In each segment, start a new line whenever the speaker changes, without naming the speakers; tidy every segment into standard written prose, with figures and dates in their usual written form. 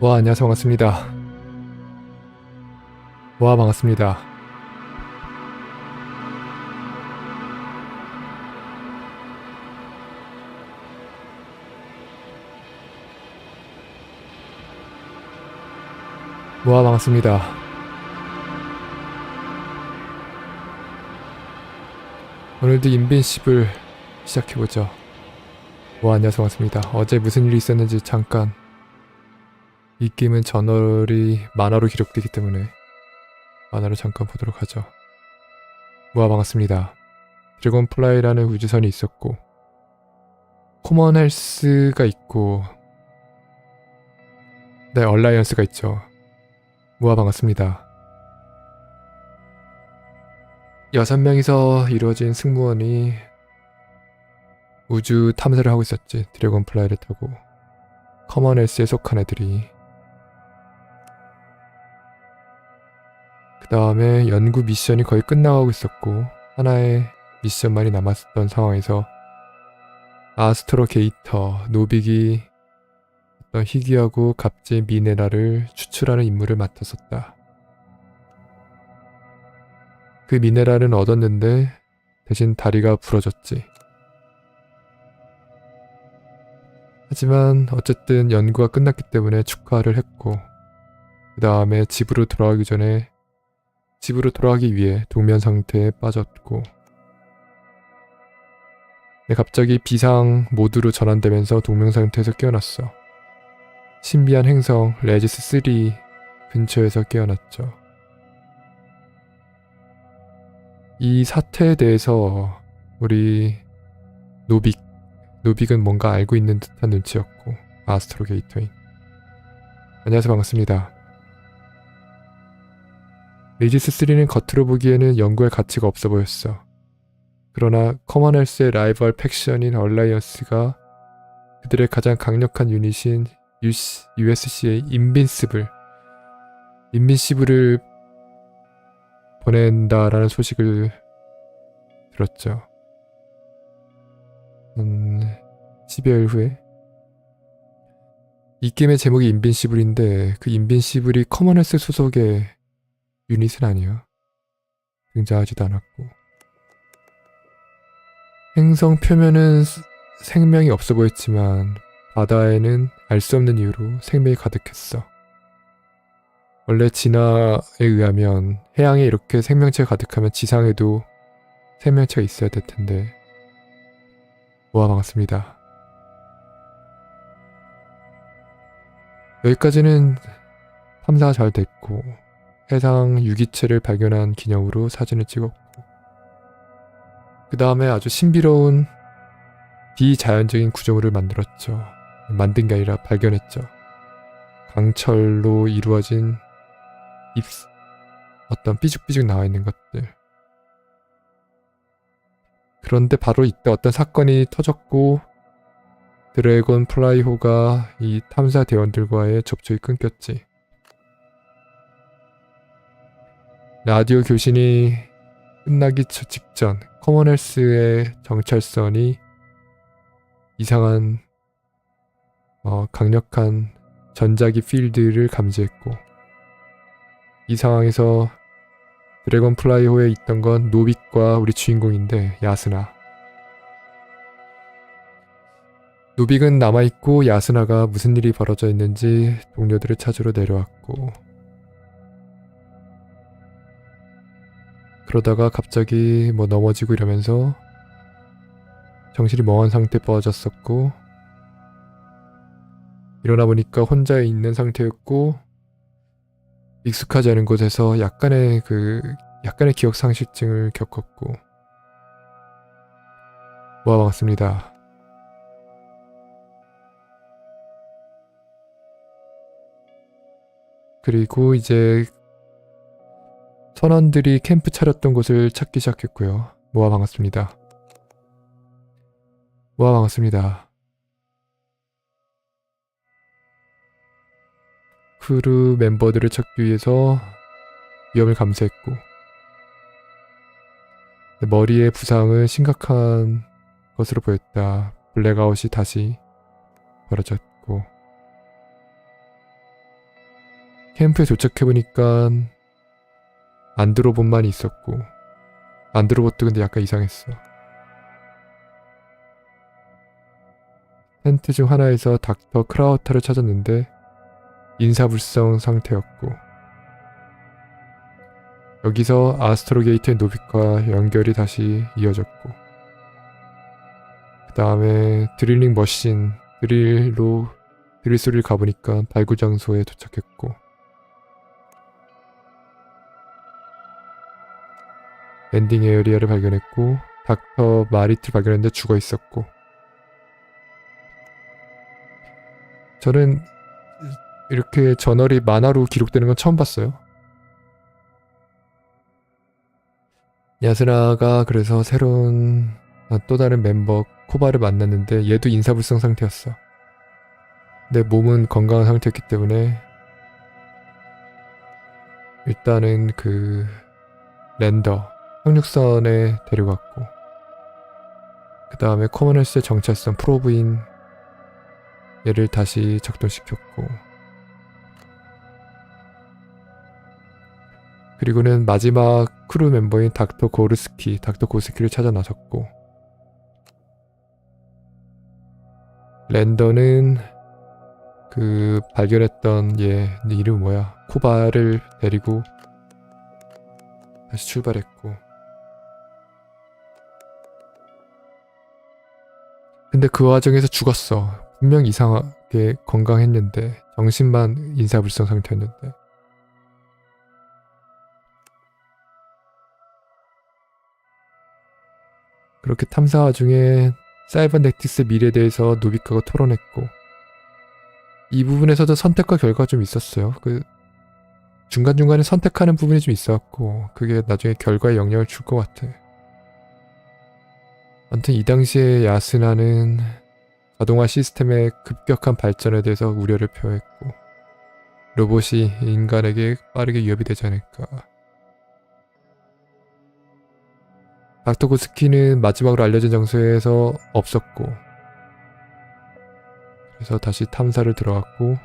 와, 안녕하세요. 반갑습니다. 와, 반갑습니다. 와, 반갑습니다. 오늘도 인빈시블 시작해보죠. 와, 안녕하세요. 반갑습니다. 어제 무슨 일이 있었는지 잠깐. 이 게임은 저널이 만화로 기록되기 때문에 만화를 잠깐 보도록 하죠. 와, 반갑습니다. 드래곤플라이라는 우주선이 있었고 코먼헬스가 있고 네, 얼라이언스가 있죠. 와, 반갑습니다. 6명이서 이루어진 승무원이 우주 탐사를 하고 있었지. 드래곤플라이를 타고 커먼헬스에 속한 애들이. 그 다음에 연구 미션이 거의 끝나가고 있었고 하나의 미션만이 남았었던 상황에서 아스트로게이터 노빅이 어떤 희귀하고 값진 미네랄을 추출하는 임무를 맡았었다. 그 미네랄은 얻었는데 대신 다리가 부러졌지. 하지만 어쨌든 연구가 끝났기 때문에 축하를 했고 그 다음에 집으로 돌아가기 위해 동면 상태에 빠졌고 갑자기 비상 모드로 전환되면서 동면 상태에서 깨어났어. 신비한 행성 레지스 3 근처에서 깨어났죠. 이 사태에 대해서 우리 노빅은 뭔가 알고 있는 듯한 눈치였고 아스트로게이터인. 안녕하세요. 반갑습니다. 레지스 3는 겉으로 보기에는 연구할 가치가 없어 보였어. 그러나 커먼헬스의 라이벌 팩션인 얼라이언스가 그들의 가장 강력한 유닛인 USC의 인빈시블을 보낸다라는 소식을 들었죠. 10여일 후에. 이 게임의 제목이 인빈시블인데 그 인빈시블이 커먼헬스 소속의 유닛은 아니야. 등장하지도 않았고. 행성 표면은 생명이 없어 보였지만 바다에는 알 수 없는 이유로 생명이 가득했어. 원래 진화에 의하면 해양에 이렇게 생명체가 가득하면 지상에도 생명체가 있어야 될 텐데. 와, 반갑습니다. 여기까지는 탐사가 잘 됐고 해상 유기체를 발견한 기념으로 사진을 찍었고 그 다음에 아주 신비로운 비자연적인 구조물을 만들었죠. 만든 게 아니라 발견했죠. 강철로 이루어진 어떤 삐죽삐죽 나와 있는 것들. 그런데 바로 이때 어떤 사건이 터졌고 드래곤 플라이호가 이 탐사 대원들과의 접촉이 끊겼지. 라디오 교신이 끝나기 직전 커먼헬스의 정찰선이 이상한 강력한 전자기 필드를 감지했고 이 상황에서 드래곤 플라이호에 있던 건 노빅과 우리 주인공인데 야스나. 노빅은 남아있고 야스나가 무슨 일이 벌어져 있는지 동료들을 찾으러 내려왔고 그러다가 갑자기 넘어지고 이러면서 정신이 멍한 상태에 빠졌었고 일어나 보니까 혼자 있는 상태였고 익숙하지 않은 곳에서 약간의 기억 상실증을 겪었고. 와, 반갑습니다. 그리고 이제 선원들이 캠프 차렸던 곳을 찾기 시작했고요. 모아, 반갑습니다. 모아, 반갑습니다. 크루 멤버들을 찾기 위해서 위험을 감수했고 머리의 부상은 심각한 것으로 보였다. 블랙아웃이 다시 벌어졌고 캠프에 도착해보니까 안드로봇만이 있었고, 안드로봇도 근데 약간 이상했어. 텐트 중 하나에서 닥터 크라우터를 찾았는데 인사불성 상태였고, 여기서 아스트로게이트의 노빅과 연결이 다시 이어졌고, 그 다음에 드릴링 머신 드릴로 드릴 소리를 가보니까 발굴 장소에 도착했고, 랜딩 에어리아를 발견했고, 닥터 마리트를 발견했는데 죽어 있었고, 저는 이렇게 저널이 만화로 기록되는 건 처음 봤어요. 야스나가 그래서 새로운 또 다른 멤버 코바를 만났는데 얘도 인사불성 상태였어. 근데 몸은 건강한 상태였기 때문에 일단은 그 랜더 상륙선에 데려갔고, 그 다음에 커머넌스의 정체성 프로브인 얘를 다시 작동시켰고, 그리고는 마지막 크루 멤버인 닥터 고스키를 찾아 나섰고, 랜더는 그 발견했던 얘 이름 뭐야? 코바를 데리고 다시 출발했고, 근데 그 와중에서 죽었어. 분명 이상하게 건강했는데 정신만 인사불성 상태였는데. 그렇게 탐사 와중에 사이버넥틱스의 미래에 대해서 노비카가 토론했고, 이 부분에서도 선택과 결과가 좀 있었어요. 그 중간중간에 선택하는 부분이 좀 있었고, 그게 나중에 결과에 영향을 줄 것 같아. 아무튼 이 당시에 야스나는 자동화 시스템의 급격한 발전에 대해서 우려를 표했고, 로봇이 인간에게 빠르게 위협이 되지 않을까. 닥터 고스키는 마지막으로 알려진 장소에서 없었고, 그래서 다시 탐사를 들어갔고,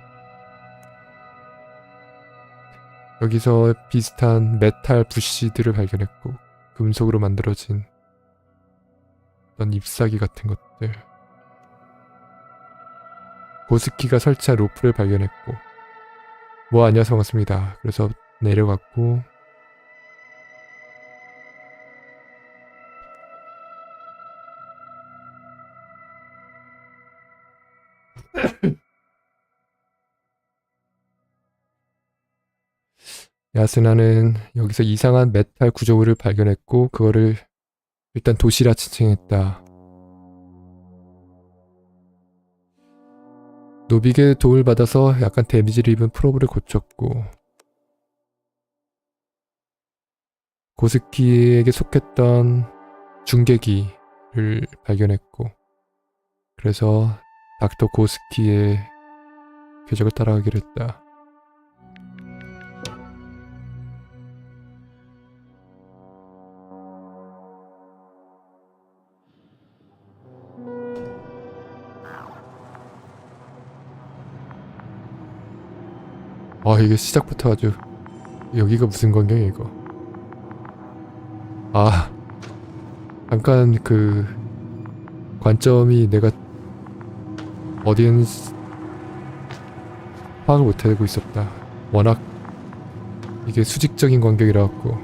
여기서 비슷한 메탈 부시들을 발견했고, 금속으로 만들어진 어떤 잎사귀 같은 것들, 고스키가 설치한 로프를 발견했고, 안녕하세요, 반갑습니다. 그래서 내려갔고, 야스나는 여기서 이상한 메탈 구조물을 발견했고, 그거를 일단 도시라 지칭했다. 노빅의 도움을 받아서 약간 데미지를 입은 프로브를 고쳤고, 고스키에게 속했던 중계기를 발견했고, 그래서 닥터 고스키의 궤적을 따라가기로 했다. 이게 시작부터 아주, 여기가 무슨 광경이야 이거. 잠깐 그 관점이 내가 어디인지 파악을 못하고 있었다. 워낙 이게 수직적인 광경이라 갖고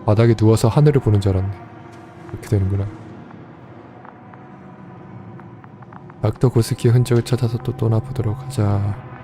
바닥에 누워서 하늘을 보는 줄 알았네. 그렇게 되는구나. 닥터 고스키의 흔적을 찾아서 또 떠나보도록 하자.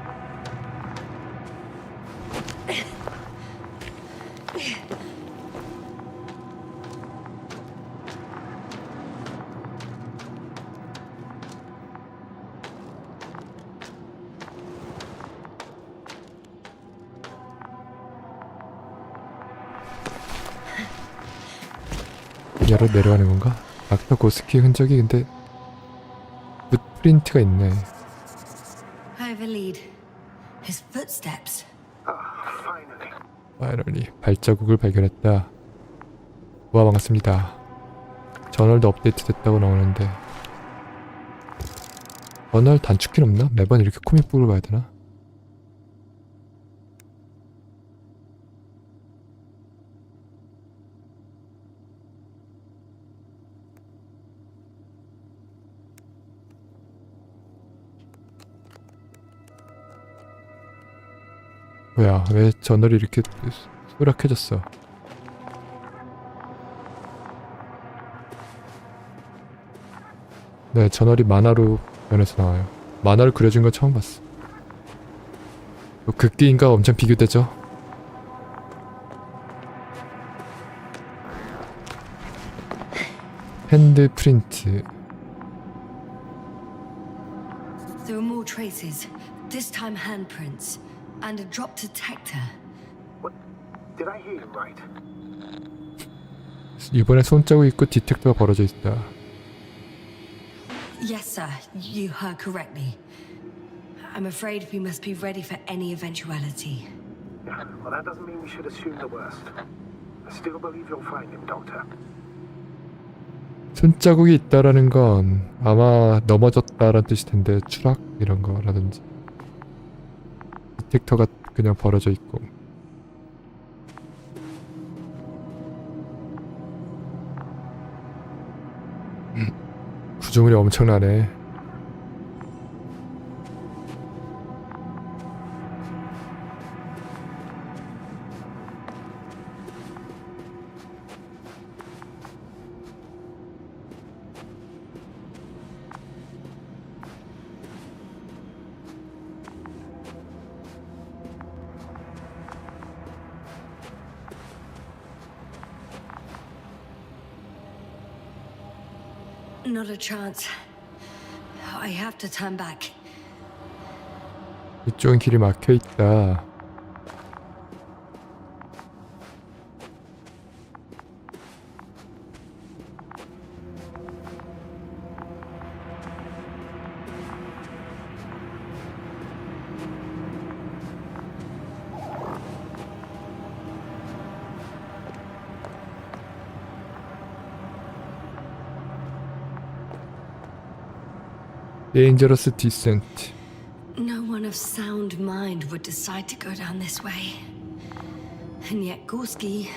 야로 내려가는 건가? 닥터 고스키의 흔적이 근데 풋프린트가 있네. 파이널리 발자국을 발견했다. 반갑습니다. 저널도 업데이트 됐다고 나오는데, 저널 단축키는 없나? 매번 이렇게 코믹북을 봐야 되나? 뭐야, 왜 저널이 이렇게 소락해졌어? 네, 저널이 만화로 변해서 나와요. 만화를 그려준 건 처음 봤어. 극기인과 엄청 비교되죠? 핸드 프린트.
There are more traces. This time handprints and a drop detector.
What? Did I hear you right?
이번에 손자국 있고 디텍터가 벌어져 있다.
Yes, sir. You heard correctly. I'm afraid we must be ready for any eventuality.
Yeah, well, that doesn't mean we should assume the worst. I still believe you'll find him, Doctor.
손자국이 있다라는 건 아마 넘어졌다라는 뜻일 텐데 추락 이런 거라든지 디텍터가 그냥 벌어져 있고 구조물이 엄청나네.
Not a chance. I have to turn back.
이쪽은 길이 막혀 있다. Dangerous descent.
No one of sound mind would decide to go down this way. And yet Gorski...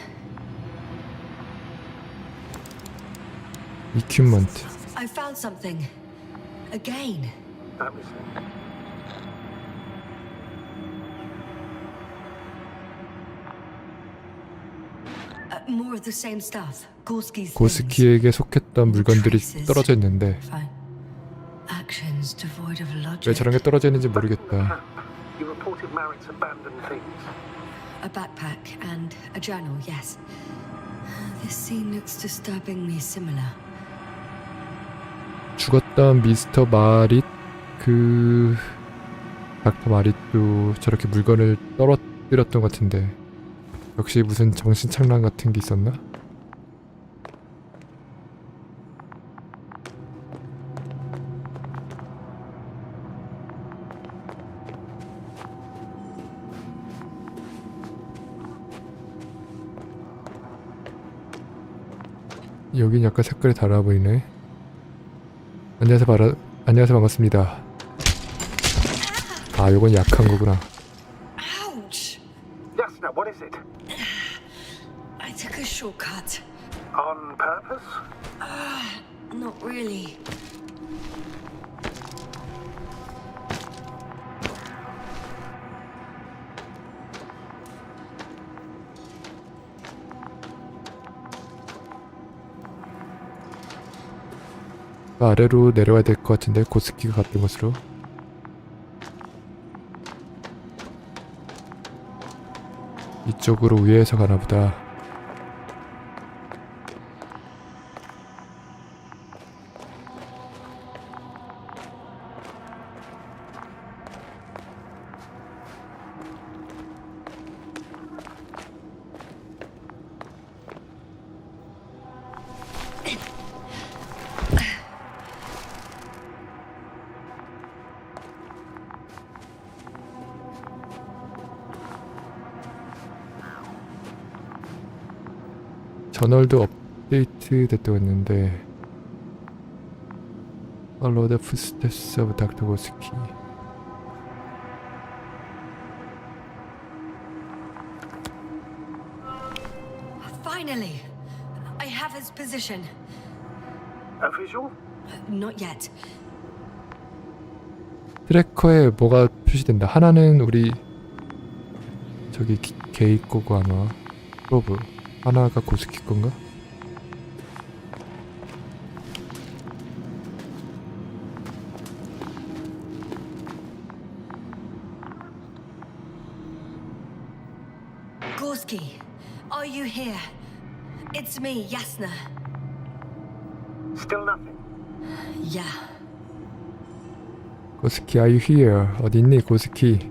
Equipment.
I found something. Again.
Let me see.
More of the same stuff. Gorski's things.
고스키에게 속했던 물건들이 떨어져 있는데
Fine. Actions devoid of logic.
왜 저런 게 떨어져 있는지 모르겠다.
You reported Marritt's abandoned things.
A backpack and a journal, yes. This scene looks disturbingly similar.
죽었던 미스터 마릿 그 닥터 마릿도 저렇게 물건을 떨어뜨렸던 것 같은데 역시 무슨 정신착란 같은 게 있었나? 여긴 약간 색깔이 달라 보이네. 안녕하세요 반갑습니다. 아 요건 약한 거구나.
Ouch!
Yes, now what is it?
I took a shortcut.
On purpose?
Not really.
아래로 내려와야 될 것 같은데 고스키가 갔던 곳으로. 이쪽으로 위에서 가나보다. 저널도 업데이트 됐다고 했는데 Follow the footsteps of Dr. 고스키.
Finally! I have his position.
A visual?
Not yet.
트래커에 뭐가 표시된다. 하나는 우리 저기 개 있고가 아마 프로브 하나가 고스키 건가?
Gorski, are you here? It's me, Yasna.
Still nothing.
Yeah.
고스키 are you here? 어디 있니 고스키?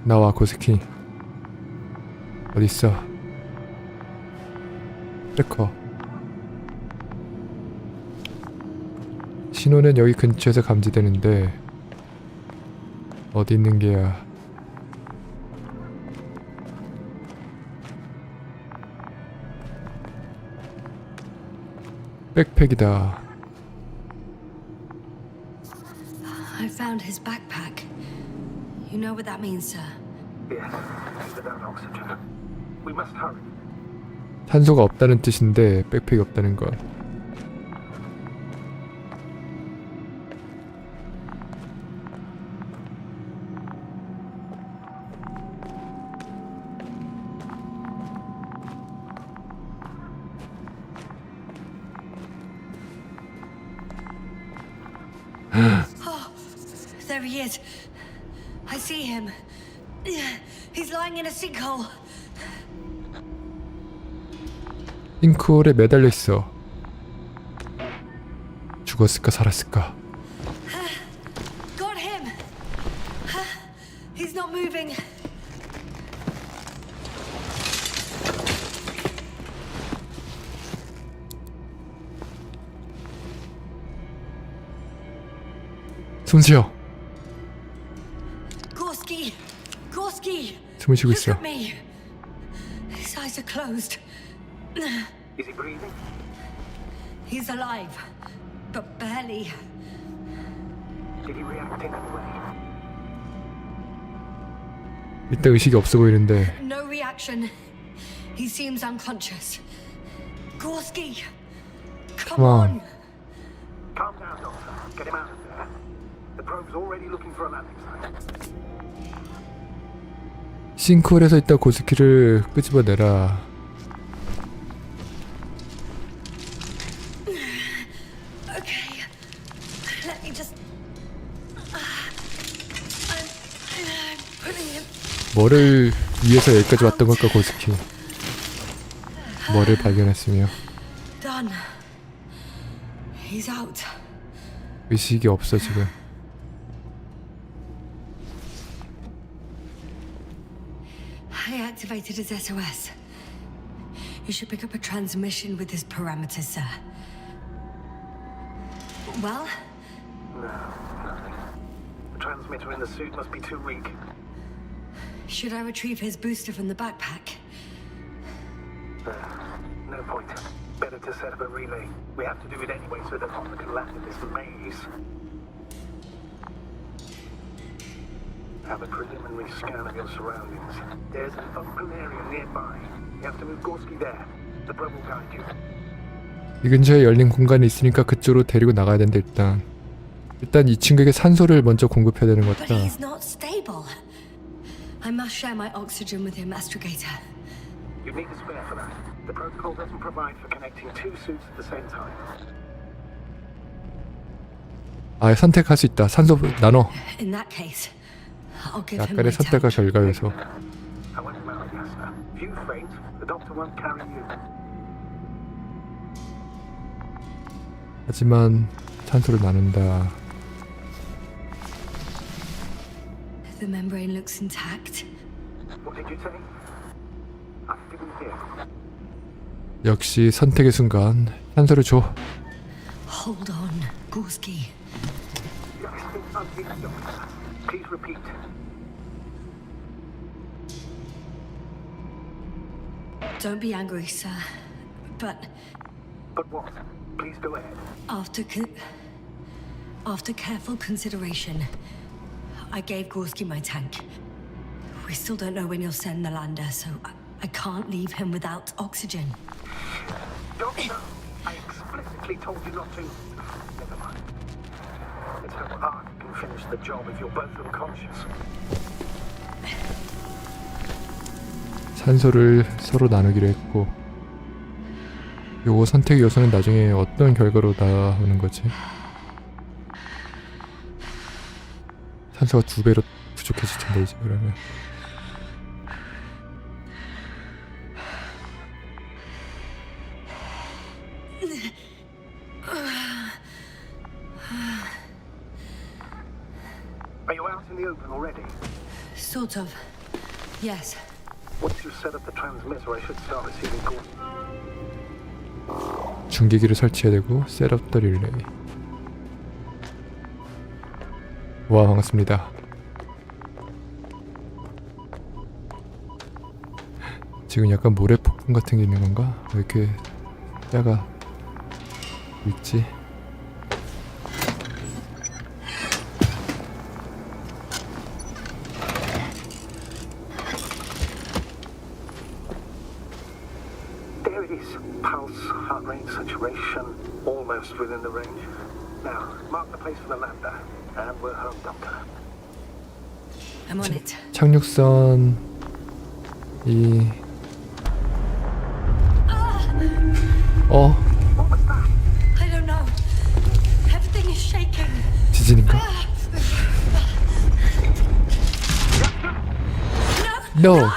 나와 고스키. 어딨어? 트래커. 신호는 여기 근처에서 감지되는데 어디 있는 게야? 백팩이다.
I found his backpack. You know what that means, sir?
Yes, without oxygen. We must hurry.
산소가 없다는 뜻인데 백팩이 없다는 것.
Oh, there he is. I see him. He's lying in a sinkhole.
싱크홀에 매달려 있어. 죽었을까 살았을까?
Got him. He's not moving.
숨쉬어.
Gorski, Gorski.
숨을 쉬고
Look
있어.
at me. His eyes are closed.
Is he breathing?
He's alive, but barely.
Did he react in any way?
일단 의식이 없어 보이는데
No reaction. He seems unconscious. Gorski, come
Come on.
on.
Calm down, Doctor. Get him out of there. The probe's already looking for a landing site.
싱크홀에서 있다 고스키를 끄집어내라.
Okay, let me just. I'm putting him.
뭐를 위해서 여기까지 왔던 걸까 고스키. 뭐를 발견했으며
Done. He's out.
의식이 없어 지금.
I activated his SOS. You should pick up a transmission with his parameters, sir. Well,
No, nothing. The transmitter in the suit must be too weak.
should I retrieve his booster from the backpack?
No point. Better to set up a relay. We have to do it anyway so that Hopper can land in this maze. Have a preliminary scan of your surroundings. There's an open area nearby. You have to move Gorski there. The probe will guide you.
이 근처에 열린 공간이 있으니까 그쪽으로 데리고 나가야 된다 일단 이 친구에게 산소를 먼저 공급해야 되는 것
But
같다.
he's not stable. I must share my oxygen with him, Astrogator.
You need a spare for that. The protocol doesn't provide for connecting two suits at the same time.
아, 선택할 수 있다. 산소 나눠.
In that case, I'll give him
약간의
my
선택과
tank.
결과여서.
I won't marry Yasna. If you faint, the doctor won't carry you.
하지만 산소를 나눈다.
The membrane looks intact.
What did you say? I didn't hear.
역시 선택의 순간 산소를 줘.
Hold on, Gorski.
I still can't hear you, Doctor. Please repeat.
Don't be angry, sir. But
But what? Please go ahead.
after careful consideration, I gave Gorski my tank. We still don't know when you'll send the lander, so I can't leave him without oxygen.
Doctor, I explicitly told you not to. Never mind. Let's hope Art can finish The job is you're both unconscious.
산소를 서로 나누기로 했고 요거 선택 요소는 나중에 어떤 결과로 나오는 거지? 산소가 2배로 부족해질 텐데 이제 그러면
Are you out in the open already?
Sort of. Yes.
Once you set up the transmitter, I should start receiving calls.
중계기를 설치해야 되고 셋업 더 릴레이. 와 반갑습니다. 지금 약간 모래폭풍 같은 게 있는 건가? 왜 이렇게 뼈가 있지?
There it is. Pulse, heart rate, saturation, almost within the range. Now, mark the place for the lander, and we're home, Doctor.
I'm on it.
착륙선 이
What was that?
I don't know. Everything is shaking.
지진인가?
No.
No.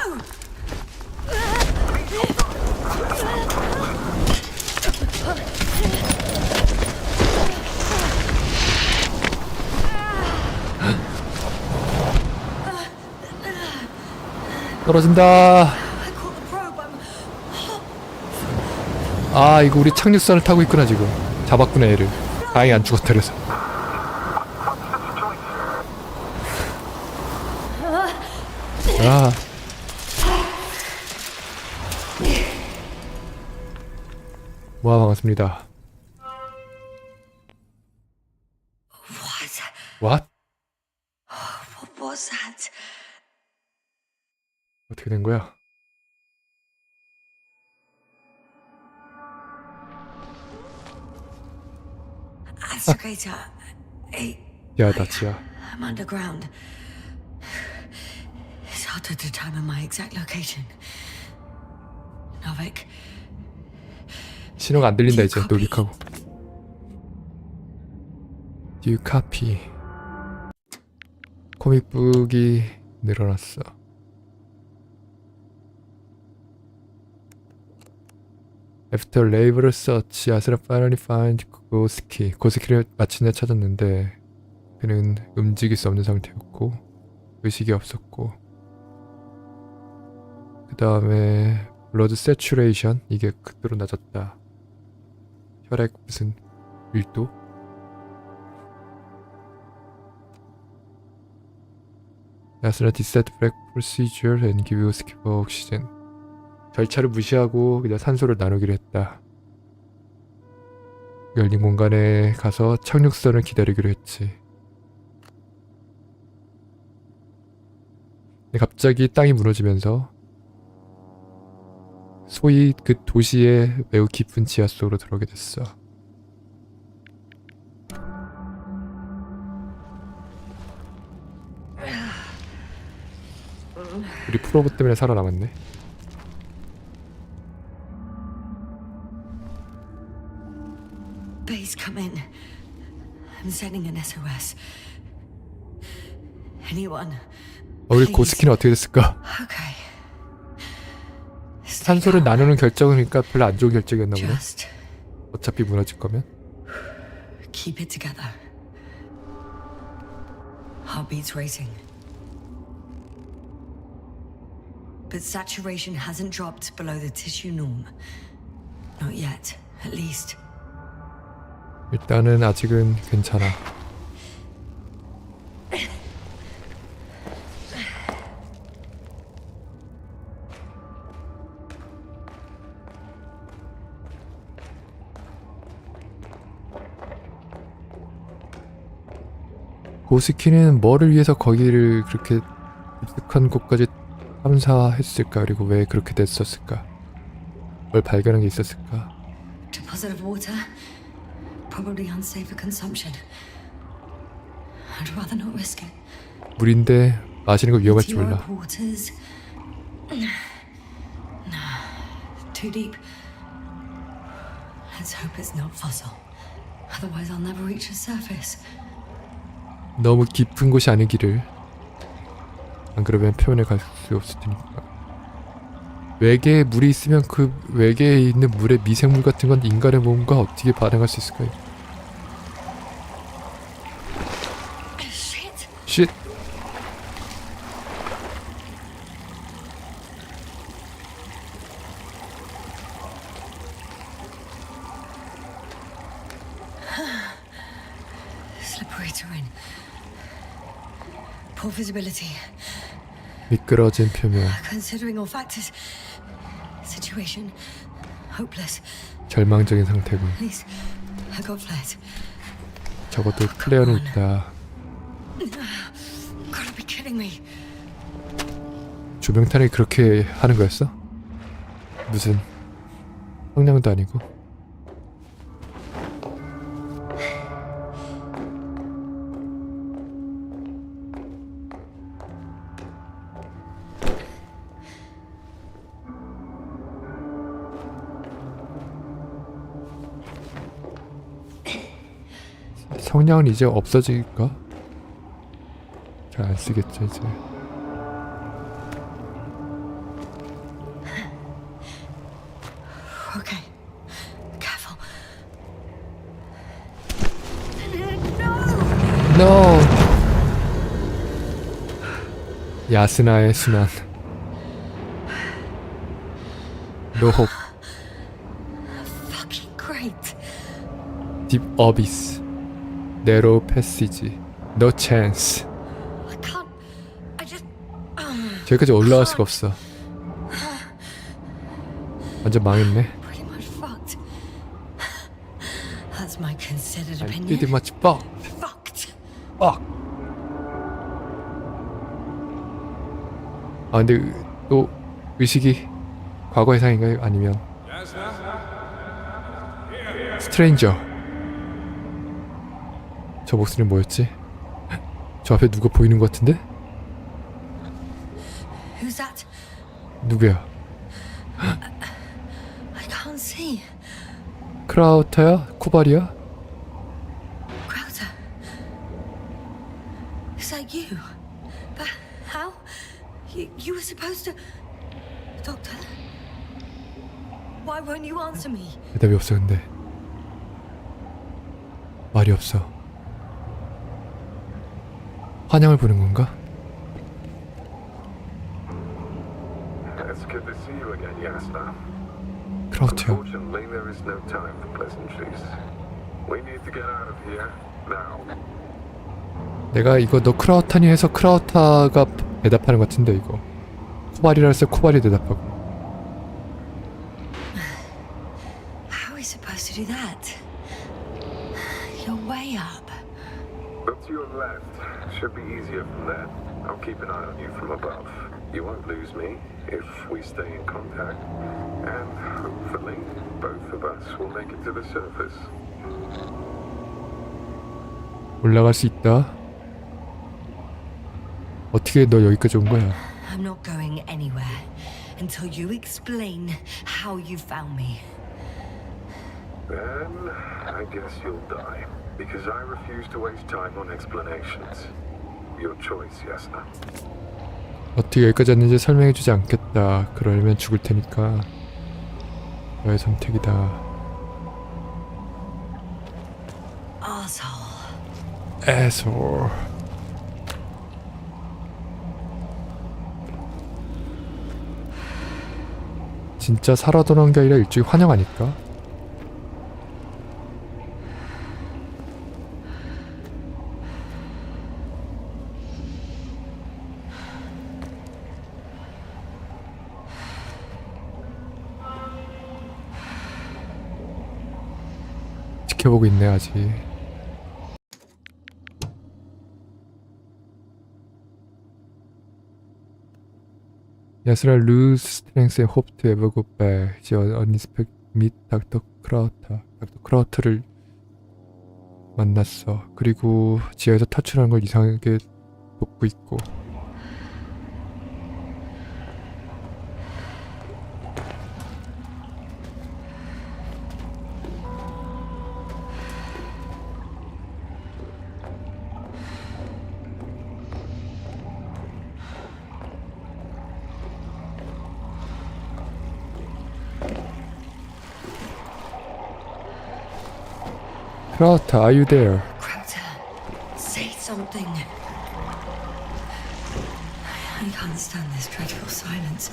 떨어진다.
I caught the probe.
아 이거 우리 착륙선을 타고 있구나 지금. 잡았구나 얘를. 다행히 안 죽었다 그래서. 아. 와 반갑습니다.
What?
What?
What was that?
어떻게 된 거야?
Activator.
야 다치야.
I'm underground. It's hard to determine my exact location. Novik.
신호가 안 들린다 이제 노빅하고. Do you copy? 코믹북이 늘어났어. After labor search, 아스라 finally find 고스키. 고스키를 마침내 찾았는데 그는 움직일 수 없는 상태였고 의식이 없었고 그 다음에 blood saturation 이게 극도로 낮았다. 혈액 무슨 밀도? 아스라 디셋 브렉 procedure and give you skip oxygen. 절차를 무시하고 그냥 산소를 나누기로 했다. 열린 공간에 가서 착륙선을 기다리기로 했지. 근데 갑자기 땅이 무너지면서 소위 그 도시의 매우 깊은 지하 속으로 들어오게 됐어. 우리 프로브 때문에 살아남았네.
Base, come in. I'm sending an SOS. Anyone?
우리
please.
고스키는 어떻게 됐을까?
Okay.
산소를 나누는 결정이니까 별로 안 좋은 결정이었나 보네.
Just
어차피 무너질 거면.
keep it together. Heartbeats racing. But saturation hasn't dropped below the tissue norm. Not yet, at least.
일단은 아직은 괜찮아. 고스키는 뭐를 위해서 거기를 그렇게 깊숙한 곳까지 탐사했을까? 그리고 왜 그렇게 됐었을까? 뭘 발견한 게 있었을까?
Deposit of water, probably unsafe for consumption. I'd rather not risk it.
물인데 마시는 거 위험할지
Into your
몰라.
waters. Too deep. Let's hope it's not fossil. Otherwise, I'll never reach the surface.
너무 깊은 곳이 아니기를. 안 그러면 표현해 갈 수 없을 테니까. 외계에 물이 있으면 그 외계에 있는 물의 미생물 같은 건 인간의 몸과 어떻게 반응할 수 있을까요?
Shit!
쉿!
Slippery terrain. Poor visibility.
미끄러진 표면.
Considering all factors, situation hopeless.
절망적인 상태군.
At least I got flares.
적어도 플레이어는 있다.
Gotta be kidding me.
조명탄이 그렇게 하는 거였어? 무슨 성냥도 아니고. 성냥은 이제 없어질까? 잘 안 쓰겠죠 이제.
Okay. Careful.
No. 야스나의 순환. No hope.
Fucking great.
Deep abyss. Narrow passage. No chance.
I can't. I just.
저기까지 올라갈 수가 없어. 완전 망했네.
Pretty much fucked. That's my considered
I'm
opinion.
pretty much fucked.
Fucked.
fuck. 아 근데 또 의식이 과거 해상인가요? 아니면 스트레인저. 저 목소리는 뭐였지? 저 앞에 누가 보이는 것 같은데?
Who's that?
누구야?
I can't see.
크라우터야? 코발이야?
Crowder. Is that you? But how? You were supposed to. Doctor? Why won't you answer me?
대답이 없어 근데. 말이 없어. 환영을 보는 건가?
It's good to see you again, Yasna.
크라우터야.
Unfortunately, there is no time for pleasantries. We need to get out of here now.
내가 이거 너 크라우타니 해서 크라우타가 대답하는 것 같은데 이거. 코발이라 해서 코발이 대답하고.
How are we supposed to do that? You're way up.
Look to your left. Should be easier from there. I'll keep an eye on you from above. You won't lose me if we stay in contact. And hopefully, both of us will make it to the surface.
올라갈 수 있다. 어떻게 너 여기까지 온 거야?
I'm not going anywhere until you explain how you found me.
Then, I guess you'll die. Because I refuse to waste time on explanations. Your choice, Yasna.
어떻게 여기까지 왔는지 설명해주지 않겠다. 그러려면 죽을 테니까. 너의 선택이다.
Asshole.
Asshole. 진짜 살아 돌아온 게 아니라 일종의 환영 아닐까? 지켜보고 있네 아직. 야스라 lose strength and hope to ever go back. She uninspect meet 닥터 크라우터. 닥터 크라우터를 만났어. 그리고 지하에서 탈출하는 걸 이상하게 돕고 있고. Crota, are you there?
Crowder, say something. I can't stand this dreadful silence.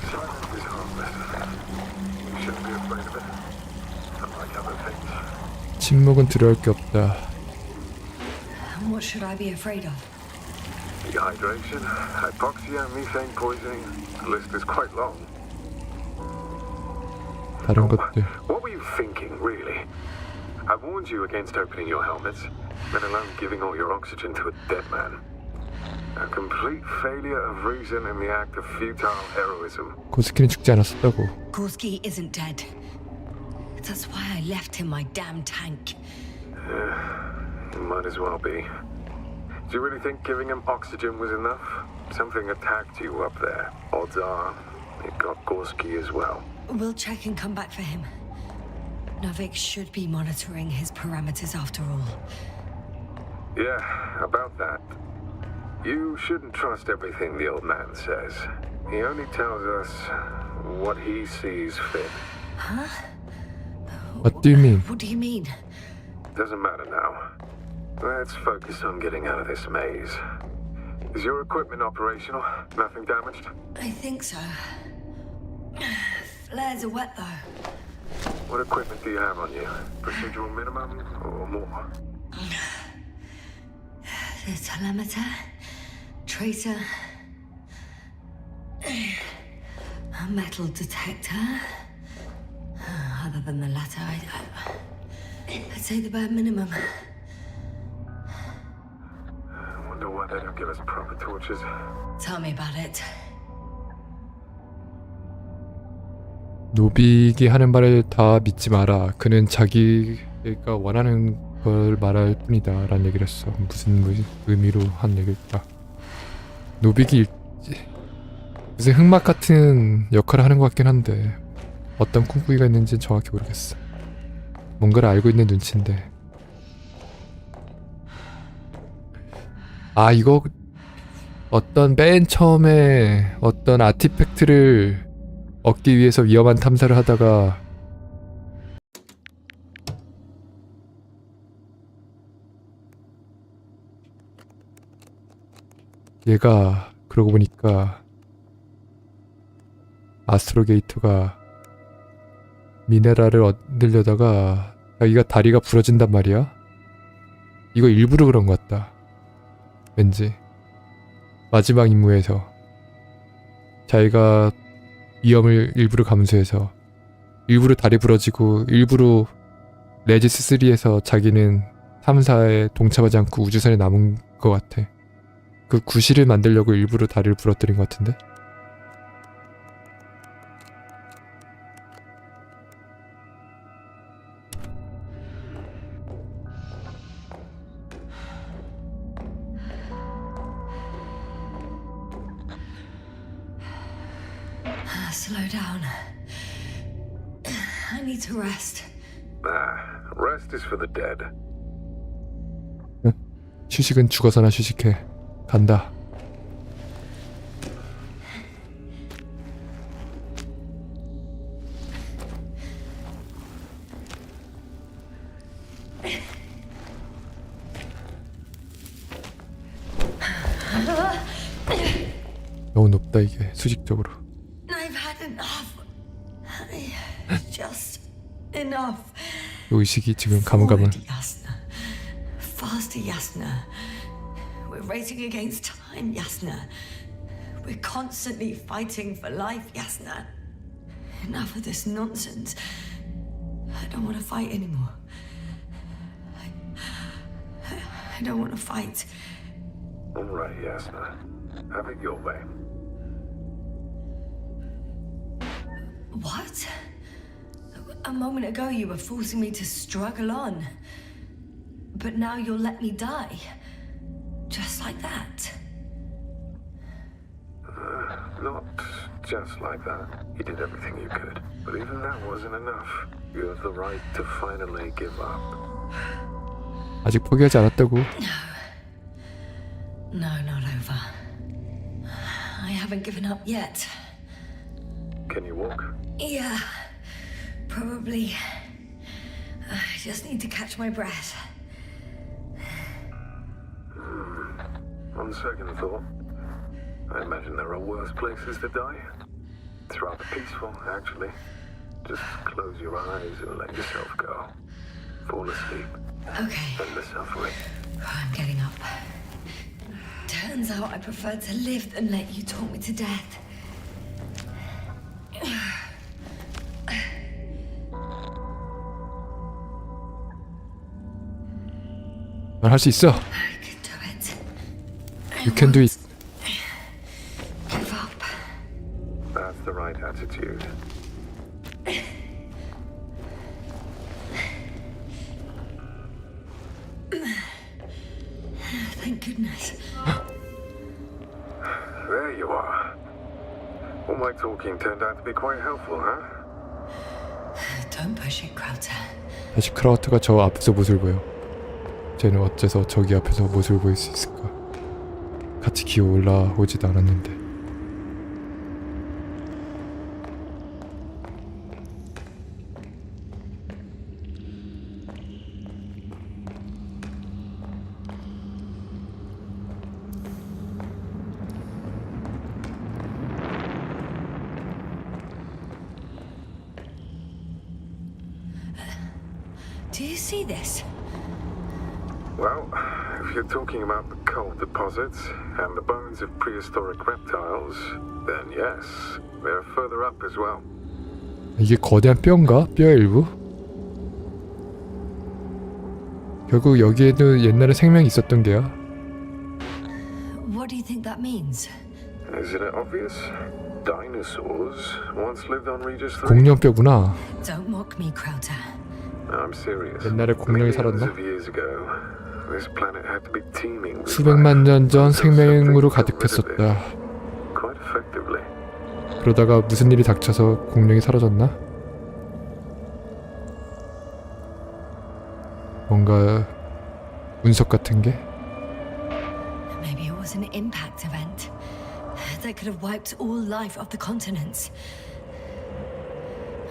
Silence is harmless. You shouldn't be afraid of it. Unlike other things.
침묵은 두려울 게 없다.
And what should I be afraid of?
Dehydration, hypoxia, methane poisoning. The list is quite long.
다른 것들.
What were you thinking, really? I warned you against opening your helmets, let alone giving all your oxygen to a dead man. A complete failure of reason in the act of futile heroism.
고스키는 죽지 않았었다고.
Gorski isn't dead. That's why I left him my damn tank.
It might as well be. Do you really think giving him oxygen was enough? Something attacked you up there. Odds are, it got Gorski as well.
We'll check and come back for him. Novik should be monitoring his parameters after all.
Yeah, about that. You shouldn't trust everything the old man says. He only tells us what he sees fit.
Huh?
What do you mean?
What do you mean?
Doesn't matter now. Let's focus on getting out of this maze. Is your equipment operational? Nothing damaged?
I think so. Flares are wet though.
What equipment do you have on you? Procedural minimum or more?
The telemeter, tracer, a metal detector. Other than the latter, I'd say the bare minimum.
I wonder why they don't give us proper torches.
Tell me about it.
노빅이 하는 말을 다 믿지 마라. 그는 자기가 원하는 걸 말할 뿐이다 라는 얘기를 했어. 무슨 의미로 한 얘기일까. 노빅이 무슨 흑막 같은 역할을 하는 것 같긴 한데 어떤 꿍꿍이가 있는지는 정확히 모르겠어. 뭔가를 알고 있는 눈치인데. 아, 이거 어떤 맨 처음에 어떤 아티팩트를 얻기 위해서 위험한 탐사를 하다가 얘가 그러고 보니까 아스트로게이터가 미네랄을 얻으려다가 자기가 다리가 부러진단 말이야. 이거 일부러 그런 것 같다. 왠지 마지막 임무에서 자기가 위험을 일부러 감수해서 일부러 다리 부러지고 일부러 레지스 3에서 자기는 탐사에 동참하지 않고 우주선에 남은 것 같아. 그 구실을 만들려고 일부러 다리를 부러뜨린 것 같은데?
Slow down. I need to rest.
Rest is for the dead.
휴식은 죽어서나 휴식해. 간다. 너무 높다 이게 수직적으로.
I've had enough. Just enough.
의식이 지금 가물가물.
Forward, Yasna. Faster, Yasna. We're racing against time, Yasna. We're constantly fighting for life, Yasna. Enough of this nonsense. I don't want to fight anymore. I don't want to fight.
All right, Yasna. Have it your way.
A moment ago you were forcing me to struggle on. But now you'll let me die. Just like that.
Not just like that. You did everything you could. But even that wasn't enough. You have the right to finally give up.
아직 포기하지 않았다고.
No, not over. I haven't given up yet.
Can you walk?
Yeah, probably. I just need to catch my breath.
On second thought, I imagine there are worse places to die. It's rather peaceful, actually. Just close your eyes and let yourself go. Fall asleep.
Okay,
End the suffering.
I'm getting up. Turns out I prefer to live than let you talk me to death.
넌 할 수 있어.
I can do it.
You can do it.
Give up.
That's the right attitude.
Thank goodness.
There you are. All my talking turned out to be quite helpful, huh?
Don't push it, Crowder.
다시 크라우트가 저 앞에서 모습을 보여. 쟤는 어째서 저기 앞에서 모습을 보일 수 있을까? 같이 기어 올라오지도 않았는데.
Do you see this?
Well, if you're talking about the coal deposits and the bones of prehistoric reptiles, then yes, they're further up as well.
이게 거대한 뼈인가? 뼈의 일부? 결국 여기에도 옛날에 생명이 있었던 게야.
What do you think that means?
Isn't it obvious? Dinosaurs once lived on Regis 3.
공룡뼈구나.
Don't mock me, Crowder.
I'm serious.
옛날에 공룡이
Millions
살았나?
of years ago, this planet had to be teeming with
수백만 년 전
life.
생명으로
Something got rid of it
가득했었다.
Quite effectively.
그러다가 무슨 일이 닥쳐서 공룡이 사라졌나? 뭔가 운석 같은 게?
Maybe it was an impact event that could have wiped all life off the continents.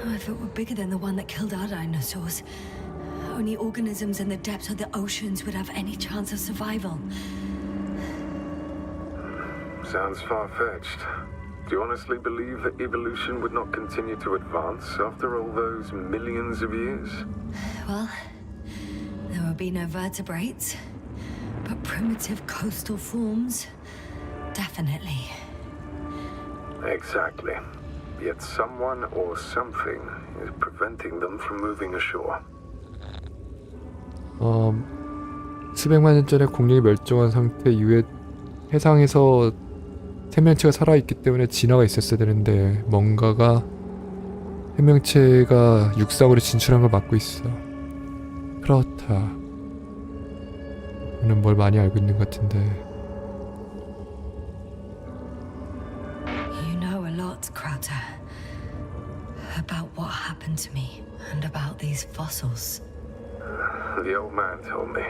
Oh, if it were bigger than the one that killed our dinosaurs, only organisms in the depths of the oceans would have any chance of survival.
Sounds far-fetched. Do you honestly believe that evolution would not continue to advance after all those millions of years?
Well, there would be no vertebrates, but primitive coastal forms, definitely.
Exactly. Yet someone or something is preventing them from moving ashore.
수백만 년 전에 공룡이 멸종한 상태 이후에 해상에서 생명체가 살아있기 때문에 진화가 있었어야 되는데 뭔가가 생명체가 육상으로 진출한 걸 막고 있어. 그렇다. 저는 뭘 많이 알고 있는 것 같은데.
You know a lot, Crowder, about what happened to me and about these fossils.
The old man told me.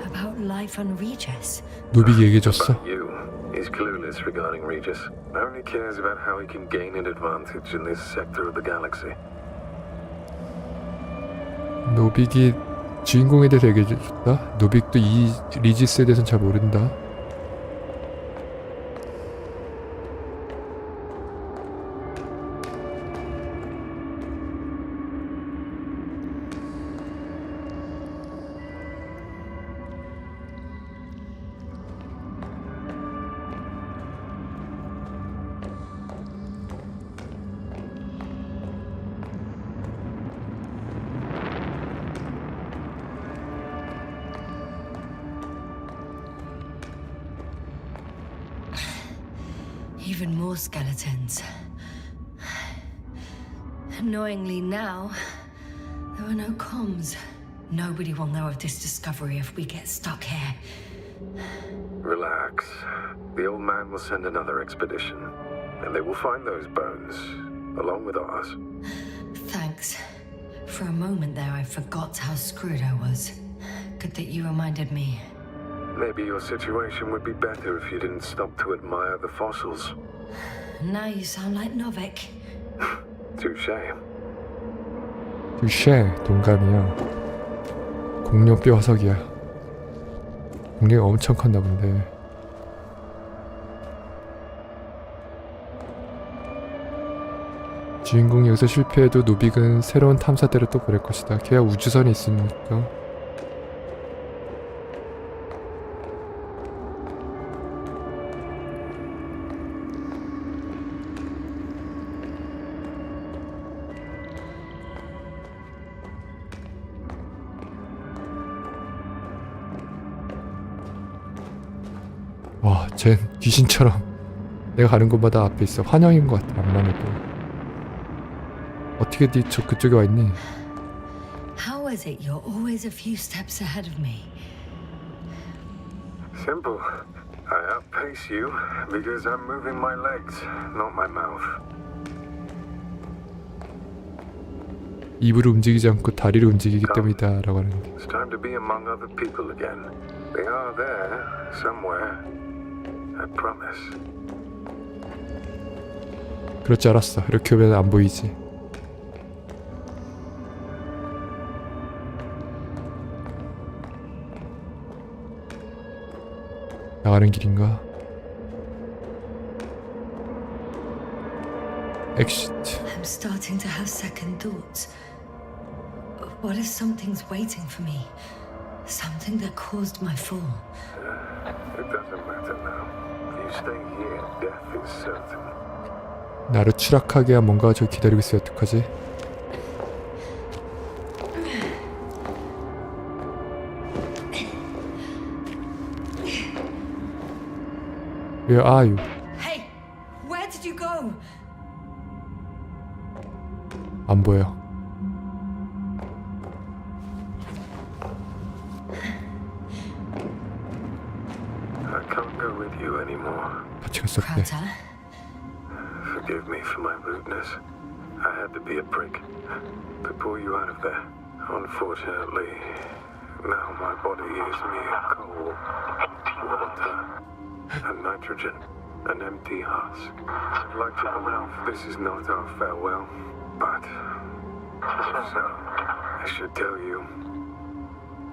About life on Regis.
노빅이 얘기해줬어.
But you, he's clueless regarding Regis. Only cares about how he can gain an advantage in this sector of the galaxy.
노빅이 주인공에 대해서 얘기해줬다? 노빅도 이 리지스에 대해서는 잘 모른다.
Even more skeletons. Annoyingly now, there are no comms. Nobody will know of this discovery if we get stuck here.
Relax. The old man will send another expedition, and they will find those bones, along with ours.
Thanks. For a moment there, I forgot how screwed I was. Good that you reminded me.
Maybe your situation would be better if you didn't stop to admire the fossils.
Now you sound like Novik.
Touché.
쉐 동감이야. 공룡뼈 화석이야. 공룡이 엄청 컸나 본데. 주인공이 여기서 실패해도 노빅은 새로운 탐사대를 또 보낼 것이다. 걔야 우주선이 있으니까. 와, 쟨 귀신처럼 내가 가는 곳마다 앞에 있어. 환영인 것 같아. 안만 해도. 어떻게 네 그쪽에 와 있니?
How is it you're always a few steps ahead of me?
Simple. I outpace you because I'm moving my legs, not my mouth.
입으로 움직이지 않고 다리로 움직이기 때문이다 라고 하는데.
It's time to be among other people again. They are there, somewhere. I promise.
그럴 줄 알았어. 이렇게 오면 안 보이지. 나가는 길인가? 엑시트.
I'm starting to have second thoughts. What if something's waiting for me? Something that caused my fall.
It doesn't matter now. If you stay here, death is certain.
나를 추락하게 한 뭔가가 저 기다리고 있어요. 어떡하지? Where are you?
Hey, where did you go?
안 보여.
I can't go with you anymore.
같이 갈 수 없대.
Krauter?
Forgive me for my rudeness. I had to be a prick to pull you out of there. Unfortunately, now my body is mere coal, water, and nitrogen, an empty husk. I'd like to believe this is not our farewell, but so I should tell you,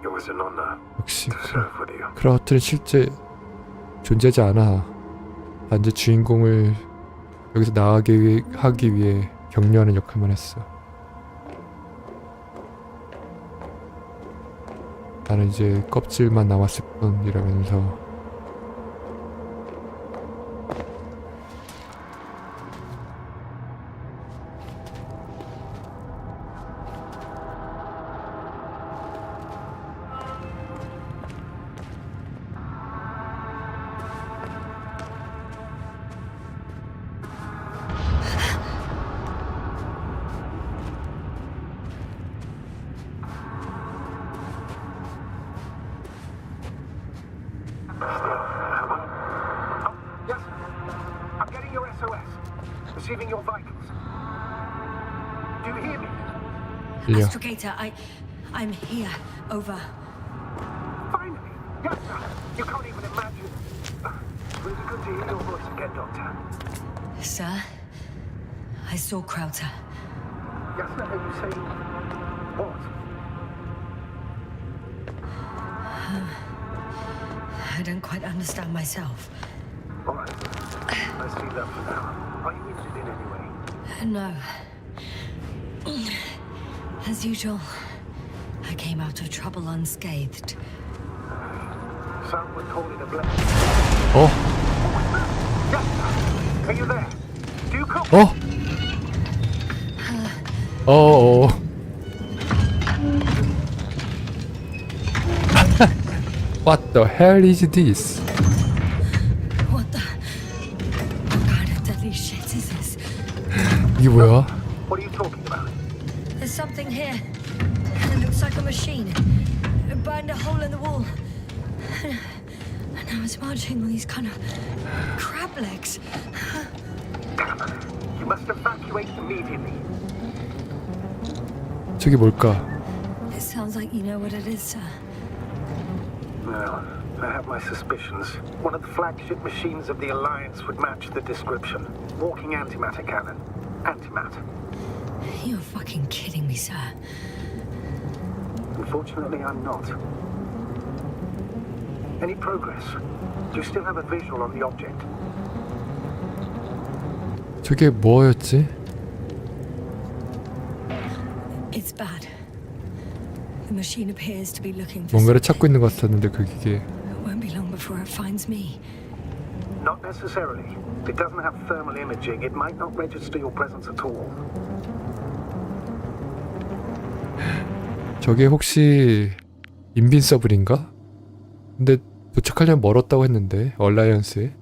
it was an honor
역시
to serve with you.
크라우트는 실제 존재하지 않아. 단지 주인공을 여기서 나가게 하기 위해 격려하는 역할만 했어. 나는 이제 껍질만 남았을 뿐이라면서.
Yes, I'm getting your SOS. Receiving your vitals. Do you hear me?
들려.
Astrogator, I'm here. Over.
Finally! Yes, sir. You can't even imagine. Really good to hear your voice again, Doctor.
Sir, I saw Krauter.
Yes, sir. Are you saying what?
I don't quite understand myself.
All right. Let's leave that for now. Are you injured in any way?
No. As usual, I came out of trouble unscathed.
Some would call it a blessing.
어?
Yes, sir. Are you there? Do you copy?
어? 어어. What the hell is this?
What kind of deadly shit is this?
이게 뭐야?
What are you talking about?
something here. It looks like a machine. It burned a hole in the wall. And now it's marching on these kind of crab legs.
You must evacuate immediately.
저게 뭘까?
It sounds like you know what it is, sir.
Well, I have my suspicions. One of the flagship machines of the Alliance would match the description. Walking antimatter cannon. Antimatter.
You're fucking kidding me, sir.
Unfortunately, I'm not. Any progress? Do you still have a visual on the object?
저게 뭐였지?
It's bad. The machine appears to be looking for
뭔가를
something.
찾고 있는 것 같았는데 그 기계.
It won't be long before it finds me.
Not necessarily. If it doesn't have thermal imaging, it might not register your presence at all.
저게 혹시 인빈서블인가? 근데 도착하려면 멀었다고 했는데 얼라이언스에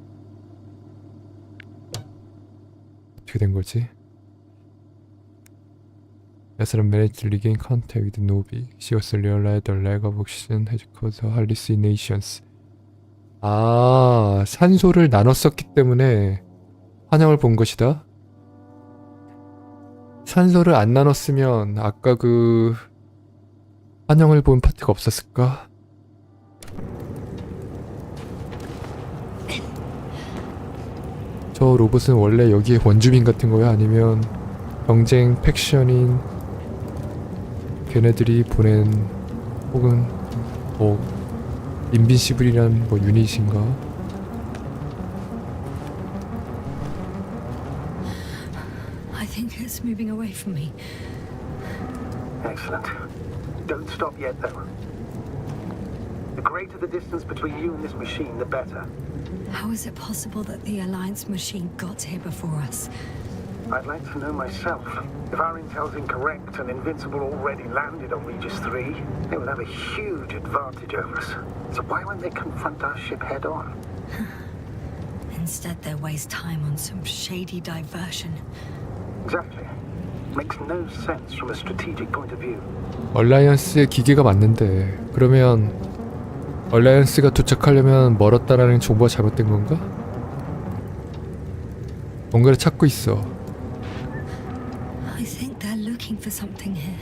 어떻게 된 거지? Yasna managed to regain contact with Nobi. She also realized the lack of oxygen had caused hallucinations. 아, 산소를 나눴었기 때문에 환영을 본 것이다? 산소를 안 나눴으면 아까 그 환영을 본 파트가 없었을까? 저 로봇은 원래 여기에 원주민 같은 거야? 아니면 경쟁 팩션인 걔네들이 보낸 혹은 뭐 인빈시블이란 뭐 유닛인가?
I think it's moving away from me.
Excellent. Don't stop yet, though. The greater the distance between you and this machine, the better.
How is it possible that the Alliance machine got here before us?
I'd like to know myself. If our intel's incorrect and Invincible already landed on Regis 3, they would have a huge advantage over us. So why won't they confront our ship head on?
Instead, they waste time on some shady diversion.
Exactly. Makes no sense from a strategic point of view.
얼라이언스의 기계가 맞는데 그러면 얼라이언스가 도착하려면 멀었다라는 정보가 잘못된 건가? 뭔가를 찾고 있어.
I think they're looking for something here.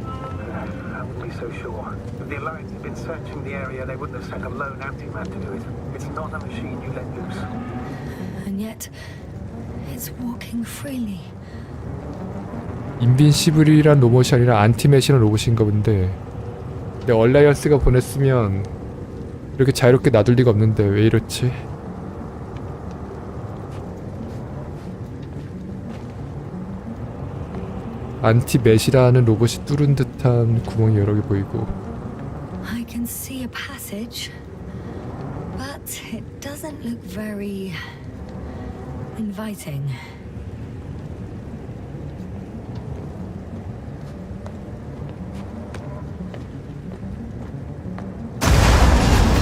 I wouldn't be so sure. If the Alliance had been searching the area, they wouldn't have sent a lone antimat to do it. It's not a machine you let loose.
And yet, it's walking freely.
인빈시블이란 로봇이 아니라 안티맷이란 로봇인가 본데 근데 얼라이언스가 보냈으면 이렇게 자유롭게 놔둘 리가 없는데 왜 이렇지? 안티맷이라는 로봇이 뚫은 듯한 구멍이 여러 개 보이고
I can see a passage, but it doesn't look very inviting.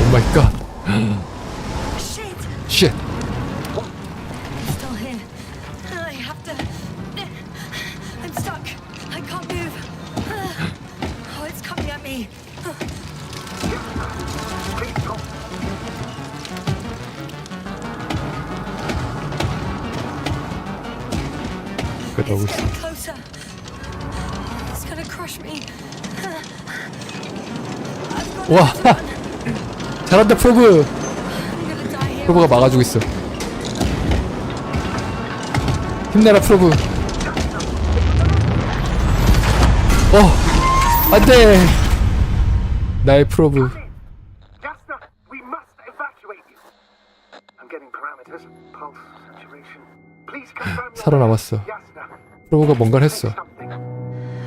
오 마이 갓.
Shit!
쉣.
Still here. I have to. I'm stuck. I can't move. Oh, it's coming at me.
Please stop.
그러고
It's
있어.
getting closer. It's gonna crush me. I've got
와.
to run.
잘한다 프로브.
I'm gonna die here.
프로브가 막아주고 있어. 힘내라 프로브. 안돼. 나의 프로브.
Yasna, we must evacuate you. I'm getting parameters. Pulse, saturation. Please confirm.
살아남았어.
Yasna,
프로브가 뭔가를 했어.
say something.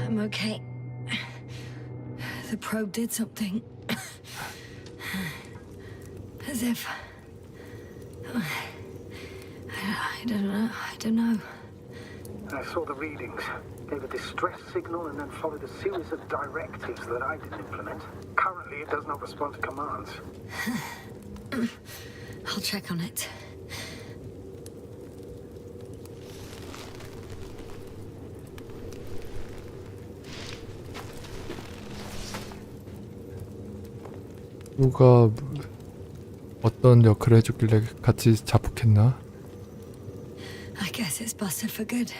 I'm okay. The probe did something. As if. I don't know.
I saw the readings, gave a distress signal, and then followed a series of directives that I didn't implement. Currently, it does not respond to commands.
I'll check on it.
누가 어떤 역할을 해줬길래 같이 자폭했나?
I guess it's busted for good.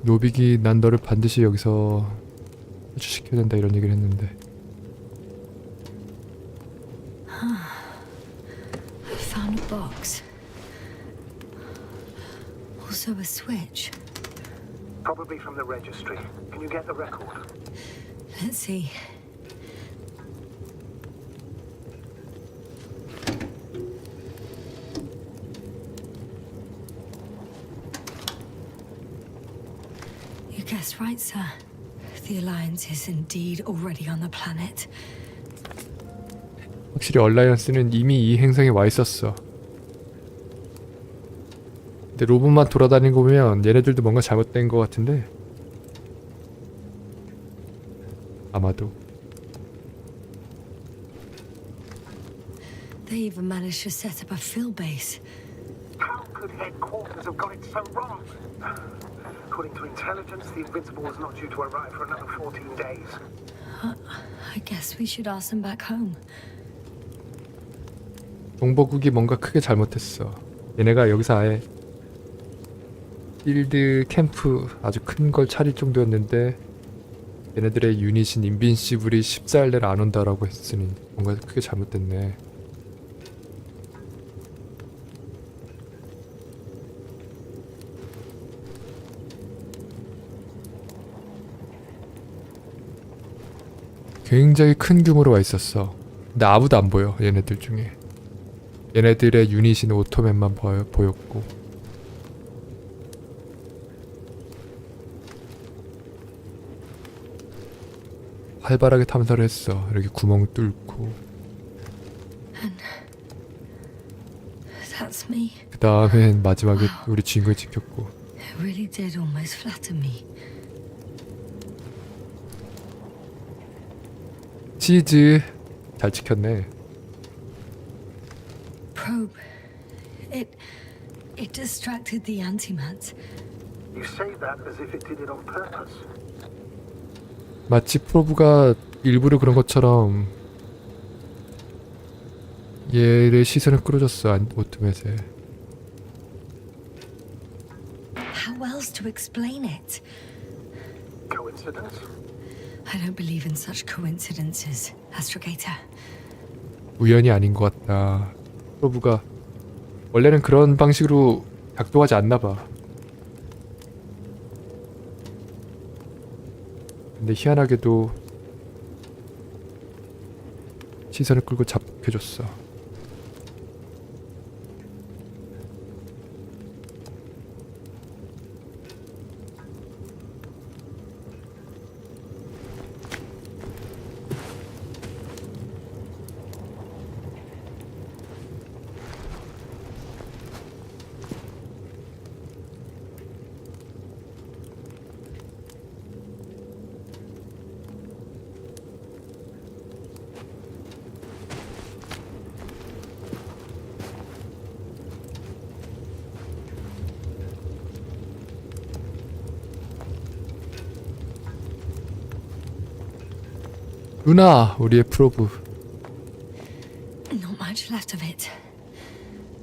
노빅이 난 너를 반드시 여기서 해주시켜야 된다 이런 얘기를 했는데
I found a box. Also a switch.
Probably from the registry. Can you get the record?
Let's see. You guessed right, sir. The Alliance is indeed already on the planet.
확실히 얼라이언스는 이미 이 행성에 와 있었어. 근데 로봇만 돌아다니는 거 보면 얘네들도 뭔가 잘못된 거 같은데 아마도
They even managed to set up a field base.
How could headquarters have got it so wrong? According to intelligence, the Invincible was not due to arrive for another 14 days.
I guess we should ask them back home.
동버국이 뭔가 크게 잘못했어. 얘네가 여기서 아예 필드 캠프 아주 큰 걸 차릴 정도였는데 얘네들의 유닛인 인빈시블이 14일 내로 안 온다라고 했으니 뭔가 크게 잘못됐네. 굉장히 큰 규모로 와 있었어. 근데 아무도 안 보여 얘네들 중에. 얘네들의 유닛인 오토맨만 보였고 활발하게 탐사를 했어. 이렇게 구멍 뚫고
That's me.
그 다음엔 마지막에 우리 주인공이 지켰고
It really did almost flatter me.
치즈 잘 지켰네.
Probe. It distracted the antimats.
You say that as if it did it on purpose.
마치 프로브가 일부러 그런 것처럼 얘의 시선을 끌어줬어. 오토맷에.
How else to explain it?
Coincidence?
I don't believe in such coincidences, Astrogator.
우연이 아닌 것 같다. 프로브가 원래는 그런 방식으로 작동하지 않나 봐. 근데 희한하게도 시선을 끌고 잡혀줬어. 루나, 우리의 프로브.
Not much left of it.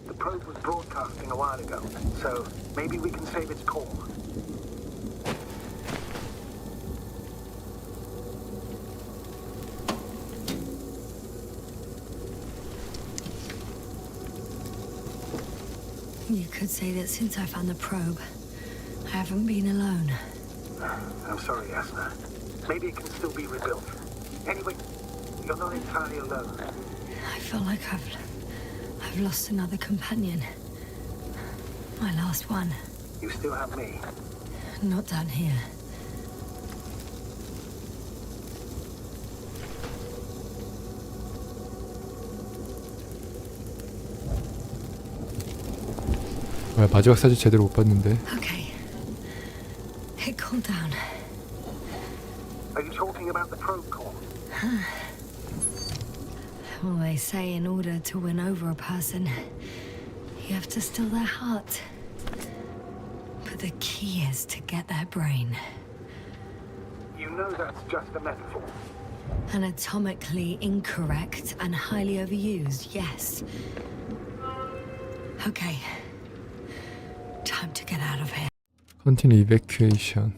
The probe was broadcasting a while ago, so maybe we can save its call.
You could say that since I found the probe, I haven't been alone.
I'm sorry, Yasna. Maybe it can still be rebuilt. Anyway, you're not entirely alone.
I feel like I've lost another companion. My last one.
You still have me.
Not down here.
뭐야, 마지막 사진 제대로 못 봤는데.
Okay. It cooled down.
Are you talking about the probe call?
Well, they say in order to win over a person, you have to steal their heart. But the key is to get their brain.
know that's just a metaphor.
Anatomically incorrect and highly overused, yes. Okay. Time to get out of here.
Continue evacuation.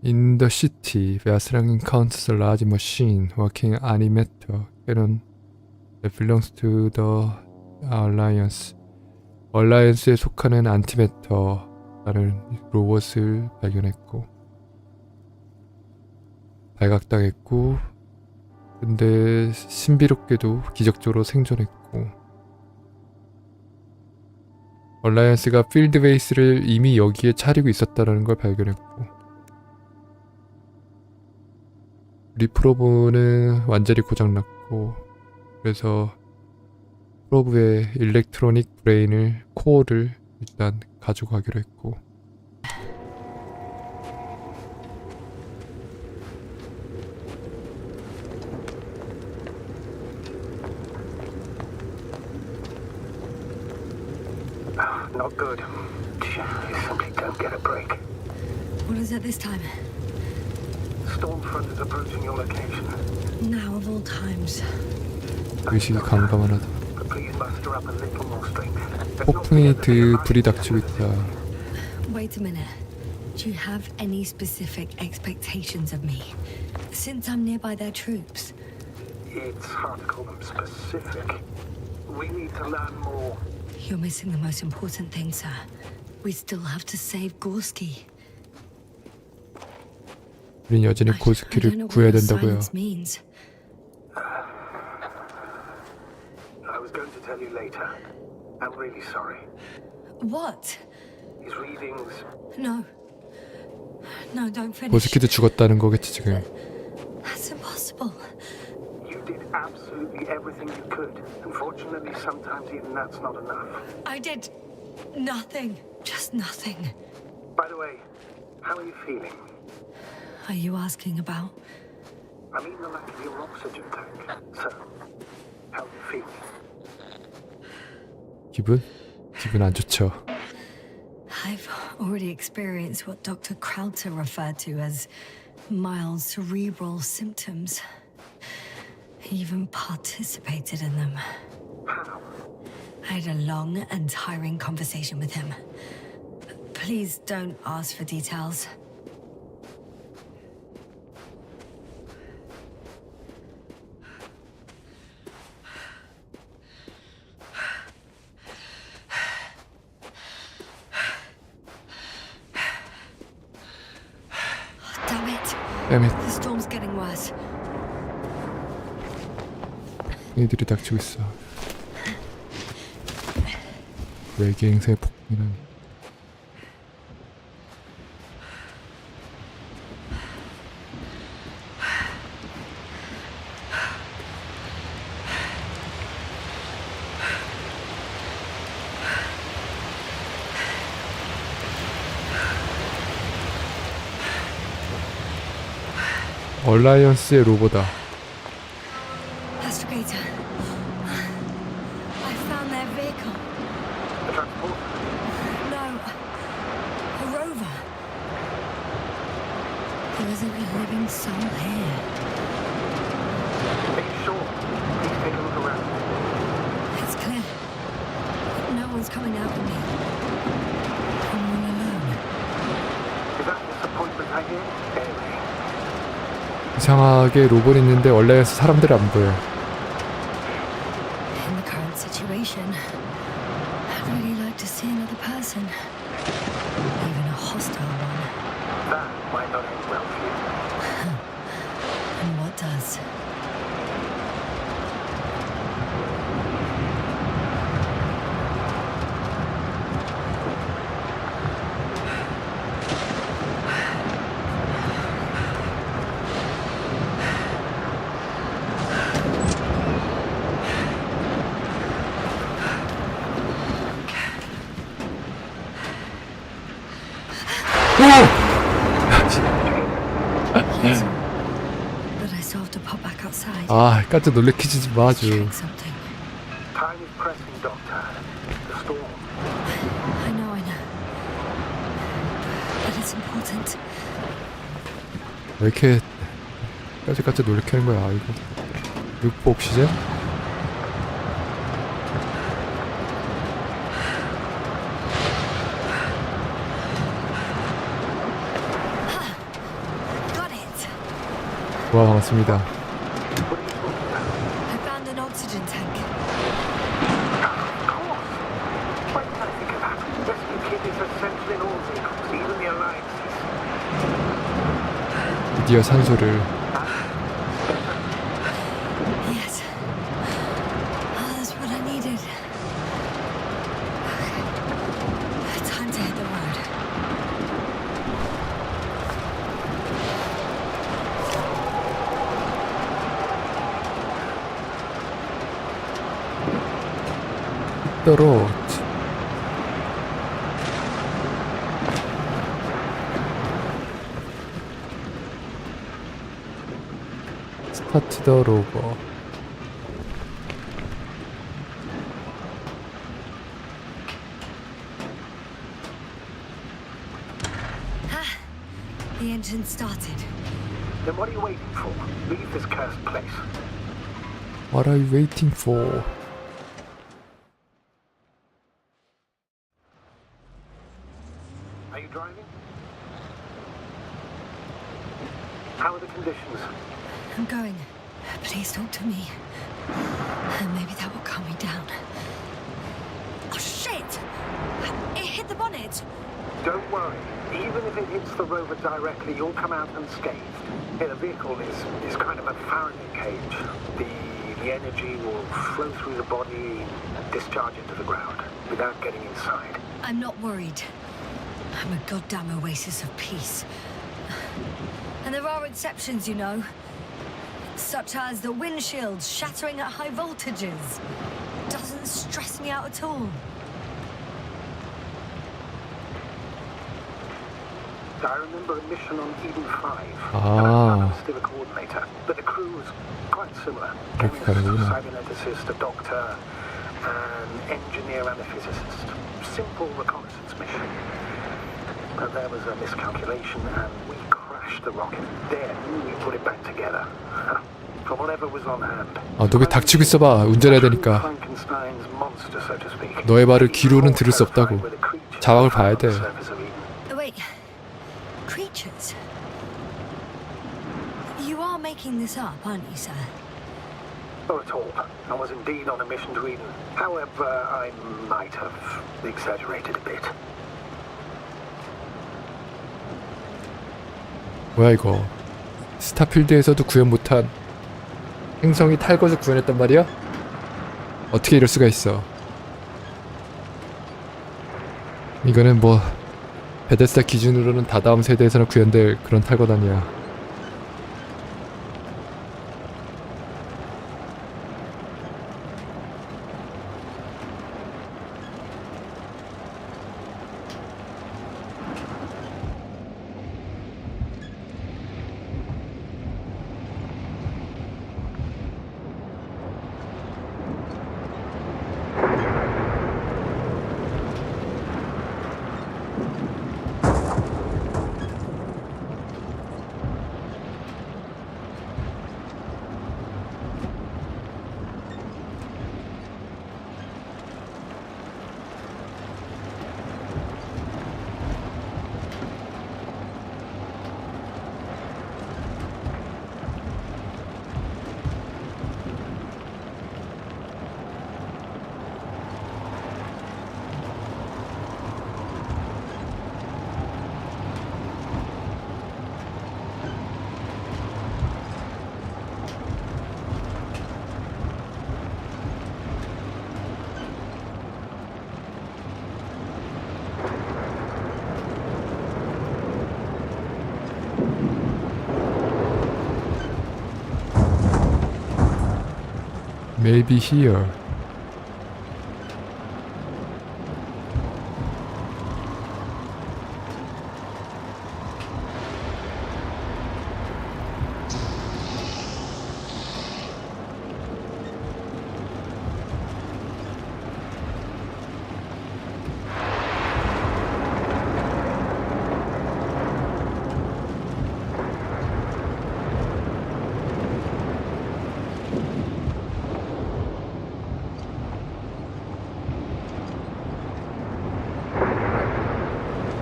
In the city, Veaslang encounters a large machine working animator cannon that belongs to the Alliance. 얼라이언스에 속하는 안티매터라는 로봇을 발견했고 발각당했고 근데 신비롭게도 기적적으로 생존했고 얼라이언스가 필드 베이스를 이미 여기에 차리고 있었다는 걸 발견했고 우리 프로브는 완전히 고장났고 그래서 프로브의 일렉트로닉 브레인을 코어를 일단 가져가기로 했고
Not good. You simply don't get a break.
What is it this time?
Storm front is approaching your location.
Now of all times.
의식이 강감하다.
But please muster up a little more strength.
폭풍이 불이 닥치고 있다.
Wait a minute. Do you have any specific expectations of me? Since I'm nearby their troops.
It's hard to call them specific. We need to learn more.
You're missing the most important thing, sir. We still have to save Gorski.
우린 여전히 고스키를 구해야 된다고요.
Means.
I was going to tell you later. I'm really sorry.
What?
His readings.
No. No, don't finish.
고스키도 죽었다는 거겠지 지금.
That's impossible.
You did absolutely everything you could. Unfortunately, sometimes even that's not enough.
I did nothing. Just nothing.
By the way, how are you feeling?
Are you asking about?
I mean the lack of your oxygen tank. So, how are you feeling?
기분 안 좋죠.
I've already experienced what Dr. Krauter referred to as mild cerebral symptoms. He even participated in them.
How?
I had a long and tiring conversation with him. Please don't ask for details.
Damn it.
The storm's getting worse.
이들이 닥치고 있어. 외계 행성의 폭풍이라니. 얼라이언스의 로보다.
Astrogator. I found their vehicle.
The transport?
No. A rover. There isn't a living soul here.
Are you sure? Please take a look around.
It's clear. No one's coming out with me. I'm all alone.
Is that disappointment I hear? Anyway.
이상하게 로봇이 있는데 얼라이언스 사람들이 안 보여.
In the current situation, I'd really like to see another person. Even a hostile one.
That might not end well for you.
And what does? Yes. But I still have to pop back outside.
아, 깜짝 놀래키지 마 아주.
Check something.
Time is pressing, Doctor. The storm.
I know. That's important.
왜 이렇게 까지까지 놀래키는 거야 이거. 육보 옥시젠?
Got it.
와 반갑습니다.
I found an oxygen tank.
Of course. Why didn't I think of that? Rescue kit is essential in all vehicles, even the Alliances.
드디어 산소를.
Yes. That's what I needed. Okay. Time to hit the road.
떨어. 스타트 더 로버.
The engine started.
Then what are you waiting for? Leave this cursed place.
What are you waiting for?
Are you driving? How are the conditions?
I'm going. Please talk to me. Maybe that will calm me down. Oh shit! It hit the bonnet.
Don't worry. Even if it hits the rover directly, you'll come out unscathed. Yeah, the vehicle is kind of a Faraday cage. The energy will flow through the body and discharge into the ground without getting inside.
I'm not worried. I'm a goddamn oasis of peace. And there are exceptions, you know. Such as the windshields shattering at high voltages. Doesn't stress me out at all.
I remember a mission on Eden 5.
Ah.
I was still a coordinator, but the crew was quite similar.
그렇게
Chemist,
가는구나.
cyberneticist, a doctor, an engineer and a physicist. Simple reconnaissance mission. But there was a miscalculation and we crashed the rocket. Then we put it back together. From whatever was on hand.
아, 너 왜 닥치고 있어봐. 운전해야 되니까.
Frankenstein's monster, so to speak.
너의 말을 귀로는 들을 수 없다고. 자막을 봐야 돼.
Oh, wait. Creatures? You are making this up, aren't you, sir?
Not at all. I was indeed on a mission to Eden. However, I might have exaggerated a bit.
뭐야 이거. 스타필드에서도 구현 못한 행성이 탈거해서 구현했단 말이야? 어떻게 이럴 수가 있어. 이거는 뭐 베데스다 기준으로는 다다음 세대에서는 구현될 그런 탈거단이야. Maybe here.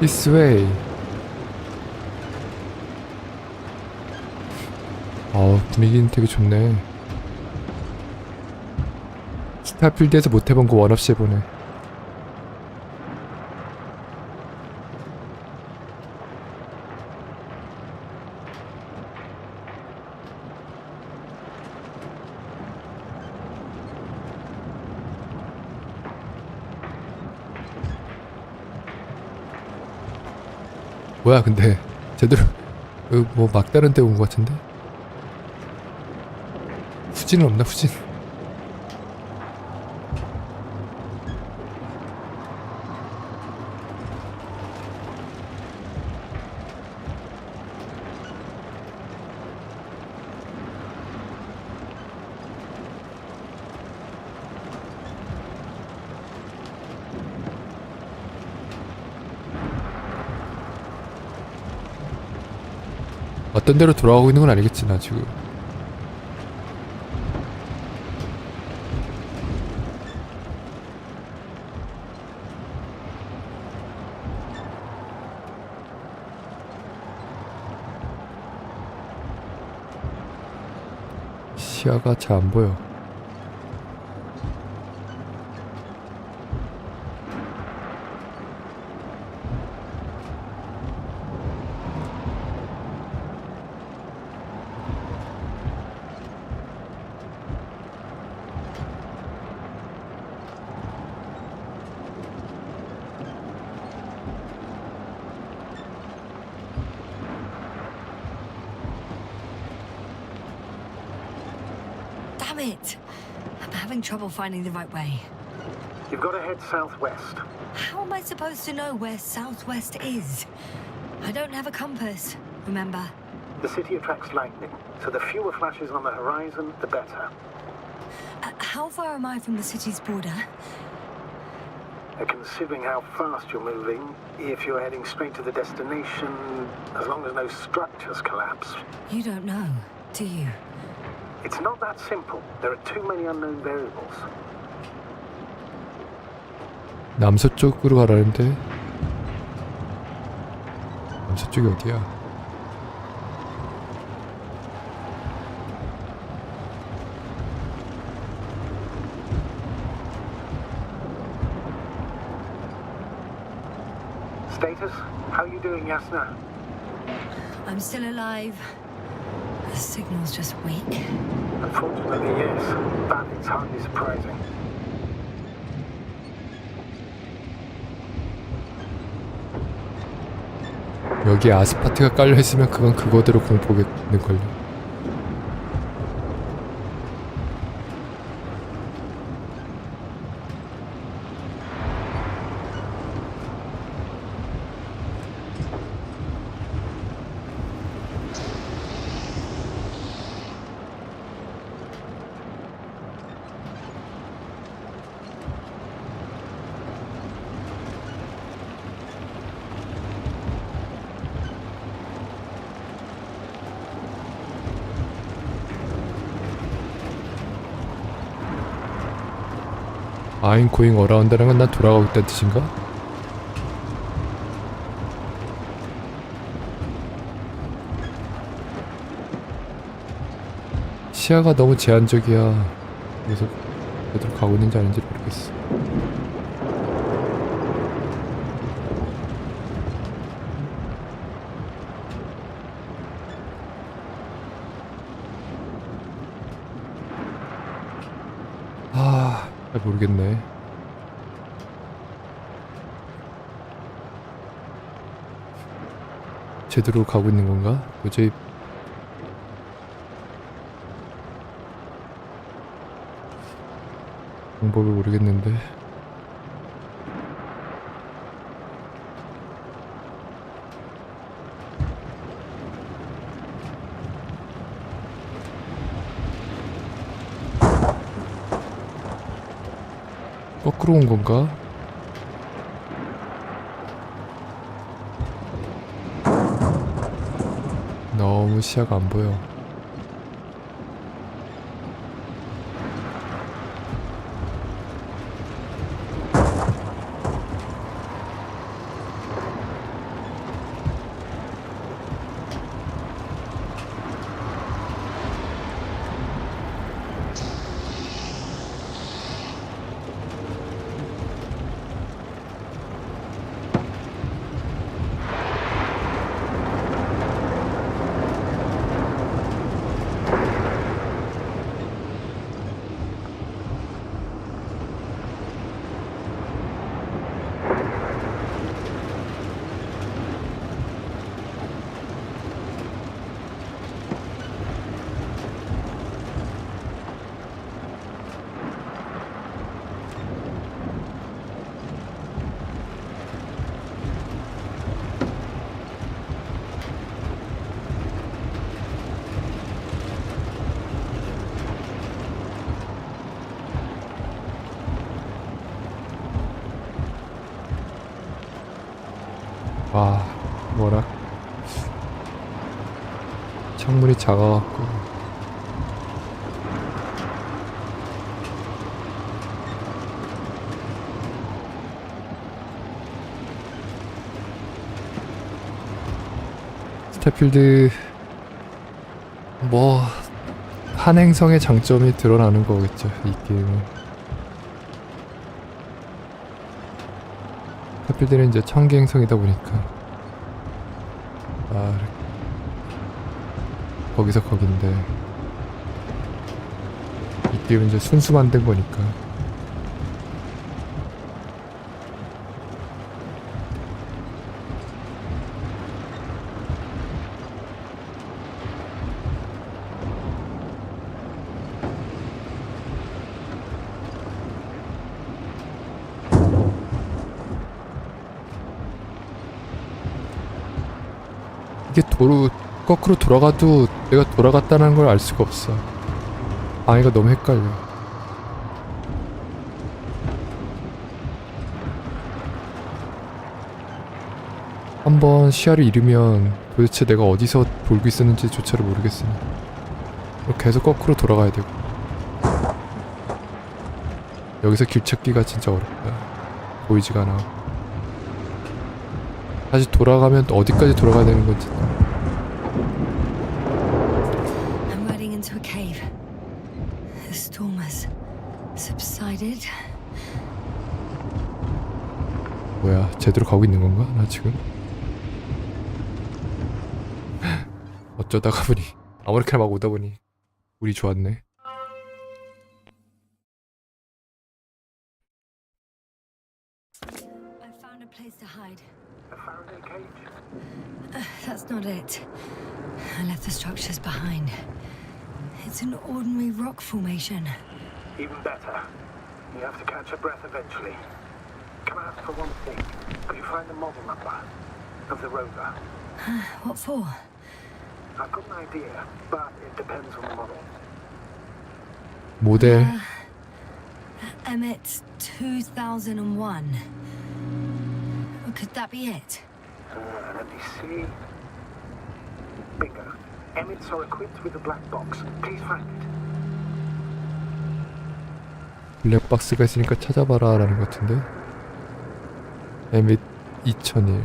This way. 분위기는 되게 좋네. 스타필드에서 못해본 거 원없이 해보네. 뭐야 근데 제대로 뭐 막다른 데 온 것 같은데? 후진은 없나 후진? 어떤 데로 돌아가고 있는 건 아니겠지 나 지금. 시야가 잘 안 보여.
Damn it! I'm having trouble finding the right way.
You've got to head southwest.
How am I supposed to know where southwest is? I don't have a compass, remember?
The city attracts lightning, so the fewer flashes on the horizon, the better.
How far am I from the city's border?
Considering how fast you're moving, if you're heading straight to the destination, as long as no structures collapse.
You don't know, do you?
It's not that simple. There are too many unknown variables.
남서쪽으로 가라는데 남서쪽이 어디야?
Status? How are you doing, Yasna?
I'm still alive. The signal's just weak.
Unfortunately, yes. But it's hardly surprising.
여기 아스파트가 깔려있으면 그건 그거대로 공포겠는걸요. I'm going around라는 건 난 돌아가고 있다는 뜻인가? 시야가 너무 제한적이야. 그래서 어디로 가고 있는지 아닌지 모르겠어. 잘 모르겠네. 제대로 가고 있는 건가? 도저히 방법을 모르겠는데. 거꾸로 온 건가? 너무 시야가 안 보여. 워낙 창문이 작아갖고 스태필드 뭐 한 행성의 장점이 드러나는 거겠죠 이 게임은. 스태필드는 이제 청기 행성이다 보니까 거기서 거긴데 이 게임은 이제 순수 만든 거니까. 이게 거꾸로 돌아가도 내가 돌아갔다는 걸 알 수가 없어. 방해가 너무 헷갈려. 한번 시야를 잃으면 도대체 내가 어디서 돌고 있었는지조차를 모르겠으니 계속 거꾸로 돌아가야 되고. 여기서 길 찾기가 진짜 어렵다. 보이지가 않아. 다시 돌아가면 또 어디까지 돌아가야 되는 건지.
I'm riding into a cave. The storm has subsided.
뭐야, 제대로 가고 있는 건가? 나 지금? 어쩌다가 보니 아무렇게나 막 오다 보니 운이 좋았네.
I found a place to hide.
A Faraday cage?
That's not it. I left the structures behind. It's an ordinary rock formation.
Even better. You have to catch your breath eventually. Can I ask for one thing? Could you find the model number of the rover?
What for?
I've got an idea, but it depends on the model.
모델
Emmet 2001. Could that be it?
Let me see. Bingo. Emmets are equipped with a black box. Please find it.
블랙박스가 있으니까 찾아봐라 라는 것 같은데. 에밋 2001.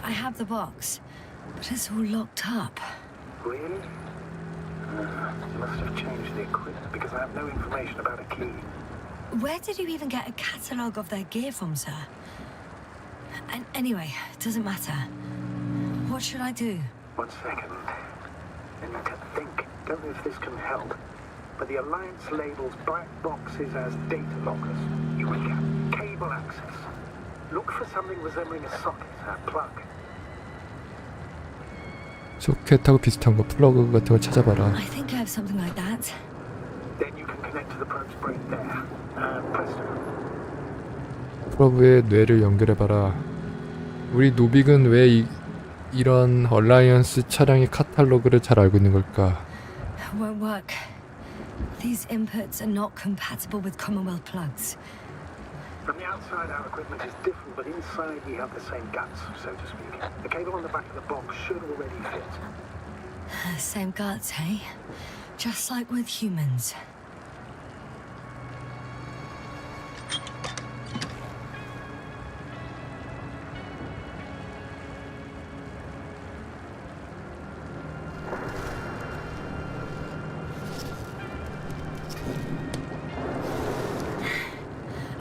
I have the box, but it's all locked up.
Really? Must have changed the equipment because I have no information about a key.
Where did you even get a catalogue of their gear from, sir? And anyway, it doesn't matter. What should I do?
1 second. I need to think. Don't know if this can help. But the Alliance labels black boxes as data lockers. Eureka. Cable access. Look for something resembling a socket, a plug.
소켓하고 비슷한 거, 플러그 같은 거 찾아봐라.
I think I have something like that.
Then you can connect to the probe's brain there. Presto.
프로브의 뇌를 연결해봐라. 우리 노빅은 왜 이런 얼라이언스 차량의 카탈로그를 잘 알고 있는 걸까?
Won't work. These inputs are not compatible with Commonwealth plugs.
From the outside, our equipment is different, but inside we have the same guts, so to speak. The cable on the back of the box should already fit.
Same guts, eh? Just like with humans.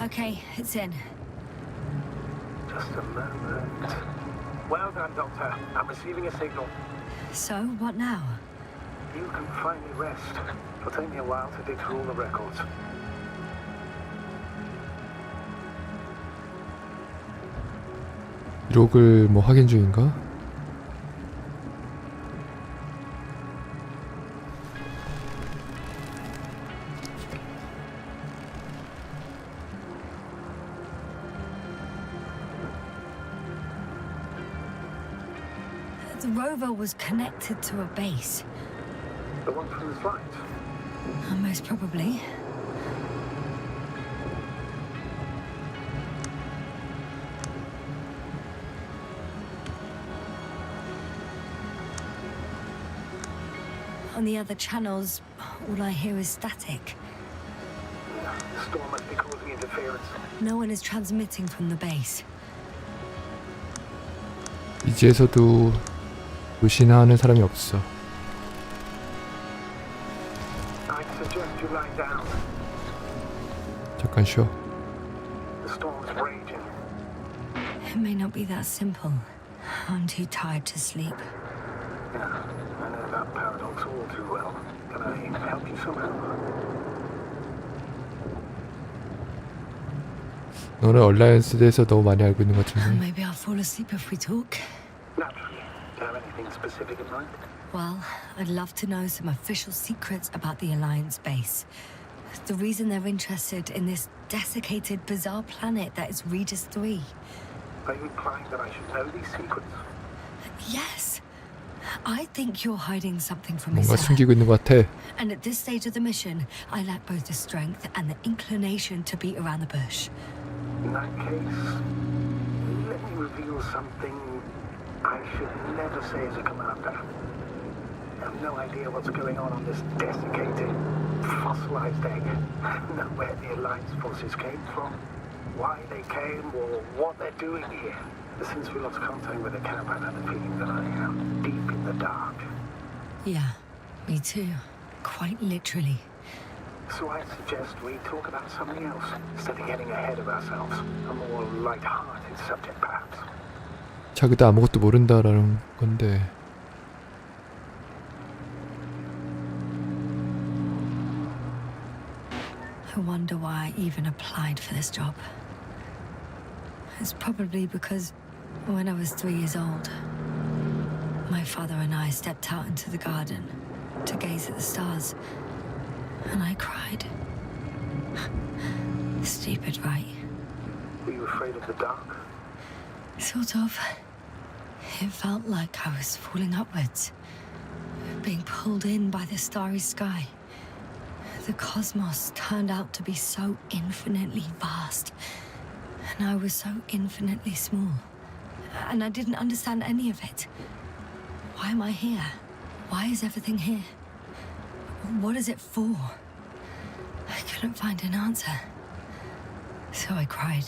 Okay, it's in.
Just a moment. Well done, Doctor. I'm receiving a signal.
So, what now?
You can finally rest. It'll take me a while to dig through all the records.
기록을 뭐 확인 중인가?
The rover was connected to a base.
The one from the slides.
Most probably. On the other channels, all I hear is static.
The storm must be causing interference.
No one is transmitting from the base.
이지에서도 의심하는 사람이 없어.
I'd suggest you lie down.
잠깐 쉬어.
The storm's raging.
It may not be that simple. I'm too tired to sleep.
Yeah, I know that paradox all too well. Can I help you somehow?
너는 얼라이언스에 대해서 너무 많이 알고 있는 것 같은데.
Maybe I'll fall asleep if we talk.
Naturally. Do you have anything specific in mind?
Well, I'd love to know some official secrets about the Alliance base. The reason they're interested in this desiccated, bizarre planet that is Regis 3.
Are you implying that I should know these secrets?
Yes. I think you're hiding something from me,
뭔가
sir.
숨기고 있는 것 같아.
And at this stage of the mission, I lack both the strength and the inclination to beat around the bush.
In that case, let me reveal something I should never say as a commander. I have no idea what's going on this desiccated, fossilized egg. Know where the Alliance forces came from, why they came, or what they're doing here. Since we lost contact with the camp, I've had a feeling that I am deep in the dark.
Yeah, me too. Quite literally.
So I suggest we talk about something else, instead of getting ahead of ourselves. A more light-hearted subject, perhaps.
자기도 아무것도 모른다라는 건데.
I wonder why I even applied for this job. It's probably because when I was 3 years old, my father and I stepped out into the garden to gaze at the stars, and I cried. Stupid, right?
Were you afraid of the dark?
Sort of. It felt like I was falling upwards, being pulled in by the starry sky. The cosmos turned out to be so infinitely vast, and I was so infinitely small. And I didn't understand any of it. Why am I here? Why is everything here? What is it for? I couldn't find an answer. So I cried.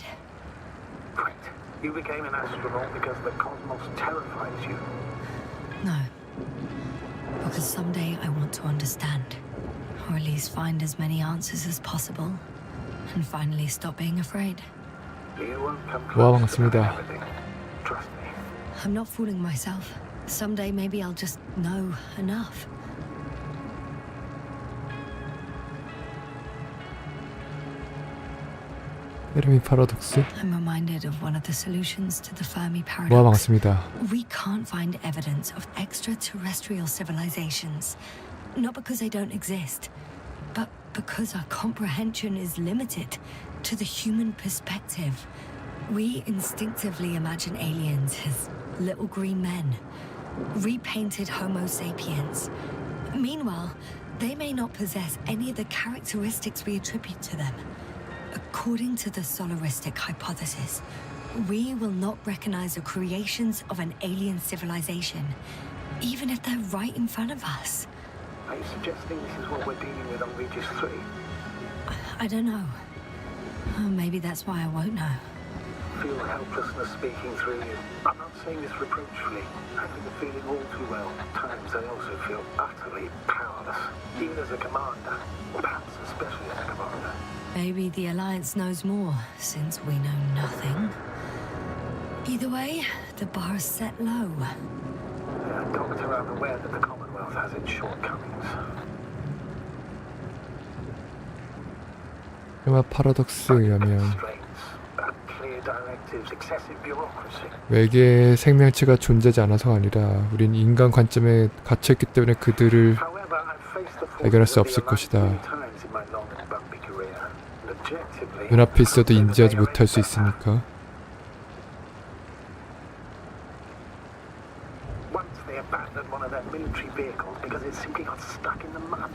Great. You became an astronaut because the cosmos terrifies you.
No. Because someday I want to understand. Or at least find as many answers as possible. And finally stop being afraid.
You won't come
와,
close to
반갑습니다.
everything. Trust me.
I'm not fooling myself. Someday maybe I'll just know enough.
페르미 파라독스.
I'm reminded of one of the solutions to the Fermi
와,
paradox.
반갑습니다.
We can't find evidence of extraterrestrial civilizations. Not because they don't exist, but because our comprehension is limited to the human perspective. We instinctively imagine aliens as little green men, repainted Homo sapiens. Meanwhile, they may not possess any of the characteristics we attribute to them. According to the solaristic hypothesis, we will not recognize the creations of an alien civilization, even if they're right in front of us.
Are you suggesting this is what we're dealing with on Regis 3?
I don't know. Maybe that's why I won't know.
Feel helplessness speaking through you. I'm not saying this reproachfully. I know the feeling all too well. At times I also feel utterly powerless, even as a commander, or perhaps especially as a commander.
Maybe the Alliance knows more, since we know nothing. Either way, the bar is set low.
Doctor, I'm aware that the Commonwealth has its shortcomings.
페르미 파라독스에 의하면
Constraints, clear directives, excessive bureaucracy.
외계의 생명체가 존재하지 않아서가 아니라 우린 인간 관점에 갇혀있기 때문에 그들을
However, I've faced the
해결할
forces
수
of
없을
the
것이다.
Alliance many times in my long and bumpy career. And objectively,
눈앞에 있어도 인지하지 못할 수 있으니까.
Once they abandoned one of their military vehicles because it simply got stuck in the mud.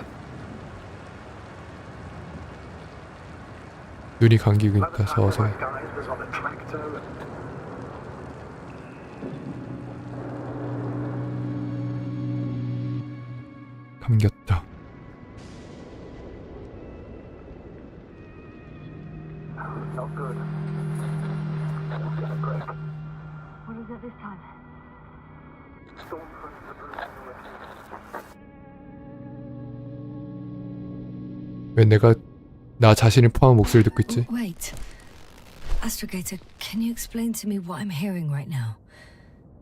눈이 감기고
By the
있다,
time
서서.
my guys was on a tractor and
감겼다.
Not good. Let's get a break.
What is it this time?
Storm front to
왜 내가 나 자신을 포함한 목소리를 듣고 있지?
Wait. Astrogator, can you explain to me what I'm hearing right now?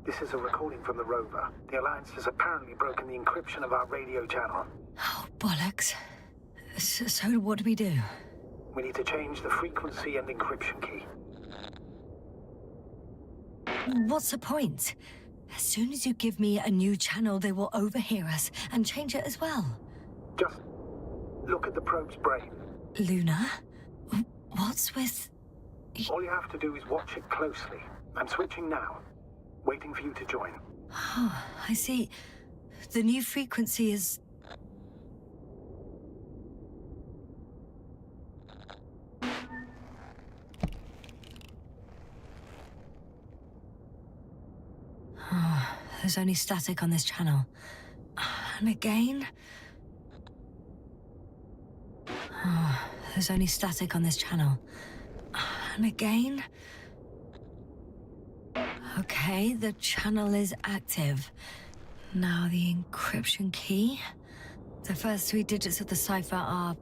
This is a recording from the rover. The Alliance has apparently broken the encryption of our radio channel.
Oh, bollocks. So what do we do?
We need to change the frequency and encryption key.
What's the point? As soon as you give me a new channel, they will overhear us and change it as well.
Just look at the probe's brain.
Luna? What's with...
All you have to do is watch it closely. I'm switching now. Waiting for you to join.
Oh, I see. The new frequency is... Oh, there's only static on this channel. And again... Oh, there's only static on this channel. And again... Okay, the channel is active. Now the encryption key. The first 3 digits of the cipher are...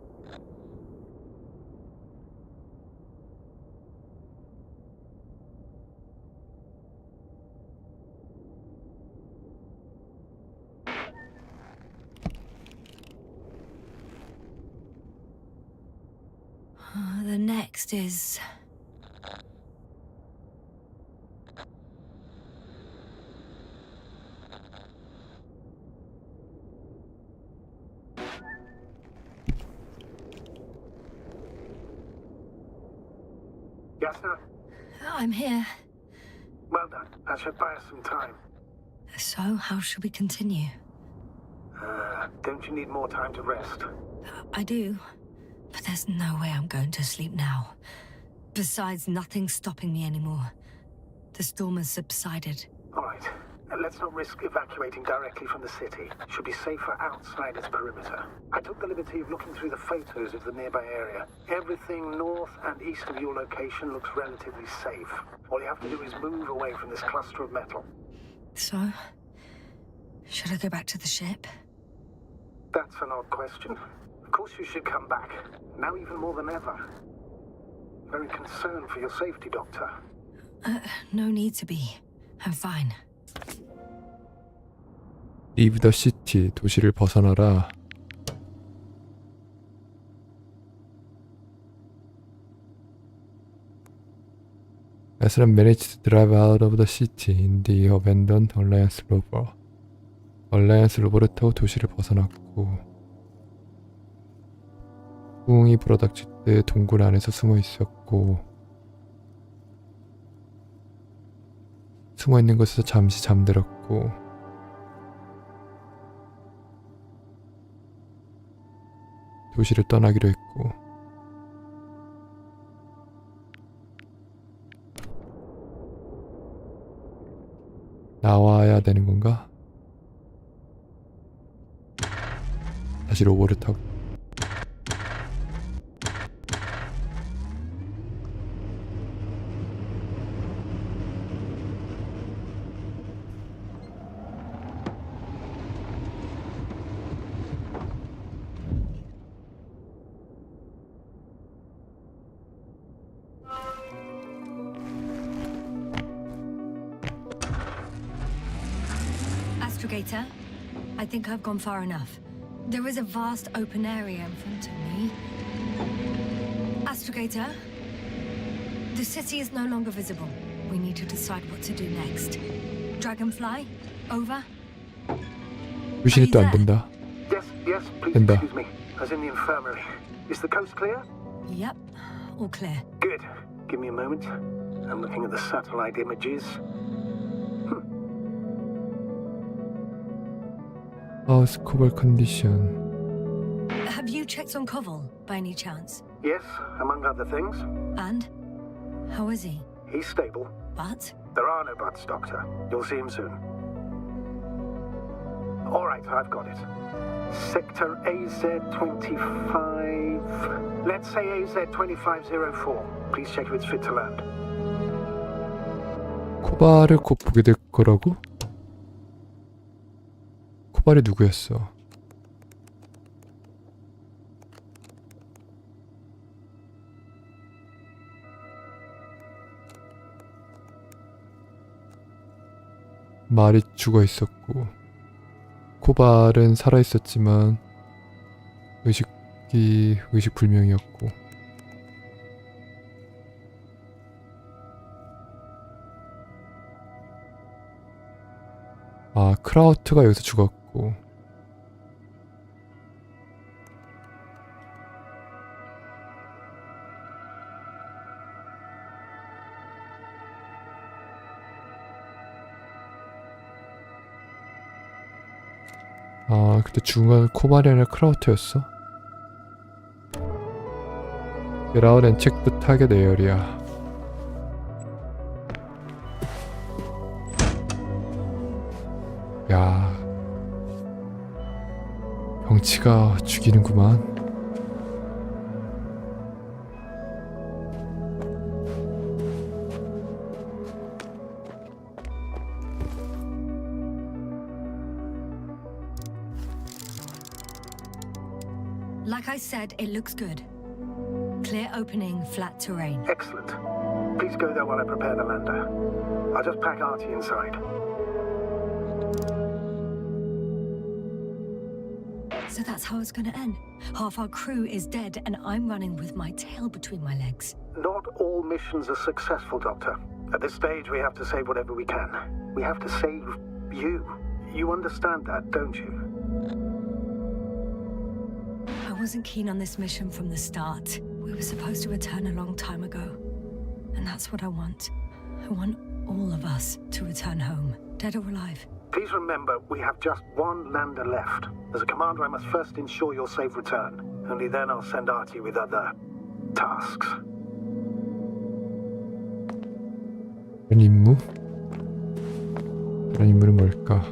The next is...
Yes, sir?
I'm here.
Well done. That should buy us some time.
So, how should we continue?
Don't you need more time to rest?
I do. But there's no way I'm going to sleep now. Besides, nothing's stopping me anymore. The storm has subsided.
All right. Let's not risk evacuating directly from the city. Should be safer outside its perimeter. I took the liberty of looking through the photos of the nearby area. Everything north and east of your location looks relatively safe. All you have to do is move away from this cluster of metal.
So, should I go back to the ship?
That's an odd question. Of course you should come back. Now even more than ever. Very concerned for your safety, Doctor.
No need to be. I'm fine.
Leave the city. 도시를 벗어나라. Aslan managed to drive out of the city in the abandoned Alliance rover. Alliance 로버를 타고 도시를 벗어났고 부흥이 불어닥칠 때 동굴 안에서 숨어 있었고 숨어 있는 곳에서 잠시 잠들었고 도시를 떠나기로 했고 나와야 되는 건가? 다시 로버를 타고
Astrogator, I think I've gone far enough. There is a vast open area in front of me. Astrogator, the city is no longer visible. We need to decide what to do next. Dragonfly, over.
유신이 또 안 된다.
Yes, please
된다.
excuse me. I was in the infirmary. Is the coast clear?
Yep, all clear.
Good. Give me a moment. I'm looking at the satellite images.
How's Cobalt condition?
Have you checked on Koval, by any chance?
Yes, among other things.
And? How is he?
He's stable.
But?
There are no buts, Doctor. You'll see him soon. All right, I've got it. Sector AZ-25. Let's say AZ-2504. Please check if it's fit to land.
코발을 곧 보게 될 거라고? 코발이 누구였어? 말이 죽어 있었고 코발은 살아 있었지만 의식불명이었고 아 크라우트가 여기서 죽었고 아 그때 죽은 건 코발이 아니라 크라우트였어? Get out and check the target area. 야 병치가 죽이는구만.
Like I said, it looks good. Clear opening, flat terrain.
Excellent. Please go there while I prepare the lander. I'll just pack Artie inside.
So that's how it's gonna end. Half our crew is dead and I'm running with my tail between my legs.
Not all missions are successful, Doctor. At this stage, we have to save whatever we can. We have to save you. You understand that, don't you?
I wasn't keen on this mission from the start. We were supposed to return a long time ago. And that's what I want. I want all of us to return home, dead or alive.
Please remember, we have just one lander left. As a commander, I must first ensure your safe return. Only then I'll send Artie with other tasks.
다른 임무? 다른 임무는 뭘까?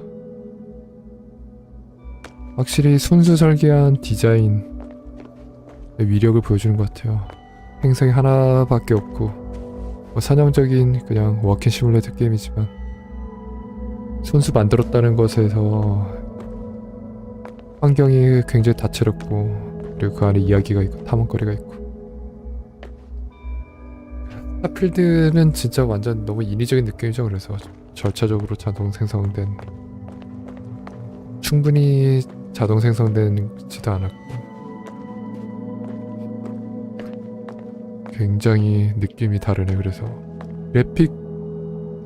확실히 손수 설계한 디자인의 위력을 보여주는 것 같아요. 행성이 하나밖에 없고 뭐 사냥적인 그냥 워킹 시뮬레이터 게임이지만 손수 만들었다는 것에서 환경이 굉장히 다채롭고 그리고 그 안에 이야기가 있고 탐험거리가 있고 스타필드는 진짜 완전 너무 인위적인 느낌이죠. 그래서 절차적으로 자동 생성된 충분히 자동 생성되지도 않았고 굉장히 느낌이 다르네. 그래서 그래픽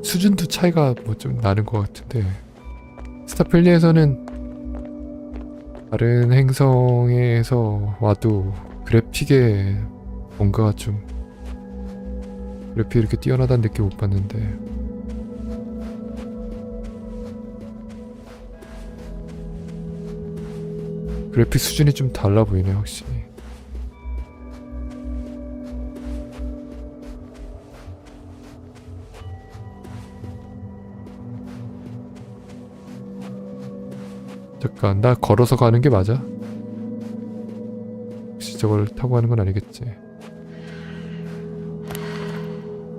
수준도 차이가 뭐 좀 나는 것 같은데 스타필드에서는 다른 행성에서 와도 그래픽에 뭔가 좀 그래픽이 이렇게 뛰어나다는 느낌 못 받는데 그래픽 수준이 좀 달라 보이네 확실히. 잠깐 나 걸어서 가는 게 맞아? 혹시 저걸 타고 가는 건 아니겠지?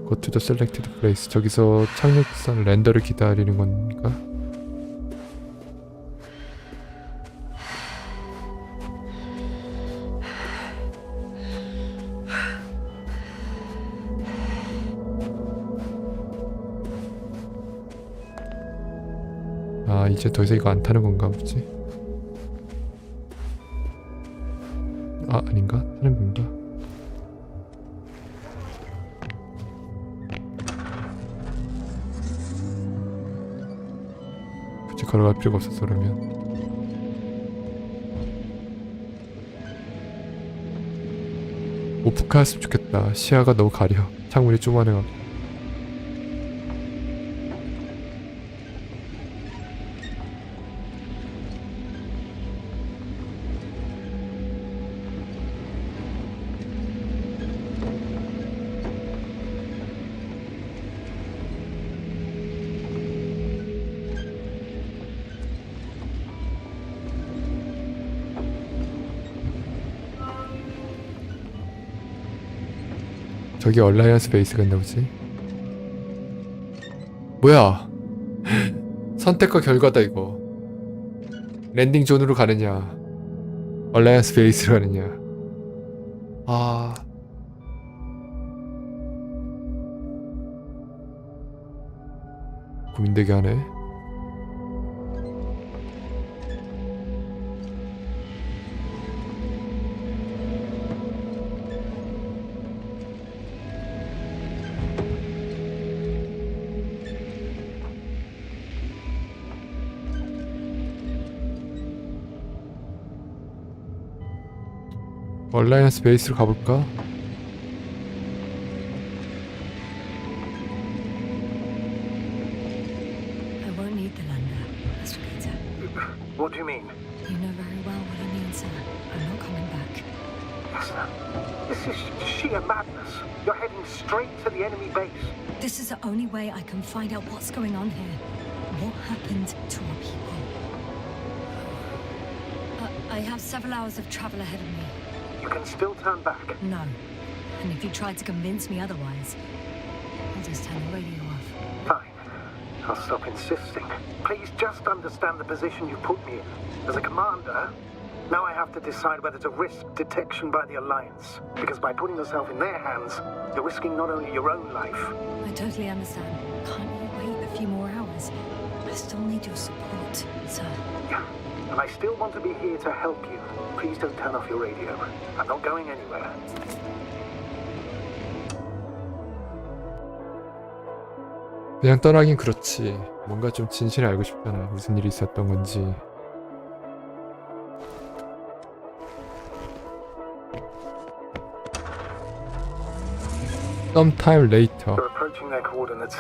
Go to the selected place. 저기서 착륙선 랜더를 기다리는 건가? 아 이제 더 이상 이거 안 타는 건가 보지? 아 아닌가? 타는 건가? 굳이 걸어갈 필요가 없었어 그러면. 오프카 했으면 좋겠다. 시야가 너무 가려. 창문이 조그만해가지고. 저기 얼라이언스 베이스가 있나 보지? 뭐야? 선택과 결과다 이거. 랜딩 존으로 가느냐 얼라이언스 베이스로 가느냐. 아... 고민되게 하네. 얼라이언스 베이스로 가볼까?
I won't need the lander, Astrogata.
What do you mean?
You know very well what I mean, sir. I'm not coming back.
Yasna, this is sheer madness. You're heading straight to the enemy base.
This is the only way I can find out what's going on here. What happened to our people? I have several hours of travel ahead of me.
You can still turn back.
No. And if you try to convince me otherwise, I'll just turn the radio off.
Fine. I'll stop insisting. Please just understand the position you put me in. As a commander, now I have to decide whether to risk detection by the Alliance. Because by putting yourself in their hands, you're risking not only your own life.
I totally understand. Can't you wait a few more hours? I still need your support, sir.
Yeah. And I still want to be here to help you. Please don't turn off your radio. I'm not going anywhere.
그냥 떠나긴 그렇지. 뭔가 좀 진실을 알고 싶잖아. 무슨 일이 있었던 건지. Sometime later.
We're approaching their coordinates.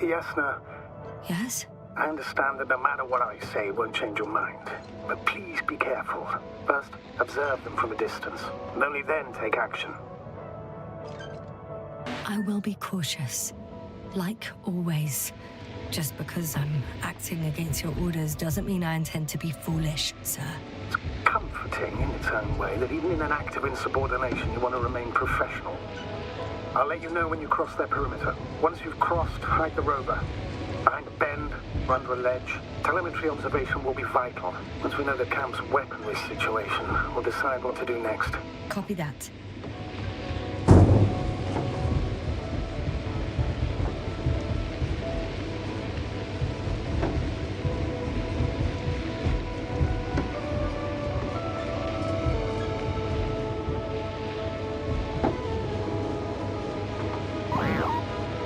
Yasna,
Yes?
I understand that no matter what I say won't change your mind. But please be careful. First, observe them from a distance, and only then take action.
I will be cautious. Like always. Just because I'm acting against your orders doesn't mean I intend to be foolish, sir.
It's comforting in its own way that even in an act of insubordination you want to remain professional. I'll let you know when you cross their perimeter. Once you've crossed, hide the rover. Behind a bend, or under a ledge. Telemetry observation will be vital. Once we know the camp's weaponry situation, we'll decide what to do next.
Copy that.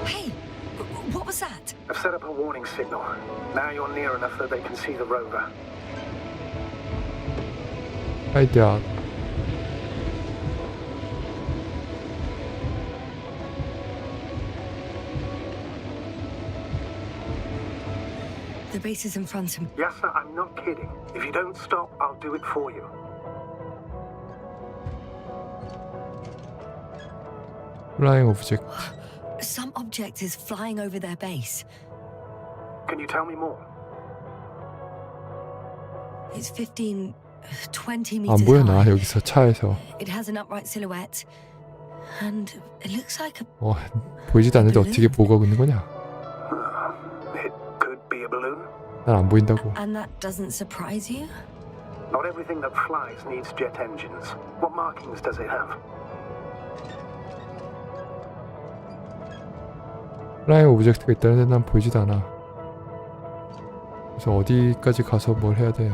Hey, what was that?
I've set up a warning signal. Now you're near enough that they can see the rover.
아이디어.
The base is in front of me.
Yasna, I'm not kidding. If you don't stop, I'll do it for you.
Flying object.
Some object is flying over their base.
Can you tell me more?
It's 15, 20
안
meters
보여 나
high.
여기서 차에서.
It has an upright silhouette. And it looks like a...
보이지도 않는데 어떻게 보고 있는 거냐?
It could be a balloon.
난 안 보인다고.
And that doesn't surprise you?
Not everything that flies needs jet engines. What markings does it have?
플라잉 오브젝트가 있다는데 난 보이지도 않아. 그래서 어디까지 가서 뭘 해야 돼?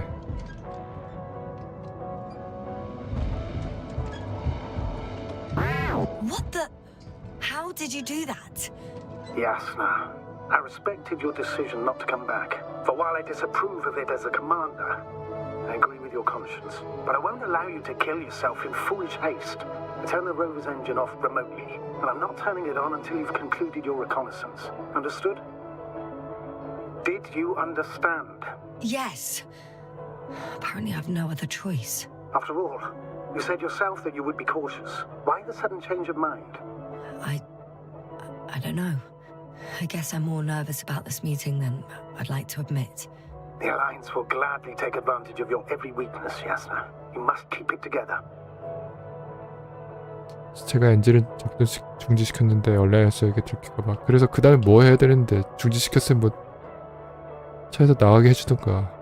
What the... How did you do that?
Yasna, I respected your decision not to come back. For while I disapprove of it as a commander, I agree with your conscience. But I won't allow you to kill yourself in foolish haste. I turn the rover's engine off remotely, and I'm not turning it on until you've concluded your reconnaissance. Understood? Did you understand?
Yes. Apparently I've no other choice.
After all, you said yourself that you would be cautious. Why the sudden change of mind?
I don't know. I guess I'm more nervous about this meeting than I'd like to admit.
The Alliance will gladly take advantage of your every weakness, Yasna. You must keep it together.
제가 엔진을 중지시켰는데 얼라이언스에게 들킬까봐. 그래서 그 다음에 뭐 해야 되는데, 중지시켰으면 뭐 차에서 나가게 해주던가.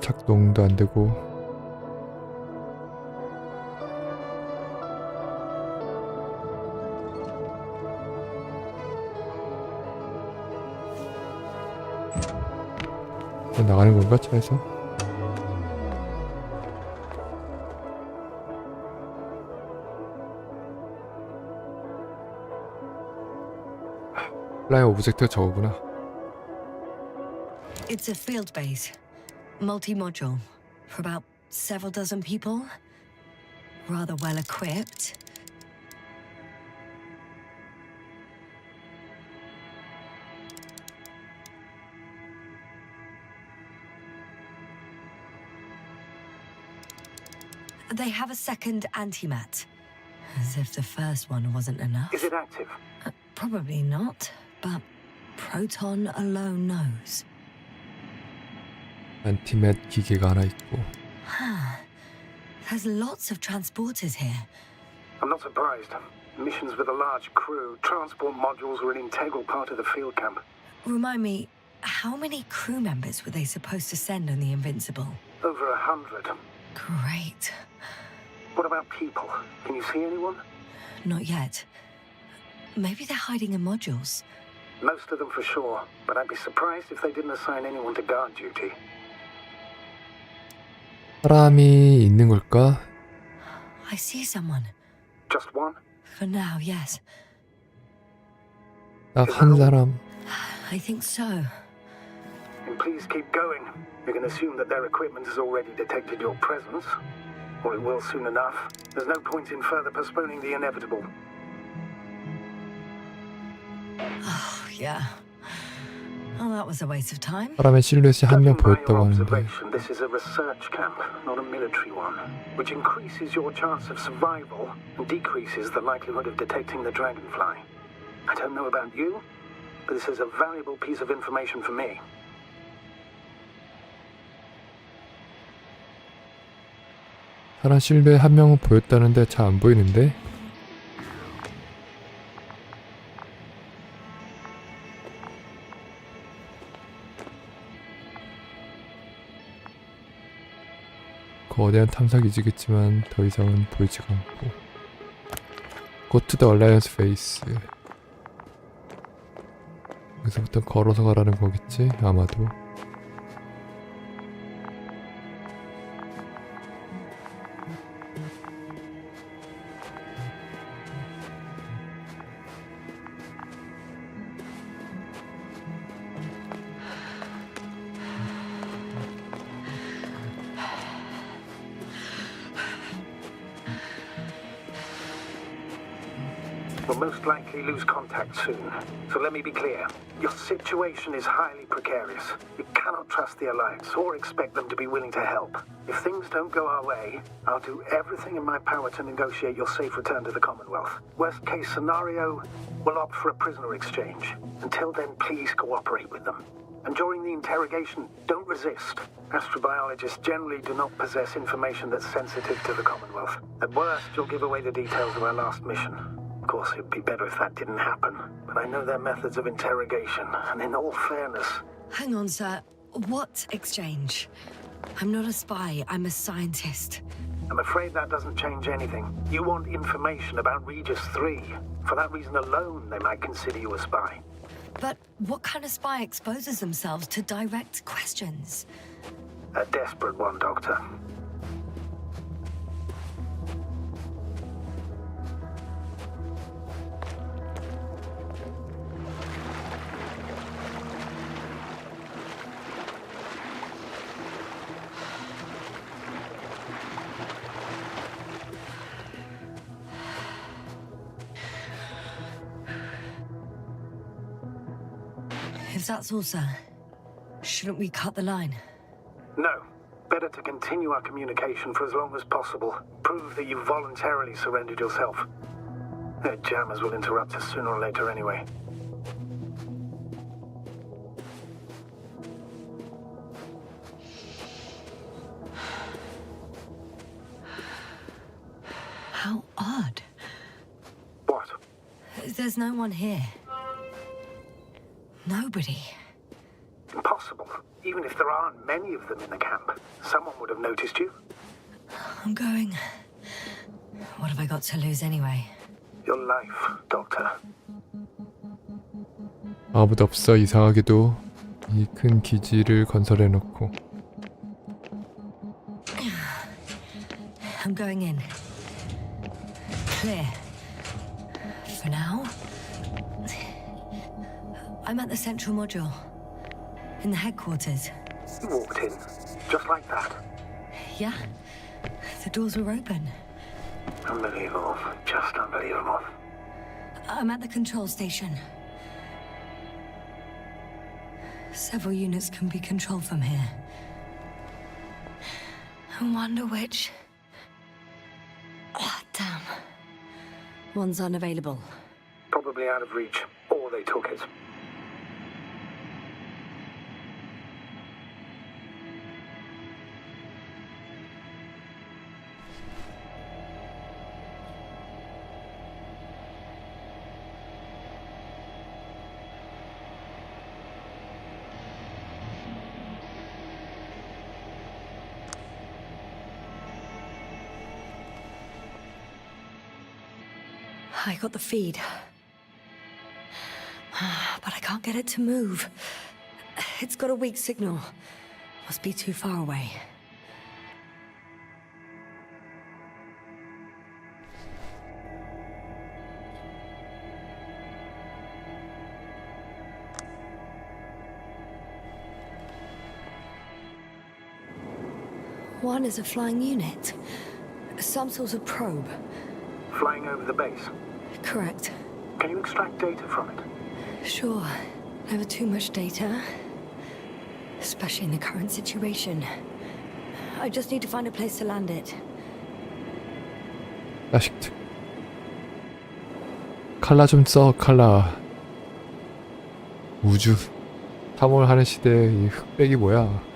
작동도 안 되고. 나가는 건가, 차에서? 플라이 오브젝트가 저거구나.
It's a field base, multi-module, for about several dozen people. Rather well equipped. They have a second antimat, as if the first one wasn't enough.
Is it active?
Probably not, but Proton alone knows.
안티맷 기계가 하나 있고.
There's lots of transporters here.
I'm not surprised. Missions with a large crew, transport modules are an integral part of the field camp.
Remind me, how many crew members were they supposed to send on the Invincible?
Over 100.
Great.
What about people? Can you see anyone?
Not yet. Maybe they're hiding in modules.
Most of them for sure, but I'd be surprised if they didn't assign anyone to guard duty.
사람이 있는 걸까?
I see someone.
Just one?
For now, yes.
딱 한 사람.
I think so.
And please keep going. You can assume that their equipment has already detected your presence. Or it will soon enough. There's no point in further postponing the inevitable.
Oh, yeah. Well, that was a waste of time.
사람의 실루엣이 한 명
Judging by
보였다고
your
하는데.
observation, this is a research camp, not a military one, which increases your chance of survival and decreases the likelihood of detecting the dragonfly. I don't know about you, but this is a valuable piece of information for me.
사람 실루엣 한 명은 보였다는데 잘 안 보이는데? 거대한 탐사기지겠지만 더 이상은 보이지가 않고. Go to the Alliance Base. 여기서부터 걸어서 가라는 거겠지? 아마도.
We'll most likely lose contact soon. So let me be clear. Your situation is highly precarious. You cannot trust the Alliance or expect them to be willing to help. If things don't go our way, I'll do everything in my power to negotiate your safe return to the Commonwealth. Worst case scenario, we'll opt for a prisoner exchange. Until then, please cooperate with them. And during the interrogation, don't resist. Astrobiologists generally do not possess information that's sensitive to the Commonwealth. At worst, you'll give away the details of our last mission. Of course, it'd be better if that didn't happen. But I know their methods of interrogation, and in all fairness...
Hang on, sir. What exchange? I'm not a spy, I'm a scientist.
I'm afraid that doesn't change anything. You want information about Regis 3. For that reason alone, they might consider you a spy.
But what kind of spy exposes themselves to direct questions?
A desperate one, Doctor.
If that's all, sir, shouldn't we cut the line?
No. Better to continue our communication for as long as possible. Prove that you voluntarily surrendered yourself. Their jammers will interrupt us sooner or later anyway.
How odd.
What?
There's no one here. Nobody.
Impossible. Even if there aren't many of them in the camp, someone would have noticed you.
I'm going. What have I got to lose anyway?
Your life, Doctor.
아무도 없어. 이상하게도 이 큰 기지를 건설해놓고.
I'm going in. Clear. For now. I'm at the central module. In the headquarters.
You walked in, just like that.
Yeah? The doors were open.
Unbelievable. Just unbelievable.
I'm at the control station. Several units can be controlled from here. I wonder which... Ah, damn. One's unavailable.
Probably out of reach, or they took it.
I got the feed. But I can't get it to move. It's got a weak signal. Must be too far away. One is a flying unit. Some sort of probe.
Flying over the base.
Correct.
Can you extract data from it?
Sure. Never too much data. Especially in the current situation. I just need to find a place to land it.
자식들. 칼라 좀 써, 칼라. 우주 탐험하는 시대에 이 흑백이 뭐야?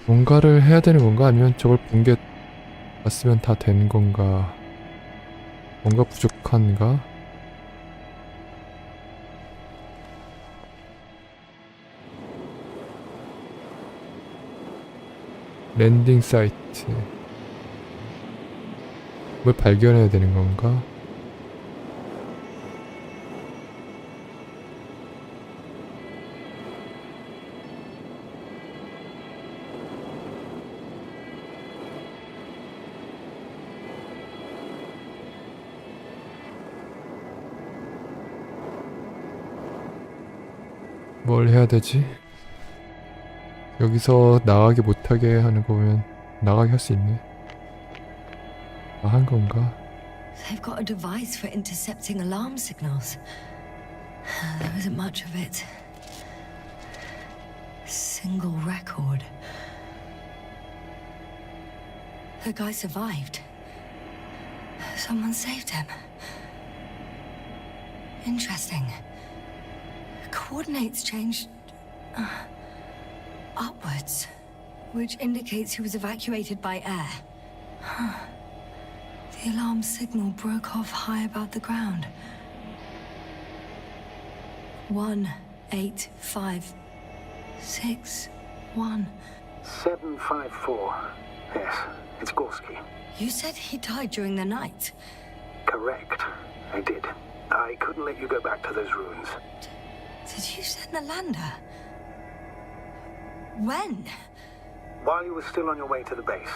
뭔가를 해야 되는 건가? 아니면 저걸 본 게 봤으면 다 된 건가? 뭔가 부족한가? 랜딩 사이트. 뭘 발견해야 되는 건가? 뭘 해야 되지? 여기서 나가게 못하게 하는 거 보면 나가게 할 수 있네. 아, 한 건가?
They've got a device for intercepting alarm signals. There isn't much of it. Single record. The guy survived. Someone saved him. Interesting. Coordinates changed upwards, which indicates he was evacuated by air. The alarm signal broke off high above the ground. 1, 8, 5, 6, 1.
754. Yes, it's Gorski.
You said he died during the night.
Correct. I did. I couldn't let you go back to those ruins.
Did you send the lander? When?
While you were still on your way to the base,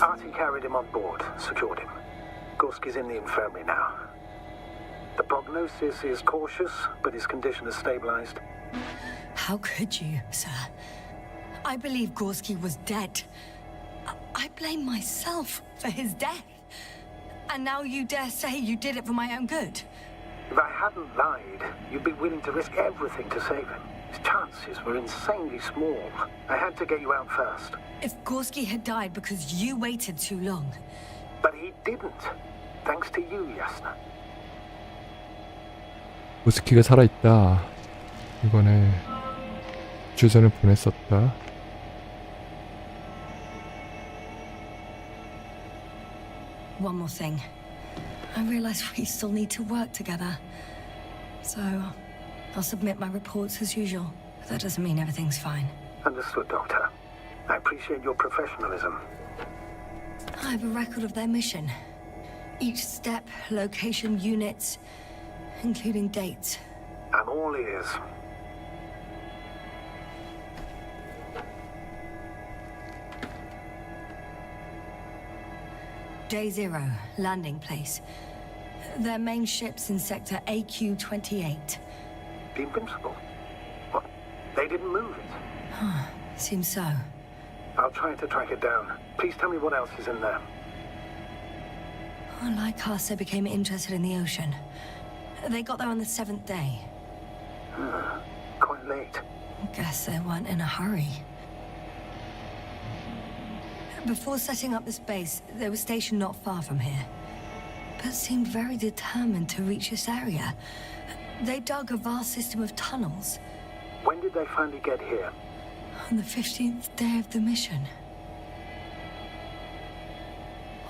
Artie carried him on board, secured him. Gorski's in the infirmary now. The prognosis is cautious, but his condition has stabilized.
How could you, sir? I believe Gorski was dead. I blame myself for his death. And now you dare say you did it for my own good?
If I hadn't lied, you'd be willing to risk everything to save him. His chances were insanely small. I had to get you out first.
If Gorski had died because you waited too long...
But he didn't. Thanks to you, Yasna.
고스키가 살아있다. 이번에 주전을 보냈었다.
One more thing. I realize we still need to work together. So, I'll submit my reports as usual. But that doesn't mean everything's fine.
Understood, Doctor. I appreciate your professionalism.
I have a record of their mission. Each step, location, units, including dates.
I'm all ears.
Day 0, landing place. Their main ship's in sector AQ-28.
The Invincible? What? They didn't move it?
Seems so.
I'll try to track it down. Please tell me what else is in there.
Like us, they became interested in the ocean. They got there on the 7th day.
Quite late.
Guess they weren't in a hurry. Before setting up this base, they were stationed not far from here, but seemed very determined to reach this area. They dug a vast system of tunnels.
When did they finally get here?
On the 15th day of the mission.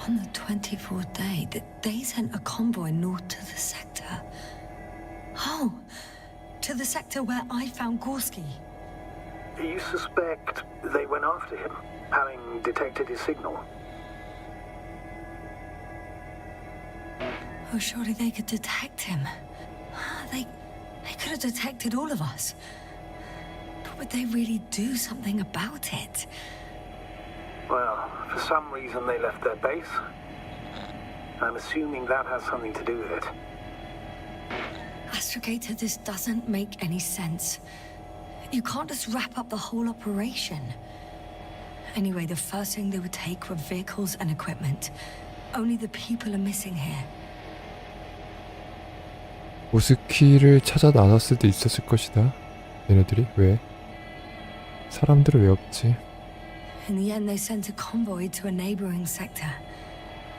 On the 24th day, they sent a convoy north to the sector. Oh, to the sector where I found Gorski.
You suspect they went after him, having detected his signal?
Oh, surely they could detect him. They could have detected all of us. But would they really do something about it?
Well, for some reason they left their base. I'm assuming that has something to do with it.
Astrogator, this doesn't make any sense. You can't just wrap up the whole operation. Anyway, the first thing they would take were vehicles and equipment. Only the people are missing here.
고스키를 찾아 나섰을 수도 있었을 것이다. 얘네들이 왜? 사람들은 왜 없지?
In the end, they sent a convoy to a neighboring sector.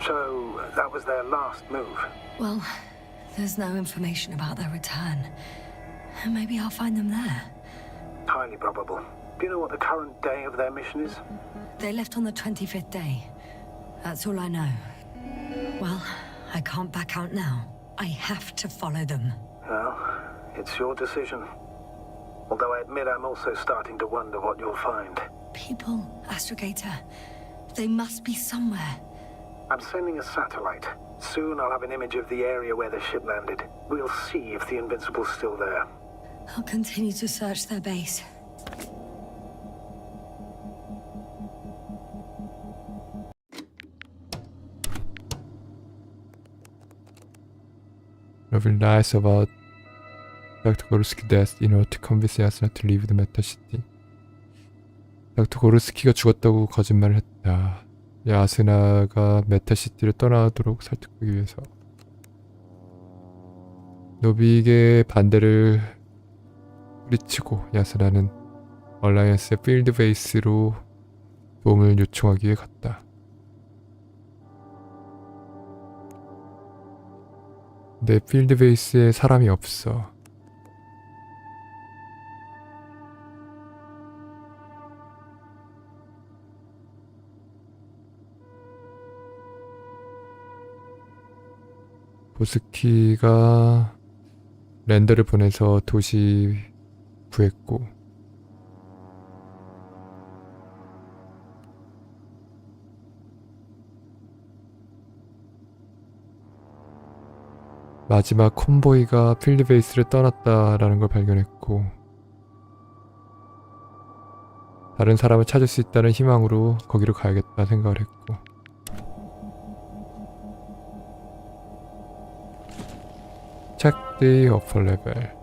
So, that was their last move.
Well, there's no information about their return. Maybe I'll find them there.
Highly probable. Do you know what the current day of their mission is?
They left on the 25th day. That's all I know. Well, I can't back out now. I have to follow them.
Well, it's your decision. Although I admit I'm also starting to wonder what you'll find.
People, Astrogator. They must be somewhere.
I'm sending a satellite. Soon I'll have an image of the area where the ship landed. We'll see if the Invincible's still there.
I'll continue to search their base.
Lovely lies about Dr. Gorski's death in order to convince Yasna to leave the Meta City. 닥터 고르스키가 죽었다고 거짓말을 했다. 야스나가 메타시티를 떠나도록 설득하기 위해서. 노빅의 반대를 뿌리치고 야스나는 얼라이언스의 필드 베이스로 도움을 요청하기 위해 갔다. 근데 필드 베이스에 사람이 없어. 고스키가 랜더를 보내서 도시 구했고 마지막 콤보이가 필드 베이스를 떠났다라는 걸 발견했고 다른 사람을 찾을 수 있다는 희망으로 거기로 가야겠다 생각을 했고 Check the upper level.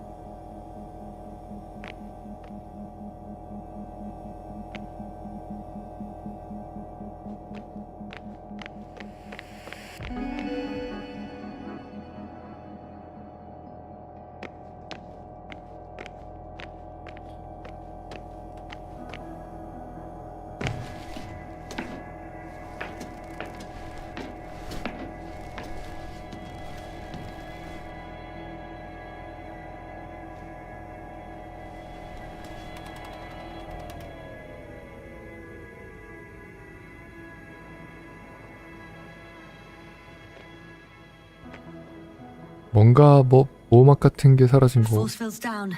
뭔가 모막 같은 게 사라진 거.
Force field's down.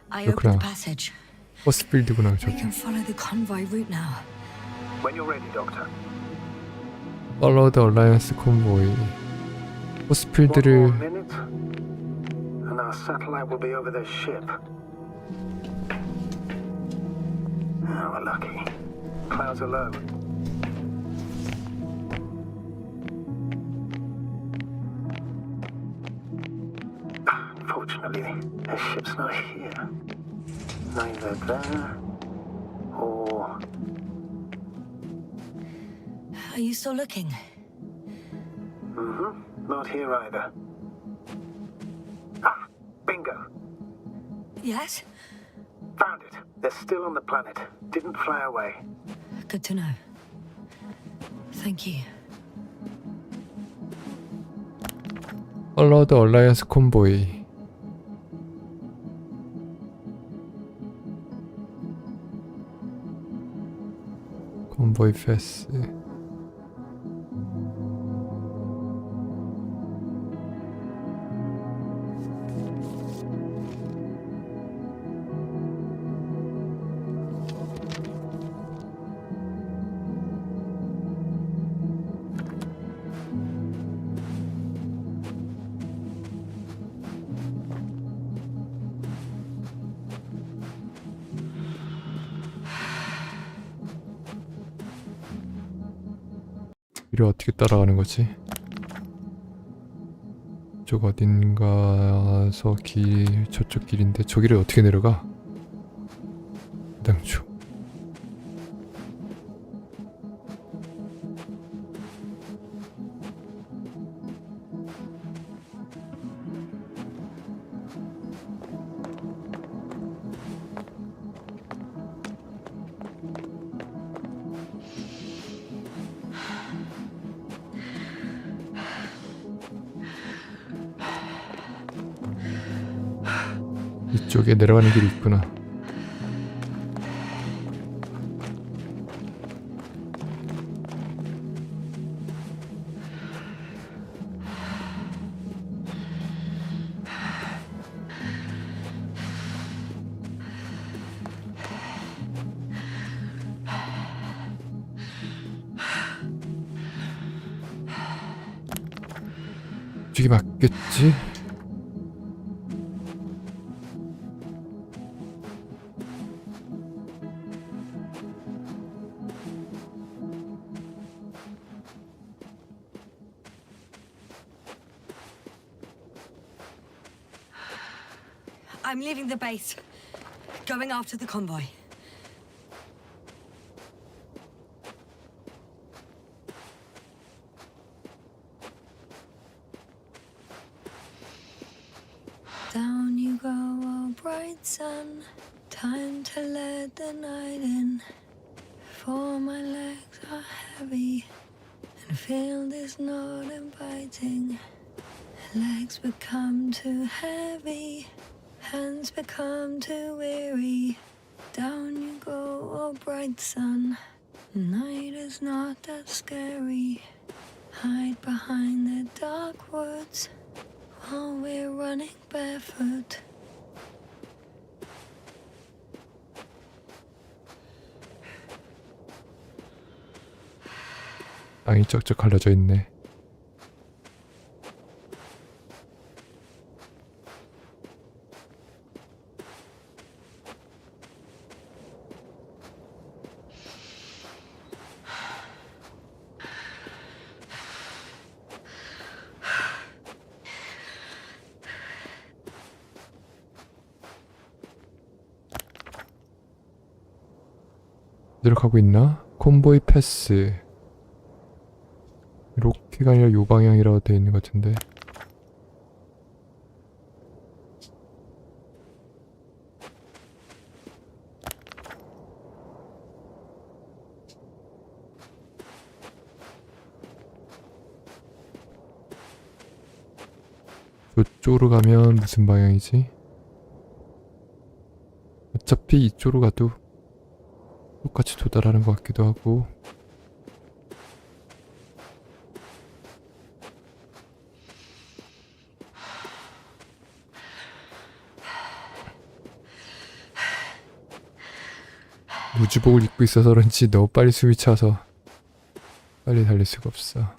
I opened
그렇구나.
the passage.
버스필드구나
We
저기.
can follow the convoy route now.
When you're ready, Doctor.
Follow the Alliance convoy.
One more
버스필드를
minute, and our satellite will be over their ship. Oh, we're lucky. Clouds are low. Unfortunately, their ship's not here. Neither there or...
Are you still looking?
Not here either. Ah, bingo.
Yes?
Found it. They're still on the planet. Didn't fly away.
Good to know. Thank you.
Follow the Alliance convoy. convoy 패스. 이를 어떻게 따라가는 거지? 저쪽 어딘가서 저쪽 길인데 저기를 어떻게 내려가? 당초. 이쪽에 내려가는 길이 있구나. 이쪽이 맞겠지?
I'm leaving the base. Going after the convoy. Down you go, oh bright sun. Time to let the night in. For my legs are heavy, and field is not inviting. Legs become too heavy, hands become too weary. Down you go, oh bright sun. Night is not that scary. Hide behind the dark woods Oh, we're running barefoot.
땅이 쩍쩍 갈라져 있네. 어디로 가고 있나? 콤보이 패스. 이렇게가 아니라 요 방향이라고 되어 있는 것 같은데. 저쪽으로 가면 무슨 방향이지? 어차피 이쪽으로 가도 똑같이 도달하는 것 같기도 하고. 무주복을 입고 있어서 그런지 너무 빨리 숨이 차서 빨리 달릴 수가 없어.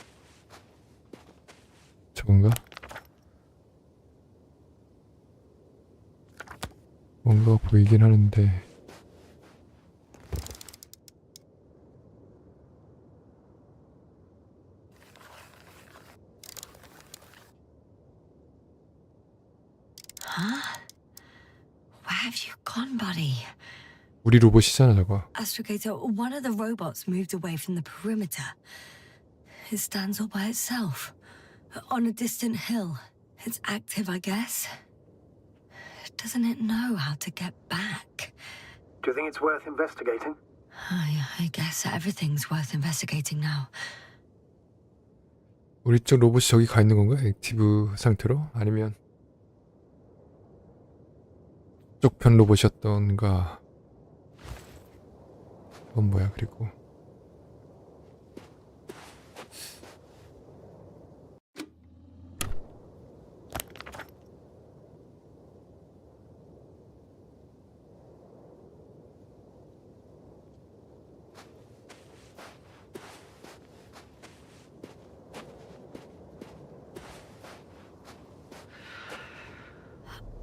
저건가? 뭔가 보이긴 하는데.
Huh? Where have you gone, buddy?
우리 로봇이잖아 저거.
Astrogator, one of the robots moved away from the perimeter. It stands all by itself, on a distant hill. It's active, I guess. Doesn't it know how to get back?
Do you think it's worth investigating?
I guess everything's worth investigating now.
우리 쪽 로봇이 저기 가 있는 건가? 액티브 상태로? 아니면 쪽편 로봇이었던가. 그건 뭐야? 그리고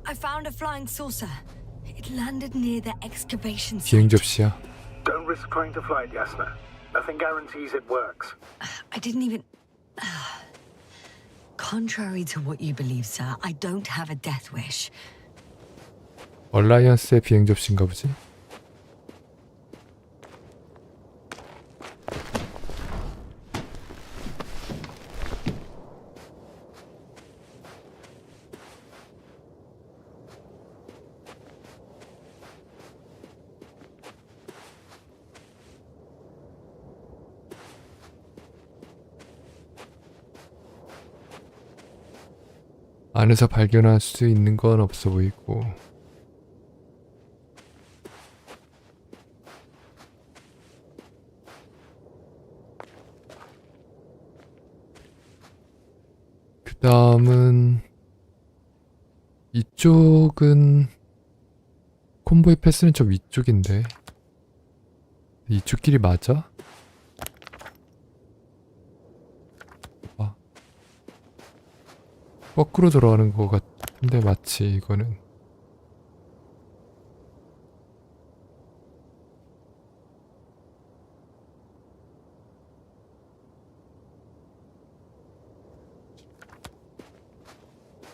I found a flying saucer. It landed near the excavation
비행
site.
접시야.
Don't risk trying to fly it, Yasna. Nothing guarantees it works.
I didn't even... Contrary to what you believe, sir, I don't have a death wish.
얼라이언스의 비행 접시인가 보지? 안에서 발견할 수 있는 건 없어 보이고. 그 다음은 이쪽은 콤보이 패스는 저 위쪽인데 이쪽 길이 맞아? 거꾸로 돌아가는 것 같은데 마치 이거는.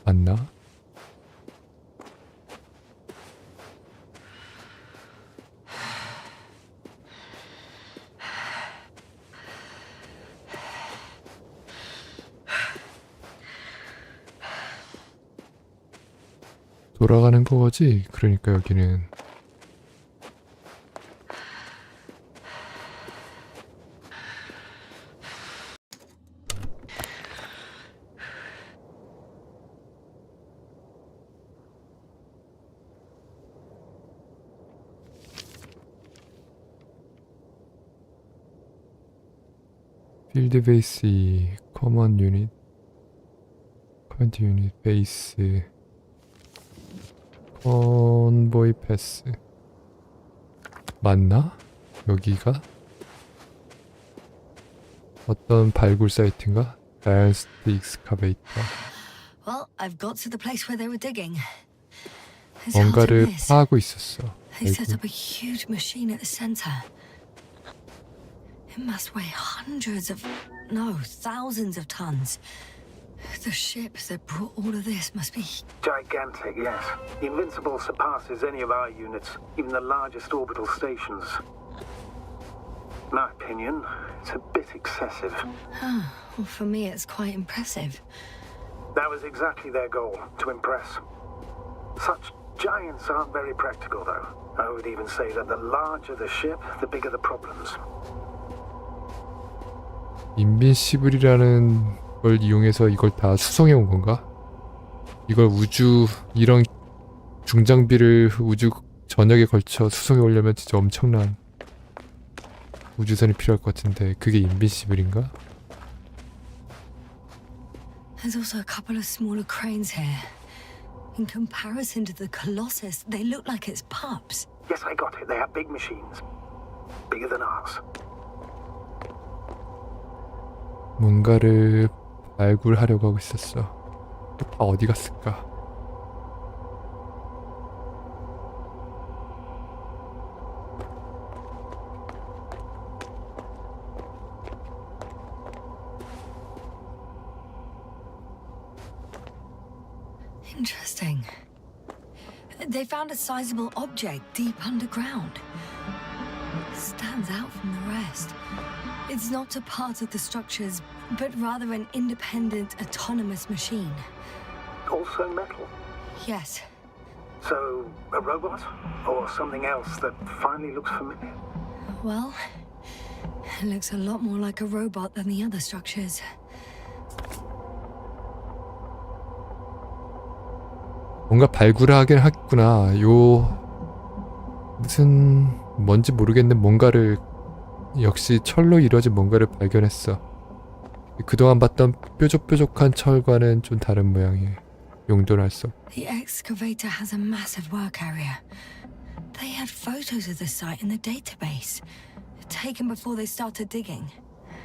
맞나? 돌아가는 거지? 그러니까 여기는 필드 베이스 커먼 유닛 커맨드 유닛 베이스 컨보이 패스 맞나? 여기가? 어떤 발굴 사이트인가? 다이언스트 익스카베이터.
Well, I've got to the place where they were digging. It's hard to
뭔가를
miss.
파고 있었어.
They set
아이고.
up a huge machine at the center. It must weigh hundreds of, no, thousands of tons. The ship that brought all of this must be...
Gigantic, yes. The Invincible surpasses any of our units, even the largest orbital stations. In my opinion, it's a bit excessive.
Well, for me, it's quite impressive.
That was exactly their goal, to impress. Such giants aren't very practical, though. I would even say that the larger the ship, the bigger the problems.
인빈시블이라는 걸 이용해서 이걸 다 수송해 온 건가? 이걸 우주 이런 중장비를 우주 전역에 걸쳐 수송해 오려면 진짜 엄청난 우주선이 필요할 것 같은데 그게 인빈시블인가?
There's also a couple of smaller cranes here. In comparison to the Colossus, they look like it's pups.
Yes, I got it. They have big machines. Bigger than ours.
뭔가를 발굴하려고 하고 있었어. 다 어디 갔을까?
Interesting. They found a sizable object deep underground. Stands out from the rest. It's not a part of the structures, but rather an independent, autonomous machine.
Also metal.
Yes.
So, a robot? Or something else that finally looks familiar?
Well, it looks a lot more like a robot than the other structures.
뭔가 발굴하긴 했구나. 무슨 뭔지 모르겠는데 뭔가를 역시 철로 이루어진 뭔가를 발견했어. 그동안 봤던 뾰족뾰족한 철과는 좀 다른 모양이에요. 용도는 알 수 없고.
The excavator has a massive work area. They had photos of the site in the database, taken before they started digging.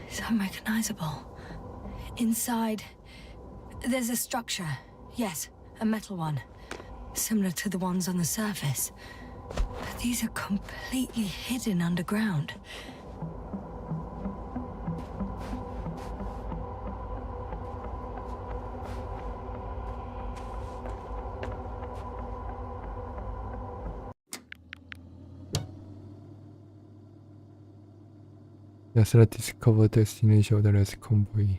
It's unrecognizable. Inside, there's a structure. Yes, a metal one. Similar to the ones on the surface. But these are completely hidden underground.
야스나 디스커버 데스티네이션 오더 레스 컨보이.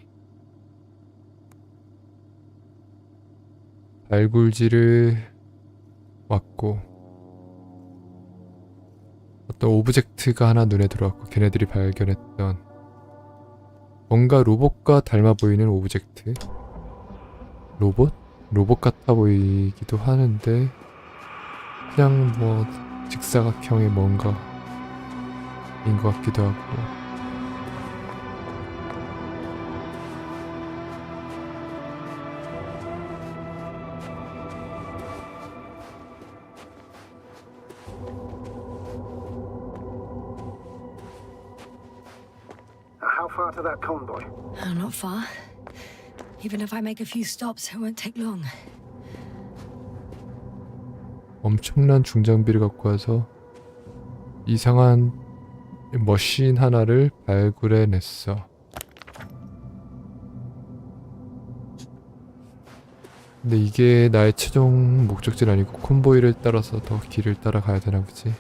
발굴지를 왔고 어떤 오브젝트가 하나 눈에 들어왔고 걔네들이 발견했던 뭔가 로봇과 닮아 보이는 오브젝트. 로봇? 로봇 같아 보이기도 하는데 그냥 뭐 직사각형의 뭔가인 것 같기도 하고.
How far to that convoy?
Not far. Even if I make a few stops, it won't take long.
엄청난 중장비를 갖고 와서 이상한 머신 하나를 발굴해냈어. 근데 이게 나의 최종 목적지는 아니고 콘보이를 따라서 더 길을 따라가야 되나 보지.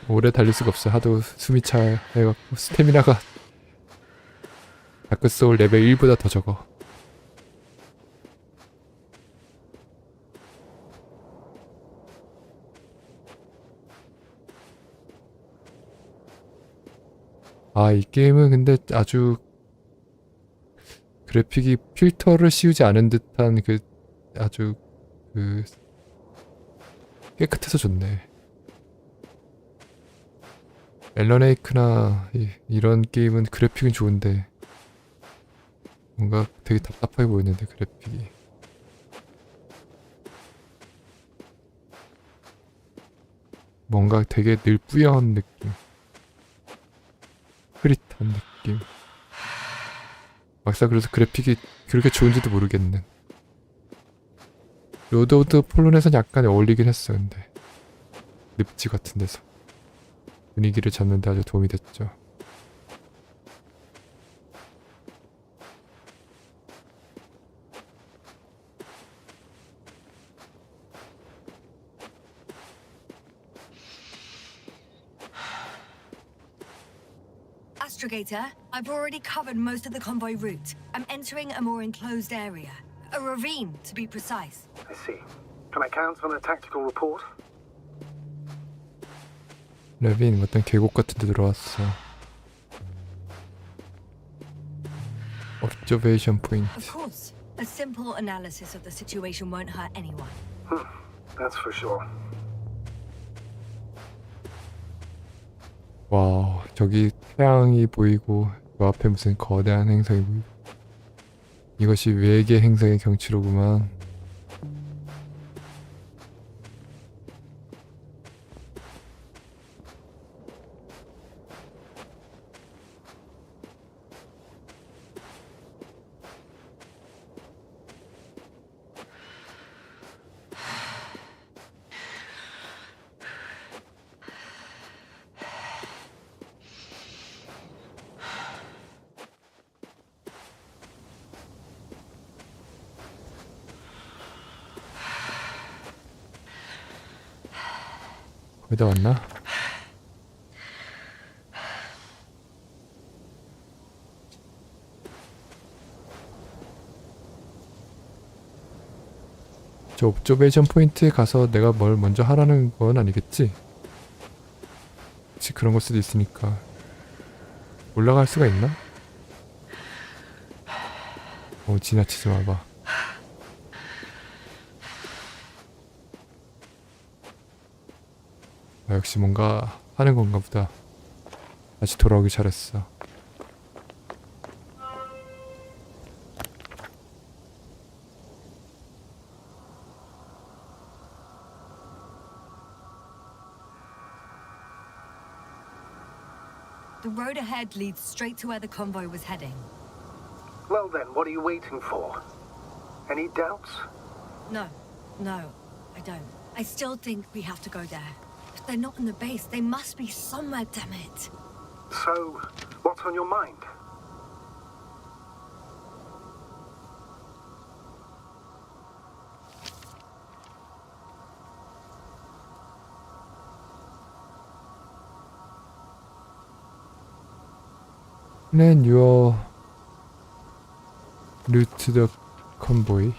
오래 달릴 수가 없어. 하도 숨이 차 해갖고 스태미나가 다크 소울 레벨 1보다 더 적어. 아, 이 게임은 근데 아주 그래픽이 필터를 씌우지 않은 듯한 그 아주 그 깨끗해서 좋네. 앨런 웨이크나 이런 게임은 그래픽은 좋은데 뭔가 되게 답답하게 보이는데 그래픽이. 뭔가 되게 늘 뿌연 느낌. 흐릿한 느낌. 막상 그래서 그래픽이 그렇게 좋은지도 모르겠는. 로드 오브 더 폴론에선 약간 어울리긴 했어. 근데 늪지 같은 데서 분위기를 잡는 데 아주 도움이 됐죠.
Astrogator, I've already covered most of the convoy route. I'm entering a more enclosed area. A ravine, to be precise.
I see. Can I count on a tactical report?
레빈 어떤 계곡 같은 데 들어왔어. Observation point.
Of course. A simple analysis of the situation won't hurt anyone.
That's for sure.
와, 저기 태양이 보이고 그 앞에 무슨 거대한 행성이 보이고. 이것이 외계 행성의 경치로구만. 거의 다 왔나? 저 옵저베이션 포인트에 가서 내가 뭘 먼저 하라는 건 아니겠지? 혹시 그런 걸 수도 있으니까. 올라갈 수가 있나? 지나치지 마봐. 아, 역시 뭔가 하는 건가 보다. 다시 돌아오기 잘했어.
The road ahead leads straight to where the convoy was heading.
Well then, what are you waiting for? Any doubts?
No, I don't. I still think we have to go there. If they're not in the base, they must be somewhere, damn it.
So, what's on your mind?
Plan your route to the convoy.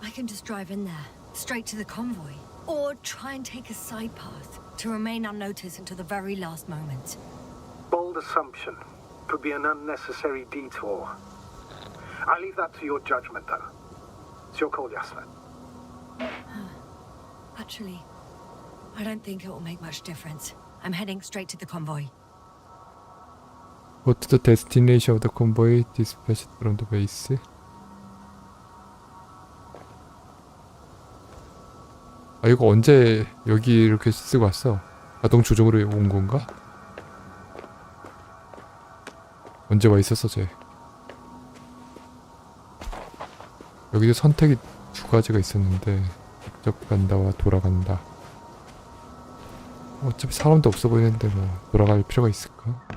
I can just drive in there, straight to the convoy. Or try and take a side path to remain unnoticed until the very last moment.
Bold assumption. Could be an unnecessary detour. I leave that to your judgment, though. It's your call, Yasna.
Actually, I don't think it will make much difference. I'm heading straight to the convoy.
Go to the destination of the convoy dispatched from the base. 아, 이거 언제 여기 이렇게 쓰고 왔어? 자동 조종으로 온 건가? 언제 와 있었어, 쟤? 여기도 선택이 두 가지가 있었는데, 직접 간다와 돌아간다. 어차피 사람도 없어 보이는데 뭐 돌아갈 필요가 있을까?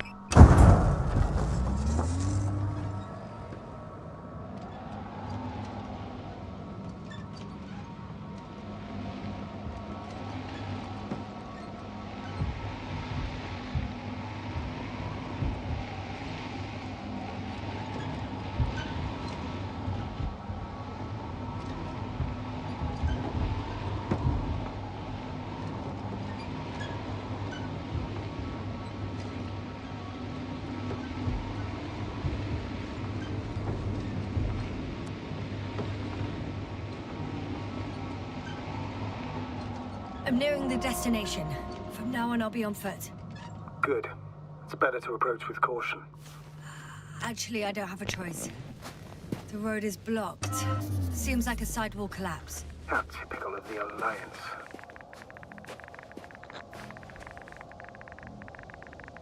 I'm nearing the destination. From now on, I'll be on foot.
Good. It's better to approach with caution.
Actually, I don't have a choice. The road is blocked. Seems like a sidewall collapse.
How typical of the Alliance.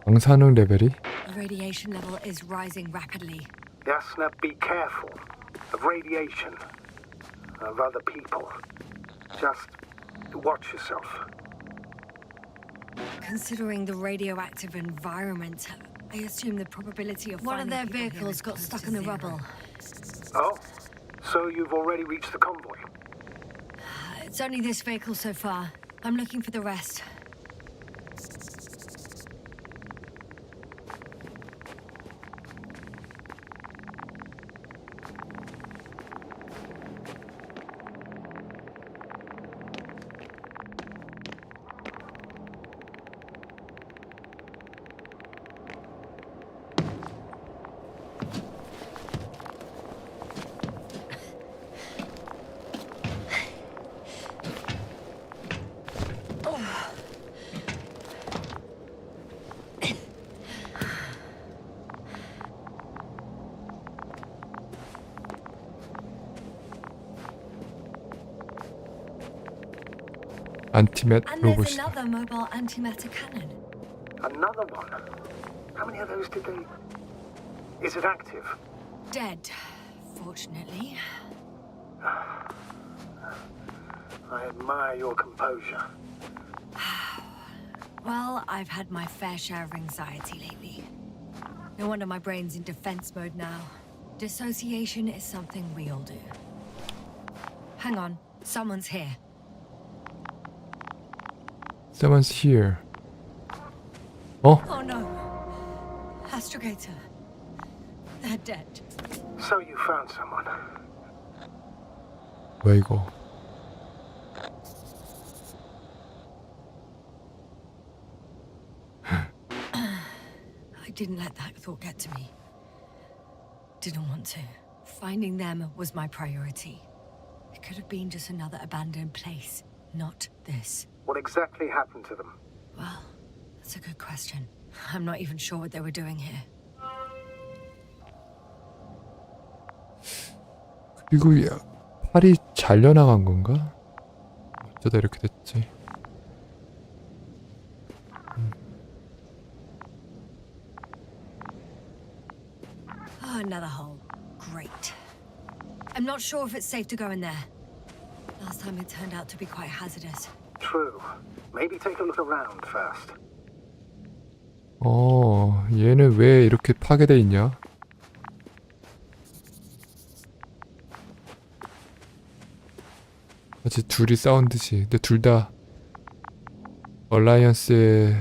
방사능 레벨이?
The radiation level is rising rapidly.
Yasna, be careful. Of radiation. Of other people. Just watch yourself.
Considering the radioactive environment, I assume the probability of one of their vehicles got stuck in the rubble.
Oh? So you've already reached the convoy?
It's only this vehicle so far. I'm looking for the rest.
안티맷
And there's
로봇이다.
another mobile antimatter cannon.
Another one? How many of those did they... Is it active?
Dead, fortunately.
I admire your composure.
Well, I've had my fair share of anxiety lately. No wonder my brain's in defense mode now. Dissociation is something we all do. Hang on, someone's here.
Someone's here. 어?
Oh no. Astrogator. They're dead.
So you found someone.
뭐야 이거?
I didn't let that thought get to me. Didn't want to. Finding them was my priority. It could have been just another abandoned place, not this.
What exactly happened to them?
Well, that's a good question. I'm not even sure what they were doing here.
그리고 팔이 잘려나간 건가? 어쩌다 이렇게 됐지?
Oh, another hole. Great. I'm not sure if it's safe to go in there. Last time it turned out to be quite hazardous.
True. Maybe take a look around first.
얘는 왜 이렇게 파괴돼 있냐? 마치 둘이 싸운 듯이. 근데 둘 다 얼라이언스의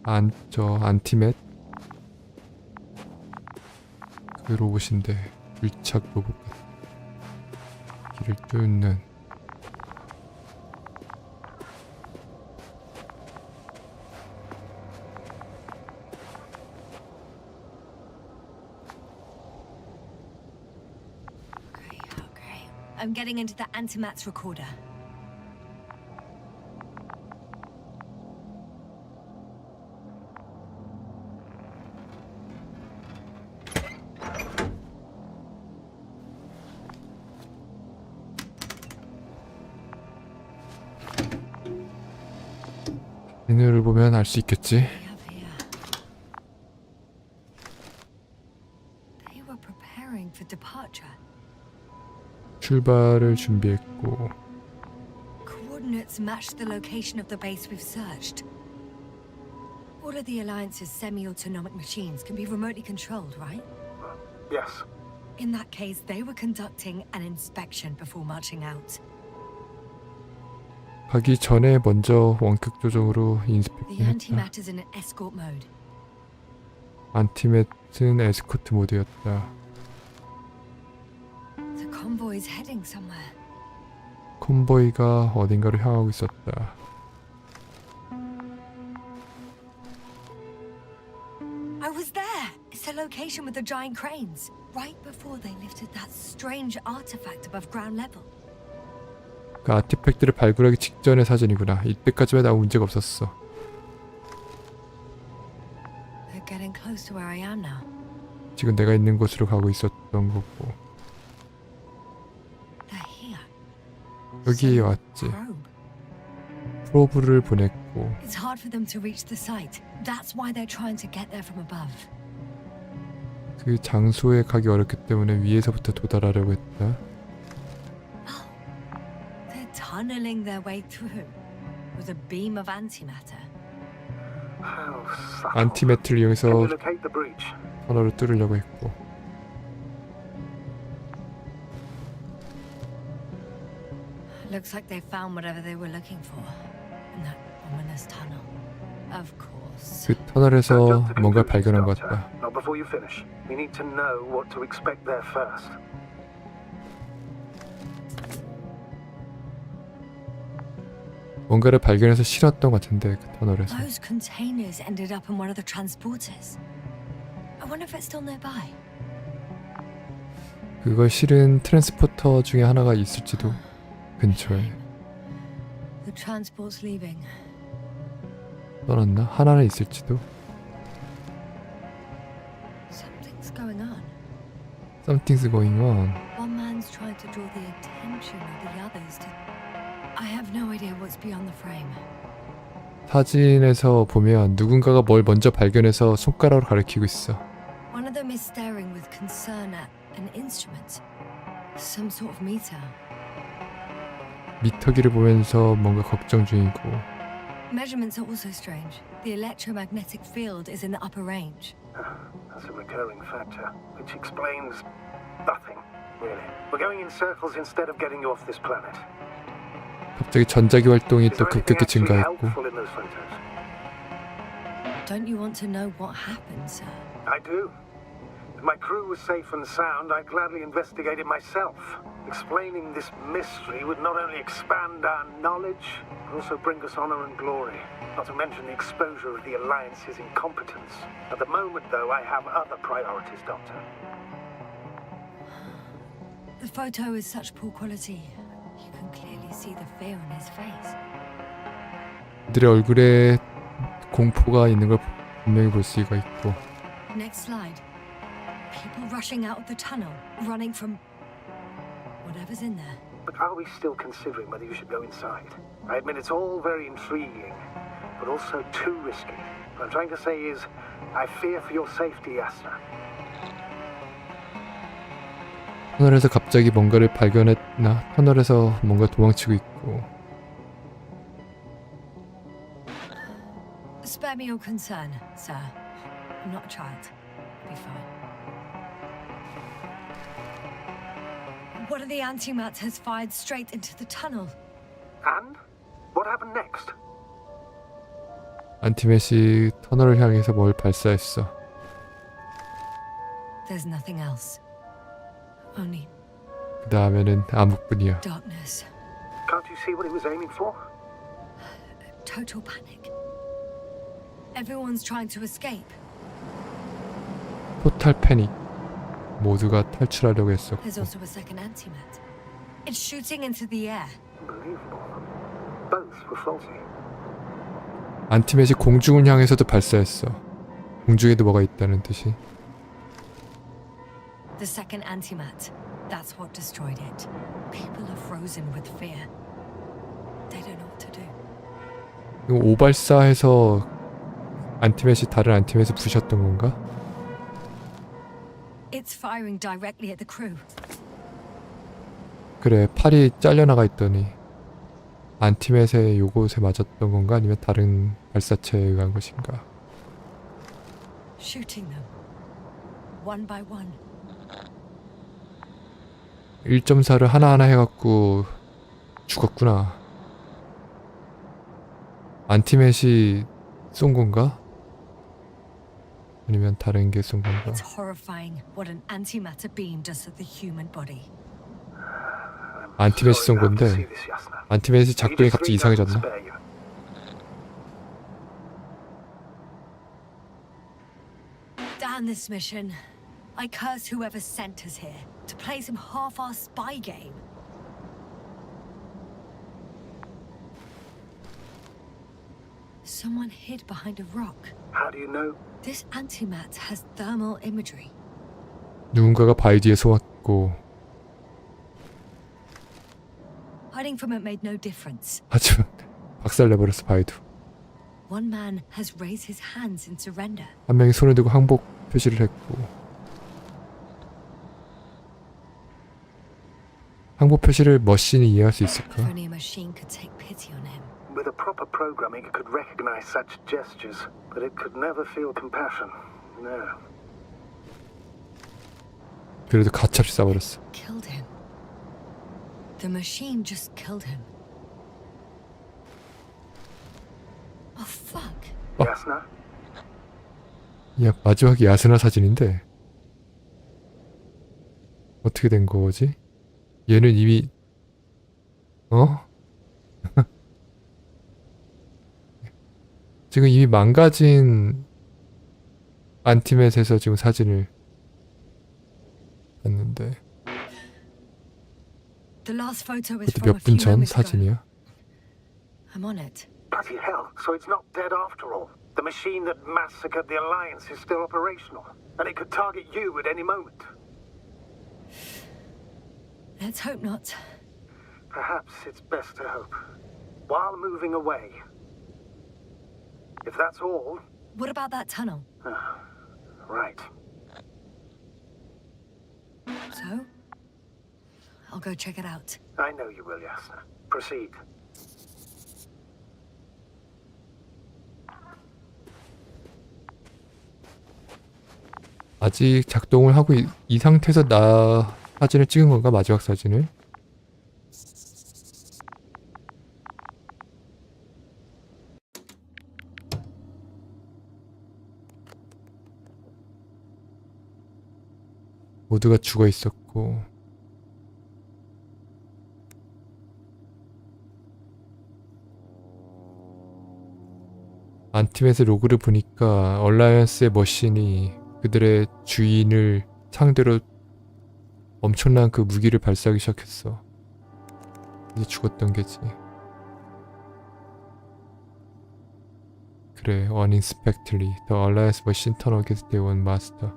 안티맷 그 로봇인데 밀착 로봇 같아. 길을 뚫는.
Okay. I'm getting into the antimat's recorder.
메뉴를 보면 알 수 있겠지.
Up here. They were preparing for departure.
출발을 준비했고
Coordinates matched the location of the base we've searched. All of the Alliance's semi-autonomic machines can be remotely controlled, right?
Yes.
In that case, they were conducting an inspection before marching out.
가기 전에 먼저 원격 조정으로
The
인스펙팅했다.
antimatter's in an escort mode.
안티맷은 에스코트 모드였다.
The convoy's heading somewhere.
콤보이가 어딘가로 향하고 있었다.
I was there! It's the location with the giant cranes. Right before they lifted that strange artifact above ground level.
그 아티팩트를 발굴하기 직전의 사진이구나. 이때까지만 아무 문제가 없었어.
They're getting close to where I am now.
지금 내가 있는 곳으로 가고 있었던 거고.
They're here.
여기에 왔지.
Probe.
프로브를 보냈고.
It's hard for them to reach the site. That's why they're trying to get there from above.
그 장소에 가기 어렵기 때문에 위에서부터 도달하려고 했다.
They're tunneling their way through with a beam of antimatter.
How subtle.
안티매트를
Can you
이용해서
locate the breach?
터널을 뚫으려고 했고.
Looks like they found whatever they were looking for in that ominous tunnel. Of course.
그 터널에서
Just to
뭔가
conclude,
발견한 것
Doctor,
같다.
Not before you finish. We need to know what to expect there first.
뭔가를 발견해서 실었던 것 같은데 그 터널에서.
Those containers ended up in one of the transporters. I wonder if it's still nearby.
그걸 실은 트랜스포터 중에 하나가 있을지도 근처에.
The transport's leaving.
떠났나? 하나는 있을지도.
Something's going on.
Something's going on.
One man's trying to draw the attention of the others to... I have no idea what's beyond the frame.
사진에서 보면 누군가가 뭘 먼저 발견해서 손가락으로 가리키고 있어.
One of them is staring with concern at an instrument. Some sort of meter.
미터기를 보면서 뭔가 걱정 중이고.
Measurements are also strange. The electromagnetic field is in the upper range.
That's a recurring factor, which explains nothing, really. We're going in circles instead of getting you off this planet.
갑자기 전자기 활동이
Is
또
there anything
급격히
actually
증가했고.
helpful in those photos?
Don't you want to know what happened, sir?
I do. If my crew was safe and sound, I'd gladly investigate it myself. Explaining this mystery would not only expand our knowledge, but also bring us honor and glory. Not to mention the exposure of the Alliance's incompetence. At the moment, though, I have other priorities, Doctor.
The photo is such poor quality. You can clearly see the fear on his face.
그들의 얼굴에 공포가 있는 걸 분명히 볼 수가 있고.
Next slide. People rushing out of the tunnel, running from whatever's in there.
But are we still considering whether you should go inside? I admit it's all very intriguing, but also too risky. What I'm trying to say is, I fear for your safety, Yasna.
터널에서 갑자기 뭔가를 발견했나? 터널에서 뭔가 도망치고 있고.
Spare me your concern, sir. I'm not a child. I'll be fine. One of the antimats has fired straight into the tunnel.
And? What happened next?
안티맷이 터널을 향해서 뭘 발사했어.
There's nothing else. Only
그 다음에는 암흑뿐이야.
darkness.
Can't you see what he was aiming for?
Total panic. Everyone's trying to escape.
토탈 패닉. 모두가 탈출하려고 했었고.
There's also a second antimat. It's shooting into the air.
Unbelievable. Both were faulty.
안티맷이 공중을 향해서도 발사했어. 공중에도 뭐가 있다는 뜻이.
The second antimat. That's what destroyed it. People are frozen with fear. They don't know what to do.
이거 오발사해서 안티맷이 다른 안티맷을 부셨던 건가?
It's firing directly at the crew.
그래, 팔이 잘려나가 있더니 안티맷의 요것에 맞았던 건가? 아니면 다른 발사체에 의한 것인가?
Shooting them. One by one.
1.4를 하나하나 해갖고 죽었구나. 안티맷이 쏜 건가? 아니면 다른 게 쏜 건가?
It's horrifying what an antimatter beam does to the human body.
안티맷이 쏜
Sorry to have to
건데
see this, Yasna.
안티맷이 작동이 갑자기 이상해졌나?
Spare you.
Damn this mission. I curse whoever sent us here to play some half-assed spy game. Someone hid behind a rock.
How do you know?
This antimat has thermal imagery.
누군가가 바위 뒤에 숨었고
Hiding from it made no difference.
하지만 박살내버렸어 바위도.
One man has raised his hands in surrender.
한 명이 손을 들고 항복 표시를 했고 항복 표시를 머신이 이해할 수
If
있을까?
only a machine could take pity on him.
With a proper programming, it could recognize such gestures, but it could never feel compassion. No.
그래도 가차없이 쏴버렸어.
Killed him. The machine just killed him. Oh fuck.
Yasna?
야, 마지막이 야스나 사진인데 어떻게 된 거지? 얘는 이미 지금 이미 망가진 안티맷에서 지금 사진을 봤는데
The last photo is
그것도
from a
몇 분
few
전
moments ago.
사진이야?
I'm on it.
Bloody hell, so it's not dead after all. The machine that massacred the Alliance is still operational, and it could target you at any moment.
Let's hope not.
Perhaps it's best to hope. While moving away. If that's all,
What about that tunnel?
right.
So? I'll go check it out.
I know you will, Yasna. Proceed.
아직 작동을 하고 이 상태에서 나 사진을 찍은 건가? 마지막 사진을? 모두가 죽어 있었고 안티맷의 로그를 보니까 얼라이언스의 머신이 그들의 주인을 상대로 엄청난 그 무기를 발사하기 시작했어. 이제 죽었던 게지. 그래, uninspectedly, the Alliance machine turned against their own master.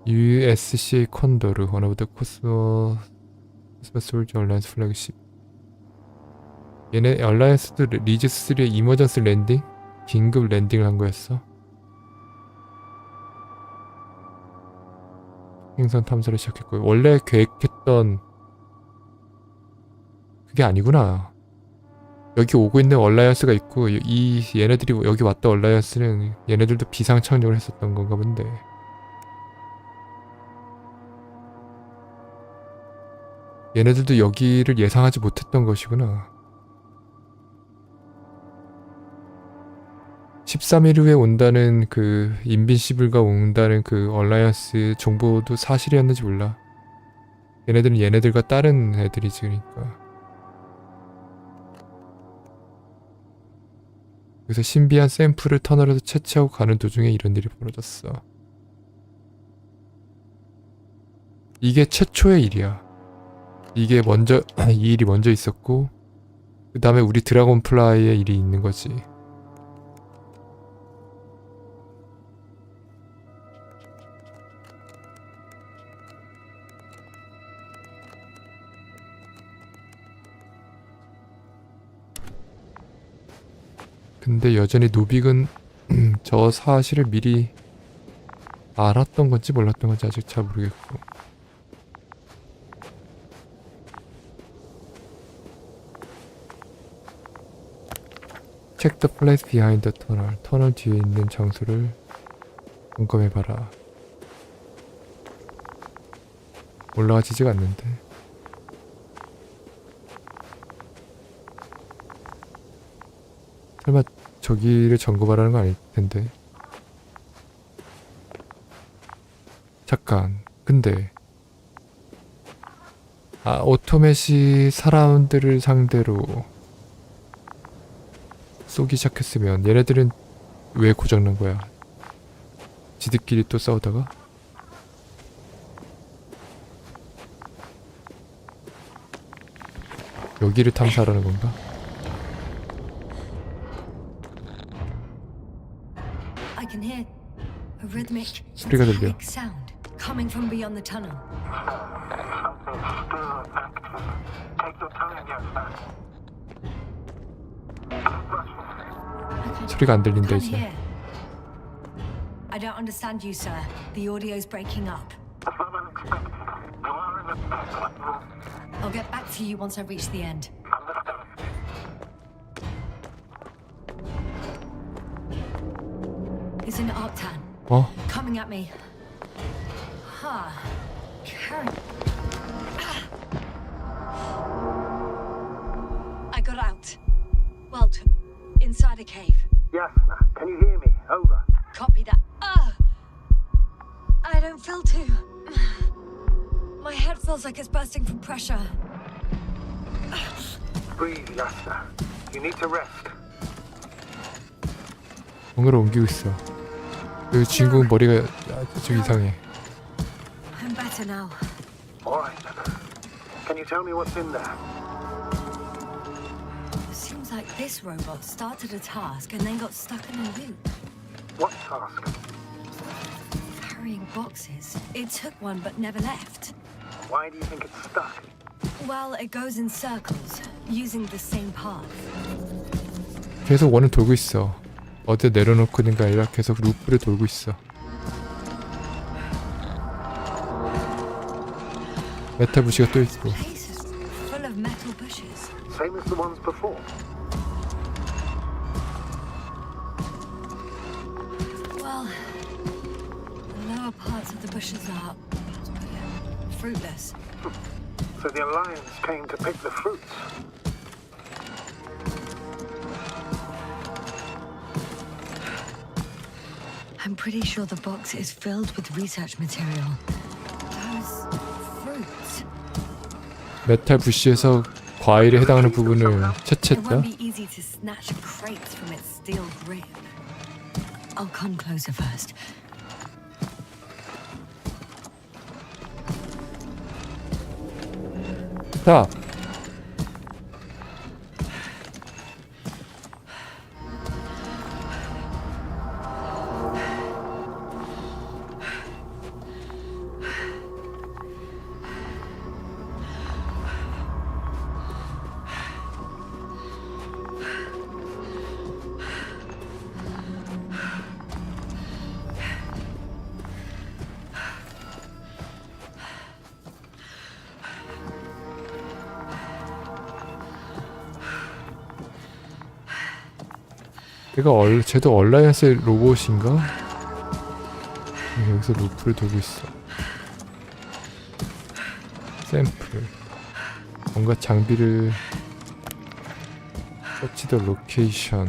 USC 콘도르, one of the Cosmos Soldier Alliance flagship. 얘네 얼라이언스도 리즈3의 이머전스 랜딩? 긴급 랜딩을 한 거였어. 행성 탐사를 시작했고 원래 계획했던 그게 아니구나. 여기 오고 있는 얼라이언스가 있고 이 얘네들이 여기 왔던 얼라이언스는 얘네들도 비상 착륙을 했었던 건가 본데. 얘네들도 여기를 예상하지 못했던 것이구나. 13일 후에 온다는 그 인빈시블과 온다는 그 얼라이언스 정보도 사실이었는지 몰라. 얘네들은 얘네들과 다른 애들이지 그러니까. 그래서 신비한 샘플을 터널에서 채취하고 가는 도중에 이런 일이 벌어졌어. 이게 최초의 일이야. 이게 먼저 이 일이 먼저 있었고 그 다음에 우리 드라곤플라이의 일이 있는 거지. 근데 여전히 노빅은 저 사실을 미리 알았던 건지 몰랐던 건지 아직 잘 모르겠고. Check the place behind the tunnel. 터널 뒤에 있는 장소를 점검해봐라. 올라가지지가 않는데. 설마 저기를 점검하라는 거 아닐 텐데. 잠깐. 근데 오토맷이 사람들을 상대로 쏘기 시작했으면 얘네들은 왜 고장난 거야? 지들끼리 또 싸우다가? 여기를 탐사하라는 건가?
I can hear a rhythmic,
소리가 들려.
metallic sound coming from beyond the tunnel.
Take your time, Yasna.
소리가 안 들린다
Can't
이제.
hear. I don't understand you, sir. The audio's breaking up.
That's what I'm expecting. You are in the back room.
I'll get back to you once I reach the end. It's an Arctan.
어?
Coming at me. Ha. Karen. I got out. Well, inside a cave.
Yasna, can you hear me? Over.
Copy that. I don't feel too. My head feels like it's bursting from pressure.
Breathe, Yasna. You need to rest.
뭔가를 옮기고 있어. 그 주인공 머리가 좀 이상해.
I'm better now.
All right. Can you tell me what's in there?
Seems like this robot started a task and then got stuck in a loop.
What task?
Carrying boxes. It took one but never left.
Why do you think it's stuck?
Well, it goes in circles, using the same path.
계속 원을 돌고 있어. 어디 내려놓고 있는 게 아니라 계속 루프를 돌고 있어. 메탈 부시가 또 있고.
Place is full of metal bushes.
Same as the ones before.
Well, the lower parts of the bushes are fruitless.
So the Alliance came to pick the fruits.
I'm pretty sure the box is filled with research material. Those fruits.
메탈 부시에서 과일에 해당하는 부분을
It won't
채취했다.
be easy to snatch crepes from its steel grip. I'll come closer first.
자, 얘가 쟤도 얼라이언스의 로봇인가? 여기서 루프를 돌고 있어. 샘플. 뭔가 장비를 서치 더 로케이션.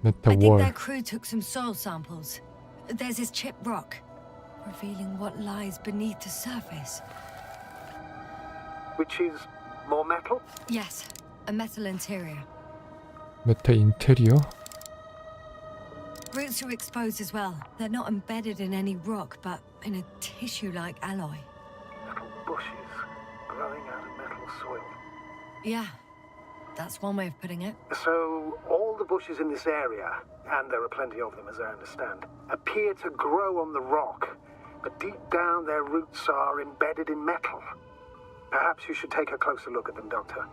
I think
메타월.
their crew took some soil samples. There's this chip rock, revealing what lies beneath the surface.
Which is more metal?
Yes, a metal interior.
메타 인테리어?
Roots are exposed as well. They're not embedded in any rock, but in a tissue-like alloy.
Little bushes growing out of metal soil.
Yeah, that's one way of putting it.
So all the bushes in this area, and there are plenty of them as I understand, appear to grow on the rock, but deep down their roots are embedded in metal. Perhaps you should take a closer look at them, Doctor.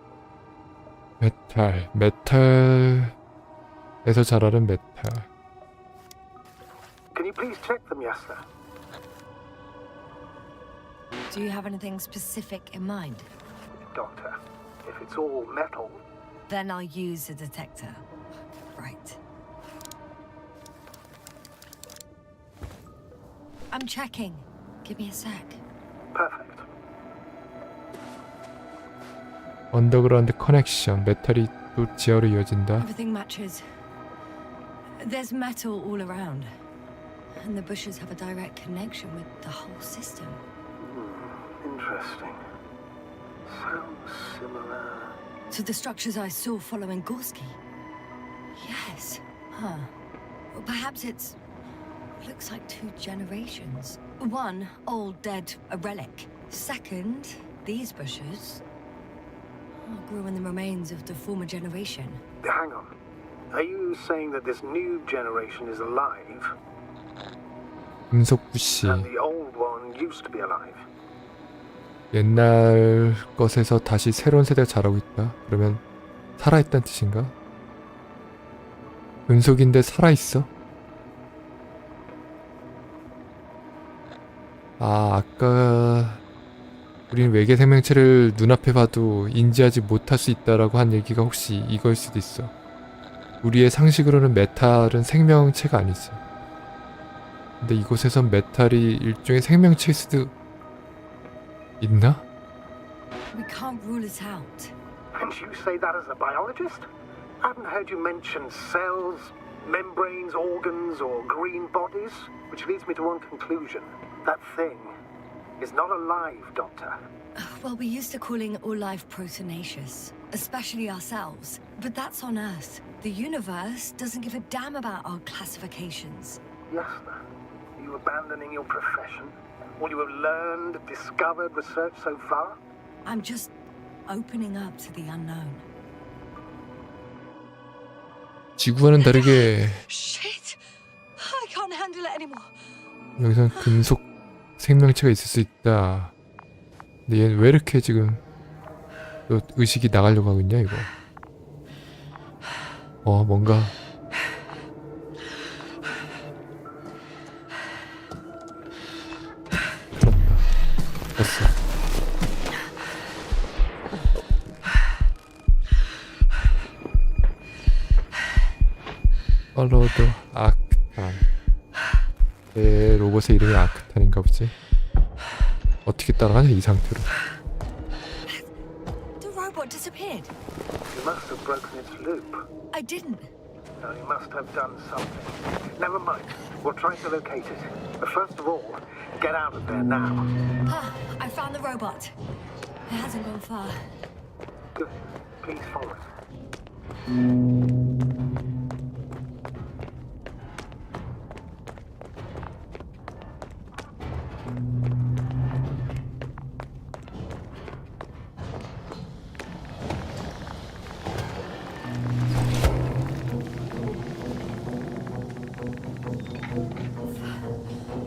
메탈에서 자라는 메탈.
Can you please check them, Yasna?
Do you have anything specific in mind?
Doctor, if it's all metal,
Then I'll use a detector. Right. I'm checking. Give me a sec.
Perfect.
언더그라운드 커넥션. 메탈이 또 지하로 이어진다.
Everything matches. There's metal all around. And the bushes have a direct connection with the whole system.
Interesting. Sounds similar.
To the structures I saw following Gorski. Yes. Huh. Well, perhaps it's... looks like 2 generations. One, old, dead, a relic. Second, these bushes grew in the remains of the former generation.
Hang on. Are you saying that this new generation is alive
금속 부시.
and the old one used to be alive?
옛날 것에서 다시 새로운 세대가 자라고 있다. 그러면 살아있다는 뜻인가? 금속인데 살아있어? 아, 아까 우린 외계 생명체를 눈앞에 봐도 인지하지 못할 수 있다라고 한 얘기가 혹시 이거일 수도 있어. 우리의 상식으로는 메탈은 생명체가 아니지. 근데 이곳에선 메탈이 일종의 생명체일 수도 있나?
We can't rule it out.
And you say that as a biologist? I haven't heard you mention cells, membranes, organs, or green bodies, which leads me to one conclusion. That thing is not alive, Doctor.
Well, we used to calling all life proteinaceous, especially ourselves. But that's on Earth. The universe doesn't give a damn about our classifications.
Yes, ma'am. Are you abandoning your profession? All you have learned, discovered, researched so far?
I'm just opening up to the unknown.
지구와는 다르게
Shit! I can't handle it anymore.
여기선 금속 생명체가 있을 수 있다. 근데 얘는 왜 이렇게 지금 또 의식이 나가려고 하고 있냐 이거. 뭔가 그렇다. 됐어. 팔로우드 아크탄. 내 로봇의 이름이 아크탄인가 보지. 어떻게 따라가냐 이 상태로.
The robot disappeared.
You must have broken its loop.
I didn't.
No, you must have done something. Never mind. We'll try to locate it. But first of all, get out of there now.
I found the robot. It hasn't gone far.
Good. Please follow it.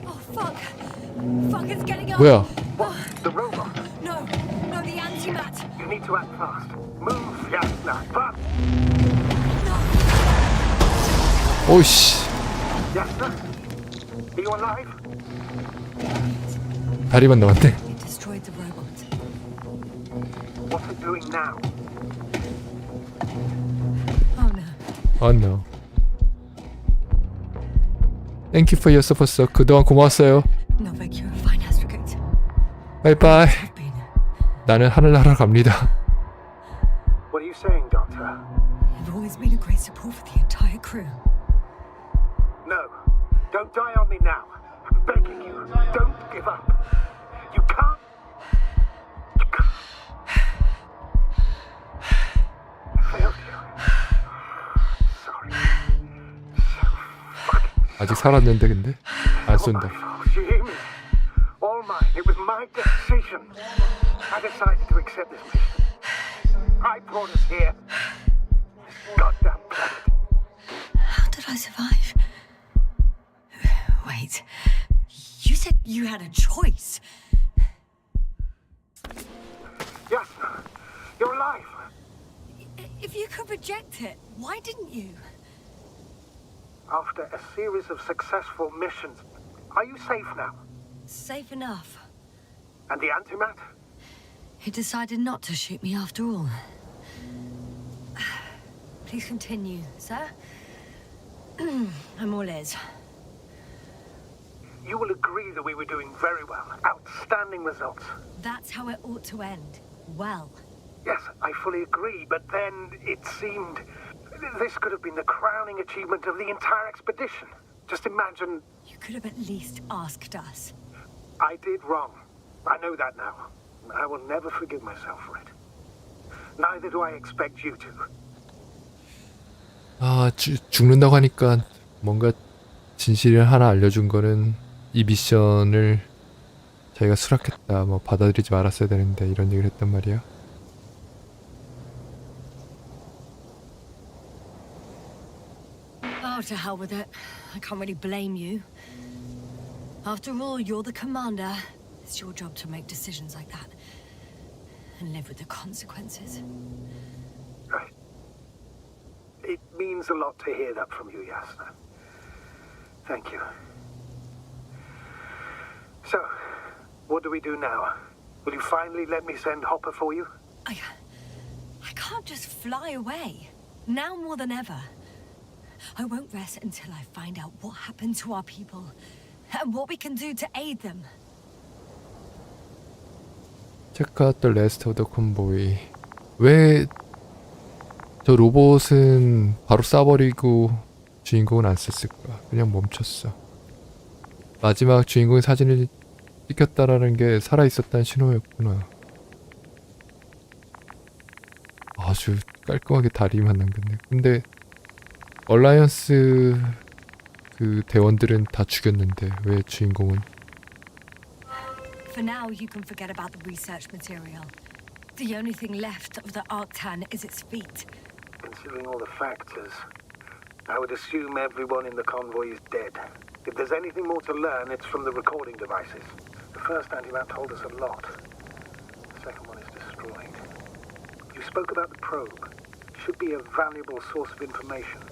Oh, fuck. Fuck, it's getting up.
뭐야?
What? The robot?
No, the antimat.
You need to act fast. Move, Yasna. Fast.
오이씨.
Yasna? Are you alive?
다리만 남았네.
It destroyed the robot.
What's it doing now?
Oh no.
Oh no. Thank you for your support, sir. 그동안 고마웠어요.
No vacuum, fine astrogate.
바이바이.
Been.
나는 하늘나라 갑니다.
What are you saying, Doctor?
You've always been a great support for the entire crew.
No. Don't die on me now. I'm begging you. Don't give up. You can't. You can't. I failed you. Sorry. So fucking
아직 살았는데 근데 안 쏜다.
Jimmy. All mine. It was my decision. I decided to accept this mission. I brought us here. This goddamn planet.
How did I survive? Wait. You said you had a choice.
Yes, you're alive.
If you could reject it, why didn't you?
After a series of successful missions, are you safe now?
Safe enough.
And the antimat?
He decided not to shoot me after all. Please continue, sir. I'm all ears.
you will agree that we were doing very well. Outstanding results.
That's how it ought to end. Well.
Yes, I fully agree, but then it seemed this could have been the crowning achievement of the entire expedition. Just imagine.
You could have at least asked us.
I did wrong. I know that now. I will never forgive myself for it. Neither do I expect you to.
아, 죽는다고 하니까 뭔가 진실을 하나 알려준 거는 이 미션을 자기가 수락했다, 뭐 받아들이지 말았어야 되는데 이런 얘기를 했단 말이야.
Oh, to hell with it. I can't really blame you. After all, you're the commander. It's your job to make decisions like that. And live with the consequences.
Right. It means a lot to hear that from you, Yasna. Thank you. So, what do we do now? Will you finally let me send Hopper for you?
I can't just fly away. Now more than ever. I won't rest until I find out what happened to our people and what we can do to aid them.
Check out the rest of the convoy. 왜 저 로봇은 바로 쏴버리고 주인공은 안 썼을까? 그냥 멈췄어. 마지막 주인공의 사진을 찍혔다라는 게 살아있었다는 신호였구나. 아주 깔끔하게 다리만 남겼네. 근데 얼라이언스 그 대원들은 다 죽였는데 왜 주인공은?
For now, you can forget about the research material. The only thing left of the Arctan is its feet.
Considering all the factors, I would assume everyone in the convoy is dead. If there's anything more to learn, it's from the recording devices. The first antimat told us a lot. The second one is destroyed. You spoke about the probe. Should be a valuable source of information.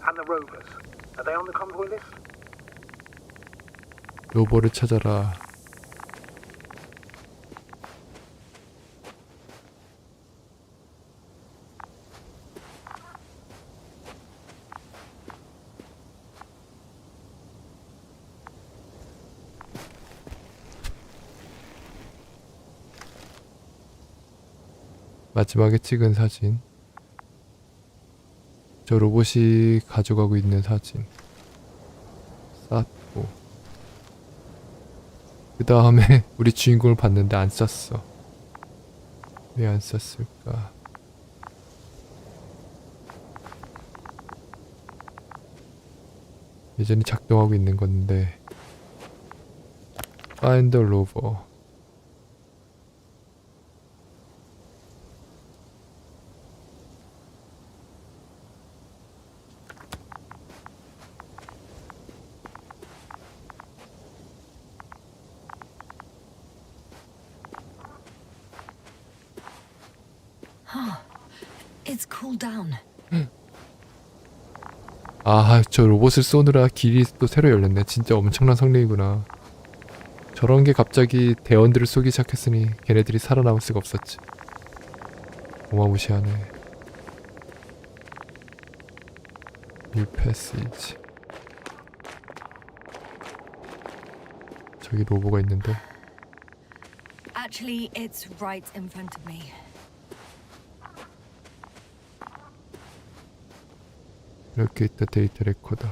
And the rovers. Are they on the convoy list?
로봇을 찾아라. 마지막에 찍은 사진. 저 로봇이 가져가고 있는 사진. 쌌고. 그 다음에 우리 주인공을 봤는데 안 쌌어. 왜 안 쌌을까? 여전히 작동하고 있는 건데. Find the rover.
It's cooled down.
아, 저 로봇을 쏘느라 길이 또 새로 열렸네. 진짜 엄청난 성능이구나. 저런 게 갑자기 대원들을 쏘기 시작했으니 걔네들이 살아남을 수가 없었지. 어마무시하네. New passage. 저기 로보가 있는데.
Actually, it's right in front of me.
이렇게 있다. 데이터 레코더.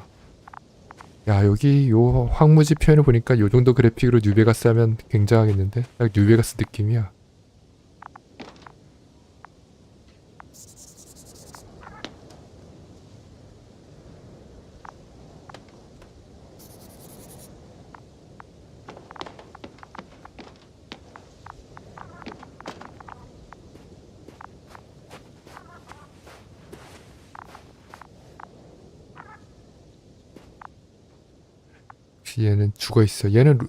야, 여기 요 황무지 표현을 보니까 요 정도 그래픽으로 뉴베가스 하면 굉장하겠는데? 딱 뉴베가스 느낌이야. 얘는 죽어있어. 얘는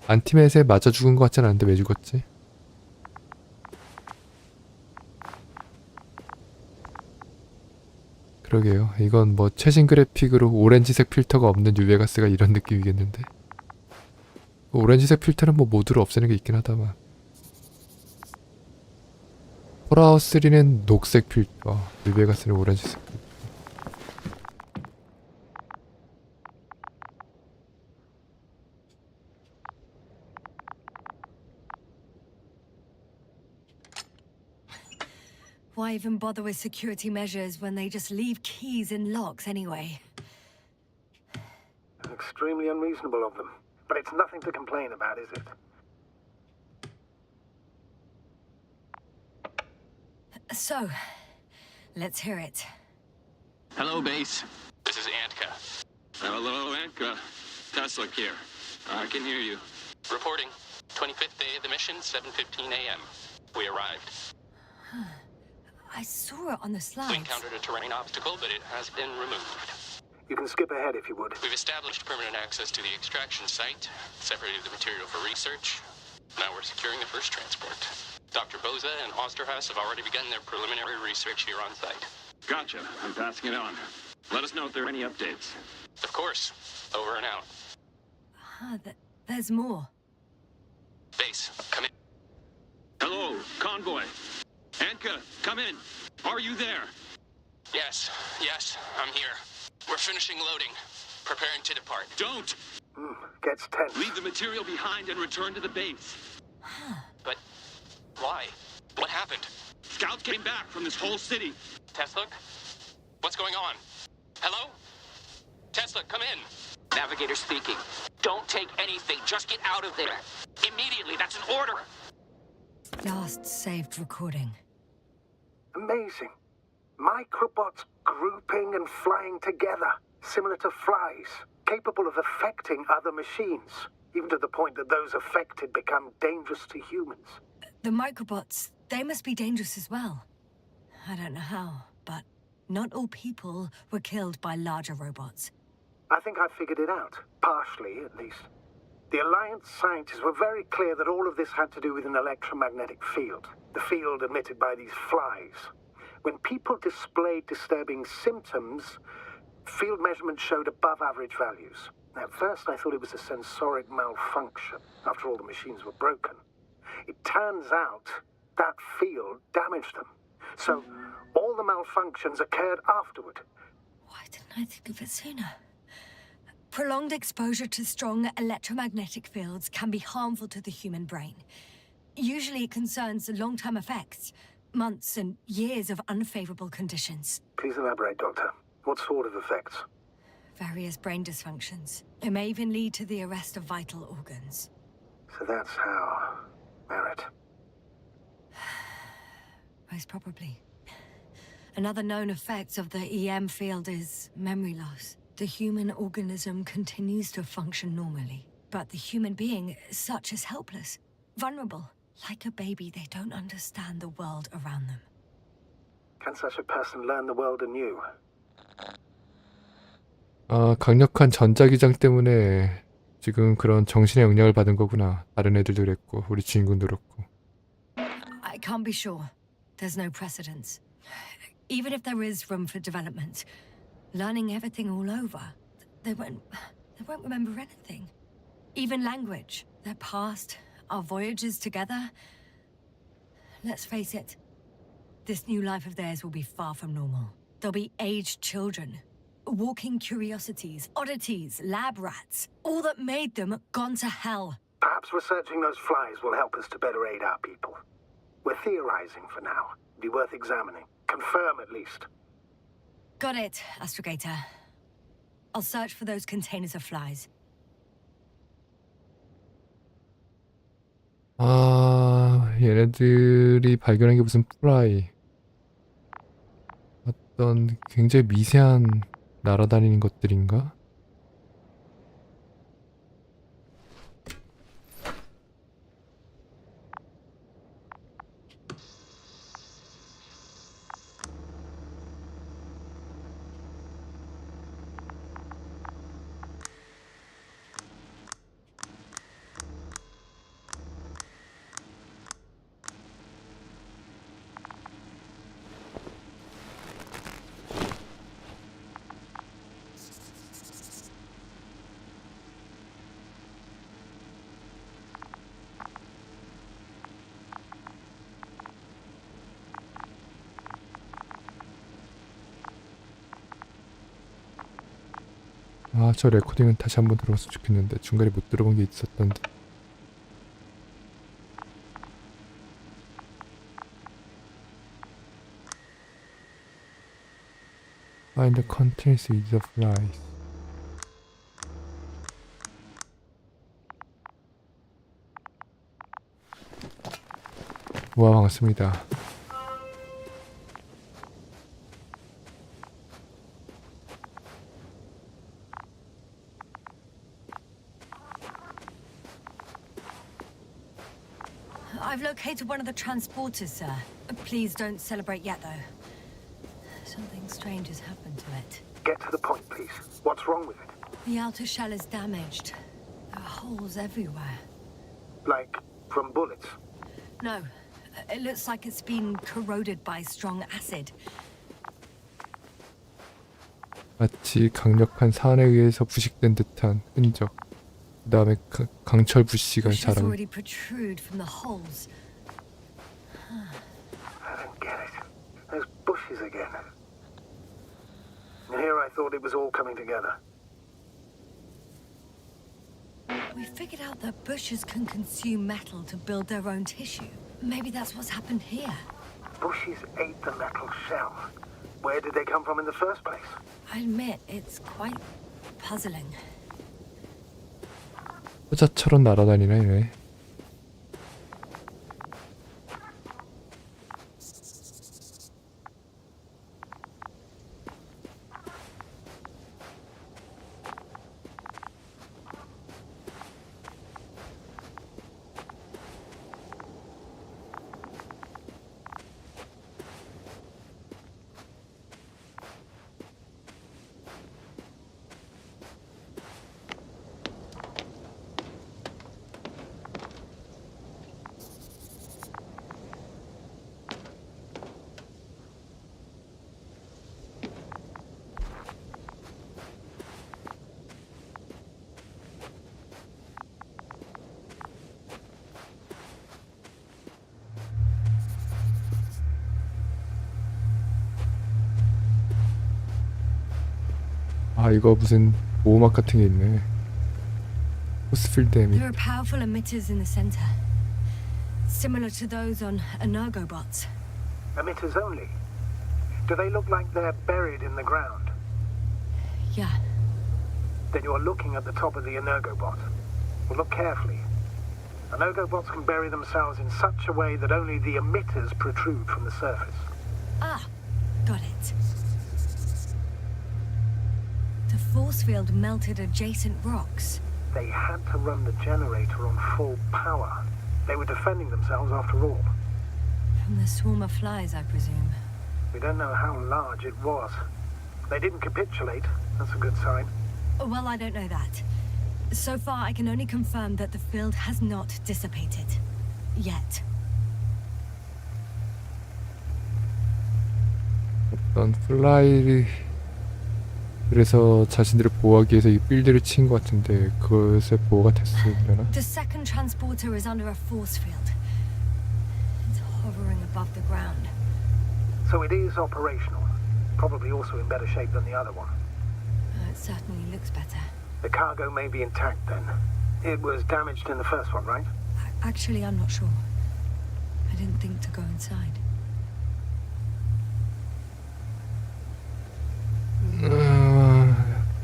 안티맷에 맞아 죽은 것 같진 않은데 왜 죽었지? 그러게요. 이건 뭐 최신 그래픽으로 오렌지색 필터가 없는 뉴베가스가 이런 느낌이겠는데. 오렌지색 필터는 뭐 모드로 없애는 게 있긴 하다만. 폴아웃 3는 녹색 필터, 뉴베가스는 오렌지색 필터.
Why even bother with security measures when they just leave keys in locks anyway?
Extremely unreasonable of them. But it's nothing to complain about, is it?
So, let's hear it.
Hello, base. This is Antka. Hello, Antka. Tesla here. I can hear you. Reporting. 25th day of the mission, 7:15 a.m. We arrived.
I saw it on the
We
slides.
encountered a terrain obstacle, but it has been removed.
You can skip ahead if you would.
We've established permanent access to the extraction site, separated the material for research. Now we're securing the first transport. Dr. Boza and Osterhaus have already begun their preliminary research here on site. Gotcha. I'm passing it on. Let us know if there are any updates. Of course. Over and out.
There's more.
Base, come in. Hello, convoy. Antka, come in. Are you there? Yes, I'm here. We're finishing loading. Preparing to depart. Don't!
Gets tense.
Leave the material behind and return to the base. But why? What happened? Scouts came back from this whole city. Tesla? What's going on? Hello? Tesla, come in. Navigator speaking. Don't take anything. Just get out of there. Immediately. That's an order.
Last saved recording.
Amazing. Microbots grouping and flying together, similar to flies, capable of affecting other machines, even to the point that those affected become dangerous to humans.
The microbots, they must be dangerous as well. I don't know how, but not all people were killed by larger robots.
I think I figured it out, partially at least. The Alliance scientists were very clear that all of this had to do with an electromagnetic field, the field emitted by these flies. When people displayed disturbing symptoms, field measurements showed above average values. At first I thought it was a sensoric malfunction, after all the machines were broken. It turns out that field damaged them. So all the malfunctions occurred afterward.
Why didn't I think of it sooner? Prolonged exposure to strong electromagnetic fields can be harmful to the human brain. Usually it concerns long-term effects, months and years of unfavorable conditions.
Please elaborate, Doctor. What sort of effects?
Various brain dysfunctions. It may even lead to the arrest of vital organs.
So that's how... Merit.
Most probably. Another known effect of the EM field is memory loss. The human organism continues to function normally, but the human being as such is helpless, vulnerable. Like a baby, they don't understand the world around them.
Can such a person learn the world anew?
강력한 전자기장 때문에 지금 그런 정신의 영향을 받은 거구나. 다른 애들도 그랬고, 우리 주인공도 그렇고.
I can't be sure. There's no precedence. Even if there is room for development, learning everything all over, they won't remember anything. Even language, their past, our voyages together. Let's face it, this new life of theirs will be far from normal. They'll be aged children, walking curiosities, oddities, lab rats, all that made them gone to hell.
Perhaps researching those flies will help us to better aid our people. We're theorizing for now. Be worth examining. Confirm at least.
Got it, Astrogator. I'll search for those containers of flies.
얘네들이 발견한 게 무슨 플라이. 어떤 굉장히 미세한 날아다니는 것들인가? 저 레코딩은 다시 한번 들어봤으면 좋겠는데 중간에 못 들어본 게 있었던데. Find the contents with the flies. 와, 반갑습니다.
I've located one of the transporters, sir. Please don't celebrate yet, though. Something strange has happened to it.
Get to the point, please. What's wrong with it?
The outer shell is damaged. There are holes everywhere.
Like from bullets?
No, it looks like it's been corroded by strong acid.
마치 강력한 산에 의해서 부식된 듯한 흔적. 그 다음에 강철 부씨가
Bushes
자라고.
already protrude from the holes.
I don't get it. Those bushes again. And here I thought it was all coming together.
We figured out that bushes can consume metal to build their own tissue. Maybe that's what's happened here.
Bushes ate the metal shell. Where did they come from in the first place?
I admit, it's quite puzzling.
호자처럼 날아다니네, 얘네. 아, 이거 무슨 보호막 같은 게 있네. 포스필드 에밋.
There are powerful emitters in the center, similar to those on energobots.
Emitters only? Do they look like they're buried in the ground?
Yeah,
Then you're looking at the top of the energobot. Well, look carefully. Energobots can bury themselves in such a way that only the emitters protrude from the surface.
ah, got it. The force field melted adjacent rocks.
They had to run the generator on full power. They were defending themselves after all.
From the swarm of flies, I presume.
We don't know how large it was. They didn't capitulate. That's a good sign.
Well, I don't know that. So far, I can only confirm that the field has not dissipated. Yet.
어떤 플라이 그래서 자신들을 보호하기 위해서 이 빌드를 친 것 같은데 그것에 보호가 됐으려나?
The second transporter is under a force field. It's hovering above the ground.
So it is operational. Probably also in better shape than the other one.
It certainly looks better.
The cargo may be intact then. It was damaged in the first one, right?
Actually, I'm not sure. I didn't think to go inside.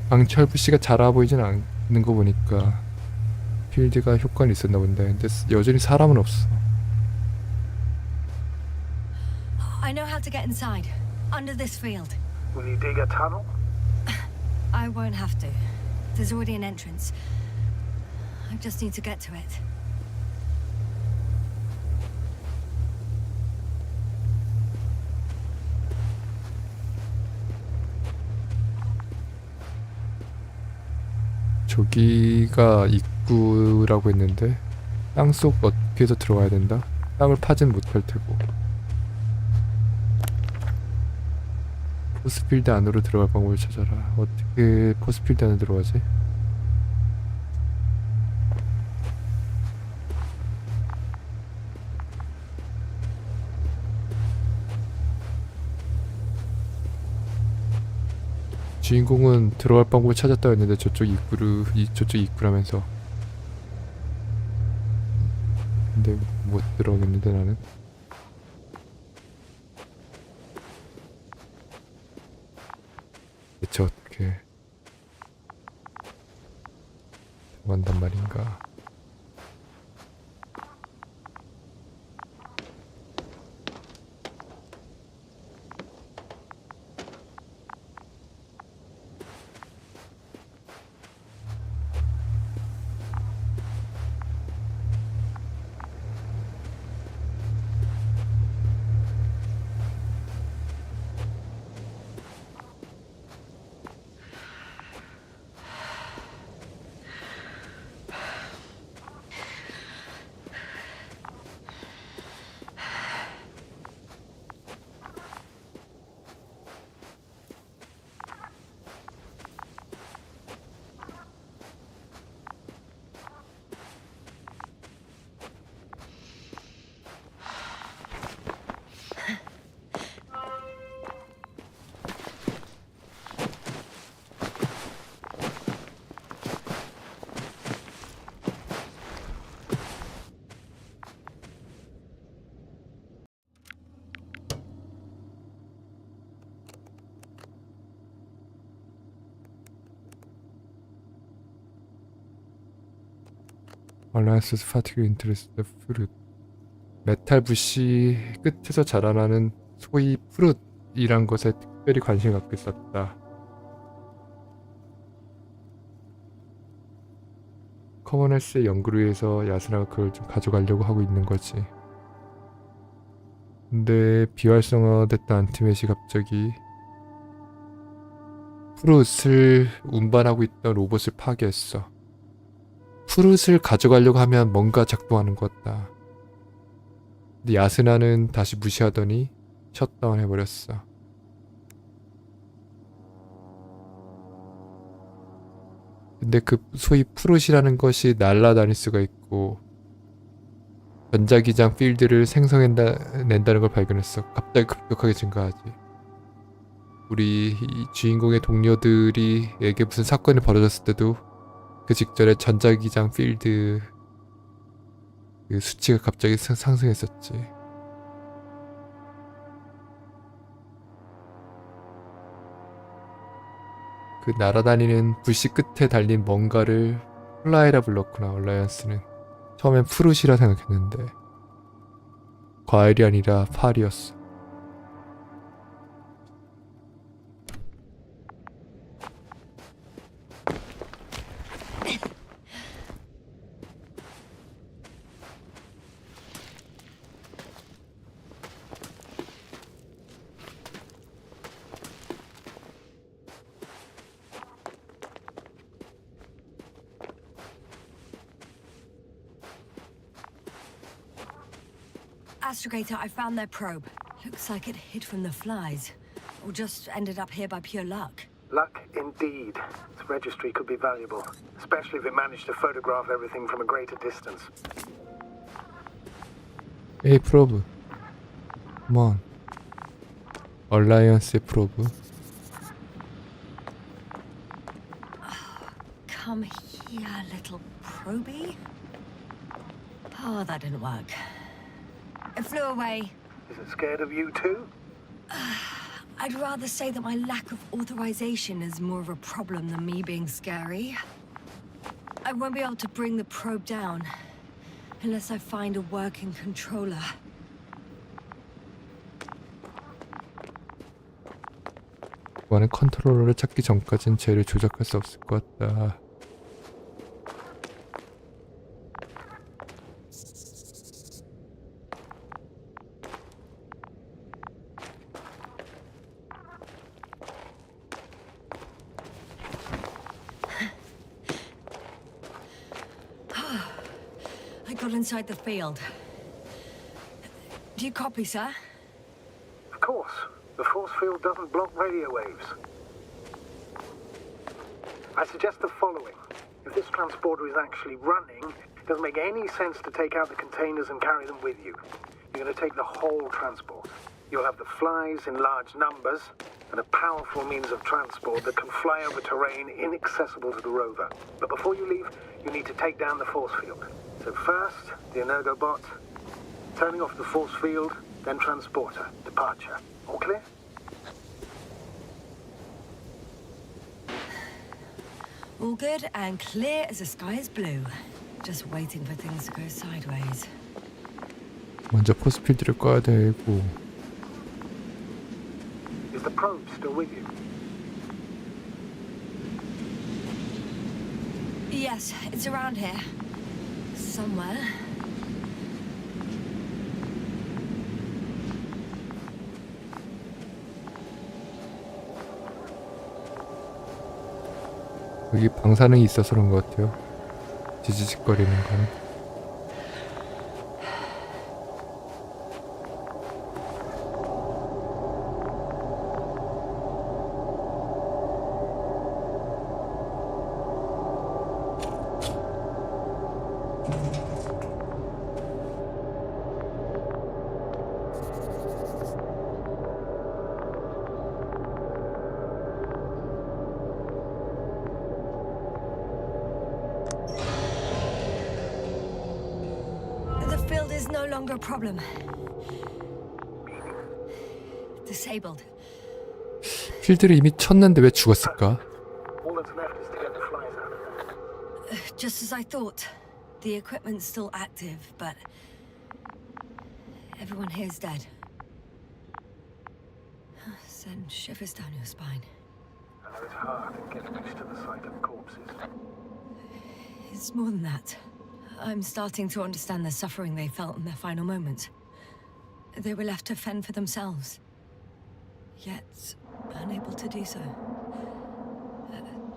강철 부씨가 자라 보이진 않는 거 보니까 필드가 효과는 있었나 본데 근데 여전히 사람은 없어.
I know how to get inside. Under this field.
Will you dig a tunnel?
I won't have to. There's already an entrance. I just need to get to it.
저기가 입구라고 했는데 땅속 어떻게 해서 들어가야 된다? 땅을 파진 못할 테고 포스필드 안으로 들어갈 방법을 찾아라. 어떻게 포스필드 안에 들어가지? 주인공은 들어갈 방법을 찾았다 했는데 저쪽 입구라면서. 근데 못 들어가겠는데 나는. 대체 어떻게 한단 말인가. Alliance's particular interest in fruit. 메탈 부시 끝에서 자라나는 소위 푸릇이란 것에 특별히 관심을 갖고 있었다. 커먼헬스의 연구를 위해서 야스나가 그걸 좀 가져가려고 하고 있는 거지. 근데 비활성화됐던 안티맷이 갑자기 푸릇을 운반하고 있던 로봇을 파괴했어. 푸릇을 가져가려고 하면 뭔가 작동하는 것 같다. 근데 야스나는 다시 무시하더니 셧다운 해버렸어. 근데 그 소위 푸릇이라는 것이 날아다닐 수가 있고 전자기장 필드를 생성낸다는 걸 발견했어. 갑자기 급격하게 증가하지. 우리 이 주인공의 동료들이에게 무슨 사건이 벌어졌을 때도 그 직전에 전자기장 필드 그 수치가 갑자기 상승했었지. 그 날아다니는 불씨 끝에 달린 뭔가를 플라이라 불렀구나. 얼라이언스는 처음엔 푸릇이라 생각했는데 과일이 아니라 팔이었어.
Astrogator, I found their probe. Looks like it hid from the flies. Or just ended up here by pure luck.
Luck indeed. Its registry could be valuable, especially if it managed to photograph everything from a greater distance.
에이 프로브. 컴온. 얼라이언스의 프로브.
Come here, little probie. Oh, that didn't work. It flew away.
Is it scared of you too?
I'd rather say that my lack of authorization is more of a problem than me being scary. I won't be able to bring the probe down unless I find a working controller.
이번엔 컨트롤러를 찾기 전까진 쟤를 조작할 수 없을 것 같다.
I got inside the field. Do you copy, sir?
Of course. The force field doesn't block radio waves. I suggest the following. If this transporter is actually running, it doesn't make any sense to take out the containers and carry them with you. You're going to take the whole transport. You'll have the flies in large numbers and a powerful means of transport that can fly over terrain inaccessible to the rover. But before you leave, you need to take down the force field. So first, the Energobot, turning off the force field, then transporter, departure. All clear?
All good and clear as the sky is blue. Just waiting for things to go sideways.
먼저 포스필드를 꺼야 되고.
Is the probe still with you?
Yes, it's around here. Somewhere.
여기 방사능이 있어서 그런 것 같아요. 지지직거리는 건.
The field is no longer a problem. Disabled.
필드를 이미 쳤는데 왜 죽었을까?
All that's left is to get the flies out of there.
Just as I thought. The equipment's still active, but everyone here is dead. Send shivers down your spine.
I know it's hard getting used to the sight of corpses.
It's more than that. I'm starting to understand the suffering they felt in their final moments. They were left to fend for themselves, yet unable to do so.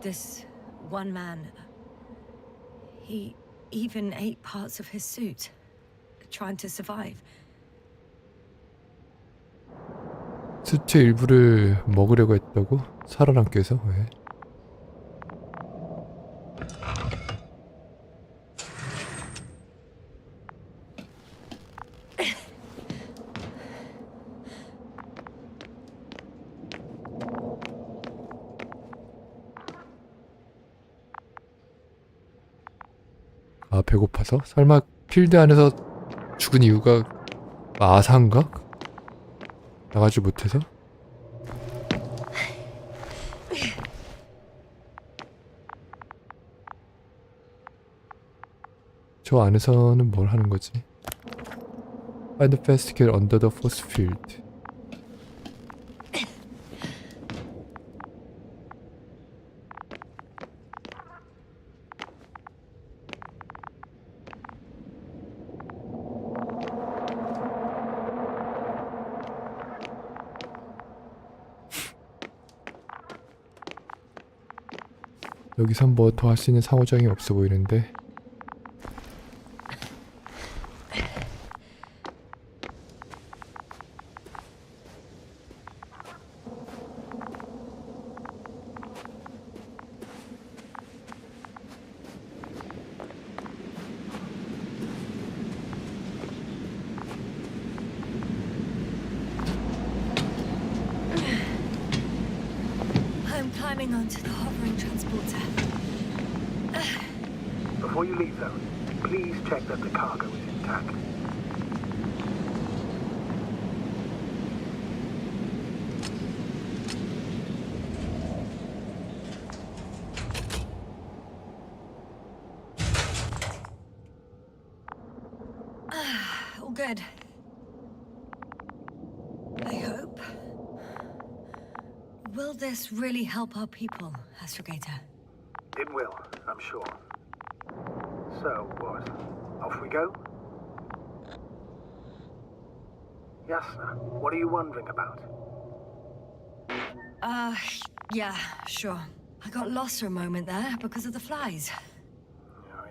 This one man, he even ate parts of his suit, trying to survive.
수트 일부를 먹으려고 했다고? 살아남기 위해서? 왜? 아, 배고파서? 설마 필드 안에서 죽은 이유가 아사인가? 나가지 못해서? 저 안에서는 뭘 하는 거지? Find the fast get under the force field. 여기선 뭐 더 할 수 있는 상호작용이 없어 보이는데.
I'm climbing onto the hovering transporter.
Before you leave, though, please check that the cargo is intact.
All good. I hope. Will this really help our people, Astrogator?
It will, I'm sure. So, what? Off we go? Yasna, what are you wondering about?
Yeah, sure. I got lost for a moment there because of the flies.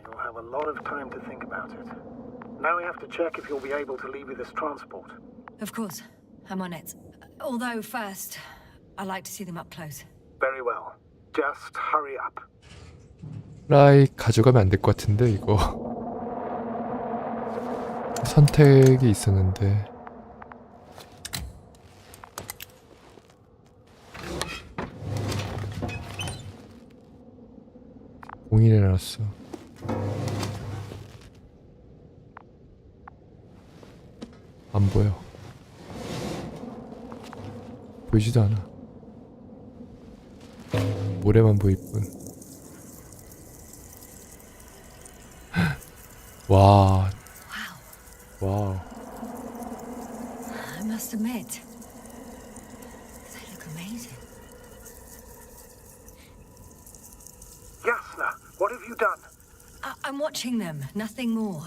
You'll have a lot of time to think about it. Now we have to check if you'll be able to leave with this transport.
Of course, I'm on it. Although first, I like to see them up close.
Very well. Just hurry up.
라이 가져가면 안 될 것 같은데 이거. 선택이 있었는데. 공인해놨어. 안 보여. 보이지도 않아. 모래만 보일 뿐. 와,
Wow.
와우.
I must admit, they look amazing.
Yasna, what have you done?
I'm watching them, nothing more.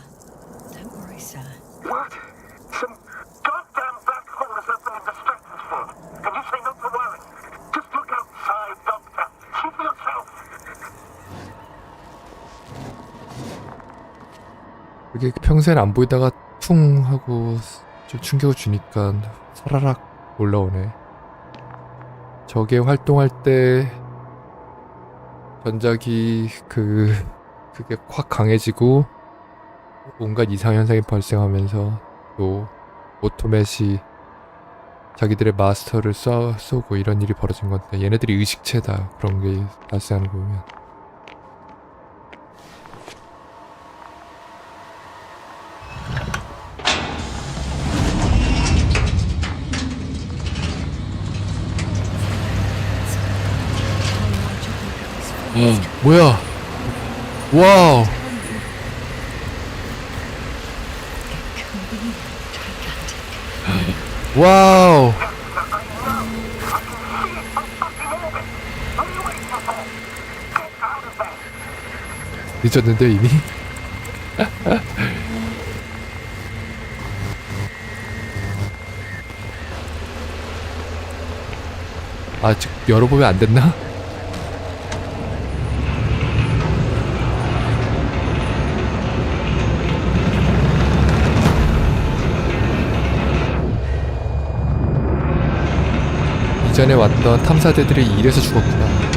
Don't worry, sir.
What? Some goddamn black hole is opening the stretches for. And you say not to worry. Just look outside, Doctor. See for yourself.
이게 평소엔 안 보이다가 퉁 하고 좀 충격을 주니까 사라락 올라오네. 저게 활동할 때 전작이 그게 확 강해지고 온갖 이상 현상이 발생하면서 또 오토맷이 자기들의 마스터를 쏘고 이런 일이 벌어진 건데 얘네들이 의식체다. 그런 게 발생하는 거 보면. 뭐야? 와우. 와우. 늦었는데 이미? 아직 열어보면 안 됐나? 이전에 왔던 탐사대들이 이래서 죽었구나.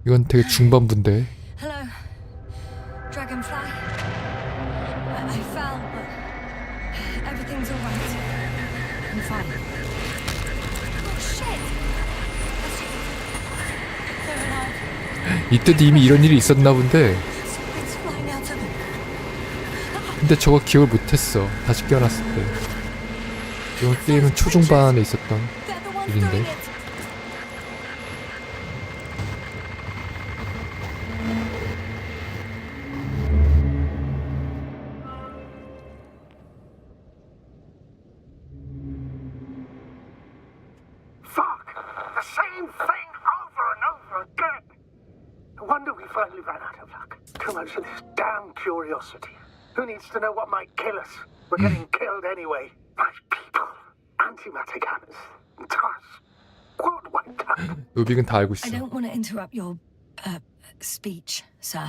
이건 되게 중반부인데.
Hello, Dragonfly. I fell, but everything's all right. I'm fine. Oh shit! They're alive.
이때도 이미 이런 일이 있었나 본데.
Something's flying out of them.
근데 저거 기억을 못했어. 다시 깨어났을 때. 이건 게임은 초중반에 있었던
They're the ones
일인데.
doing it.
Fuck! The same thing over and over again! No wonder we finally ran out of luck. Too much of this damn curiosity. Who needs to know what might kill us? We're getting killed anyway. My people. Antimatter gunners. Tars. World wiped out.
노빅은 다 알고
I
있어.
don't want to interrupt your speech, sir.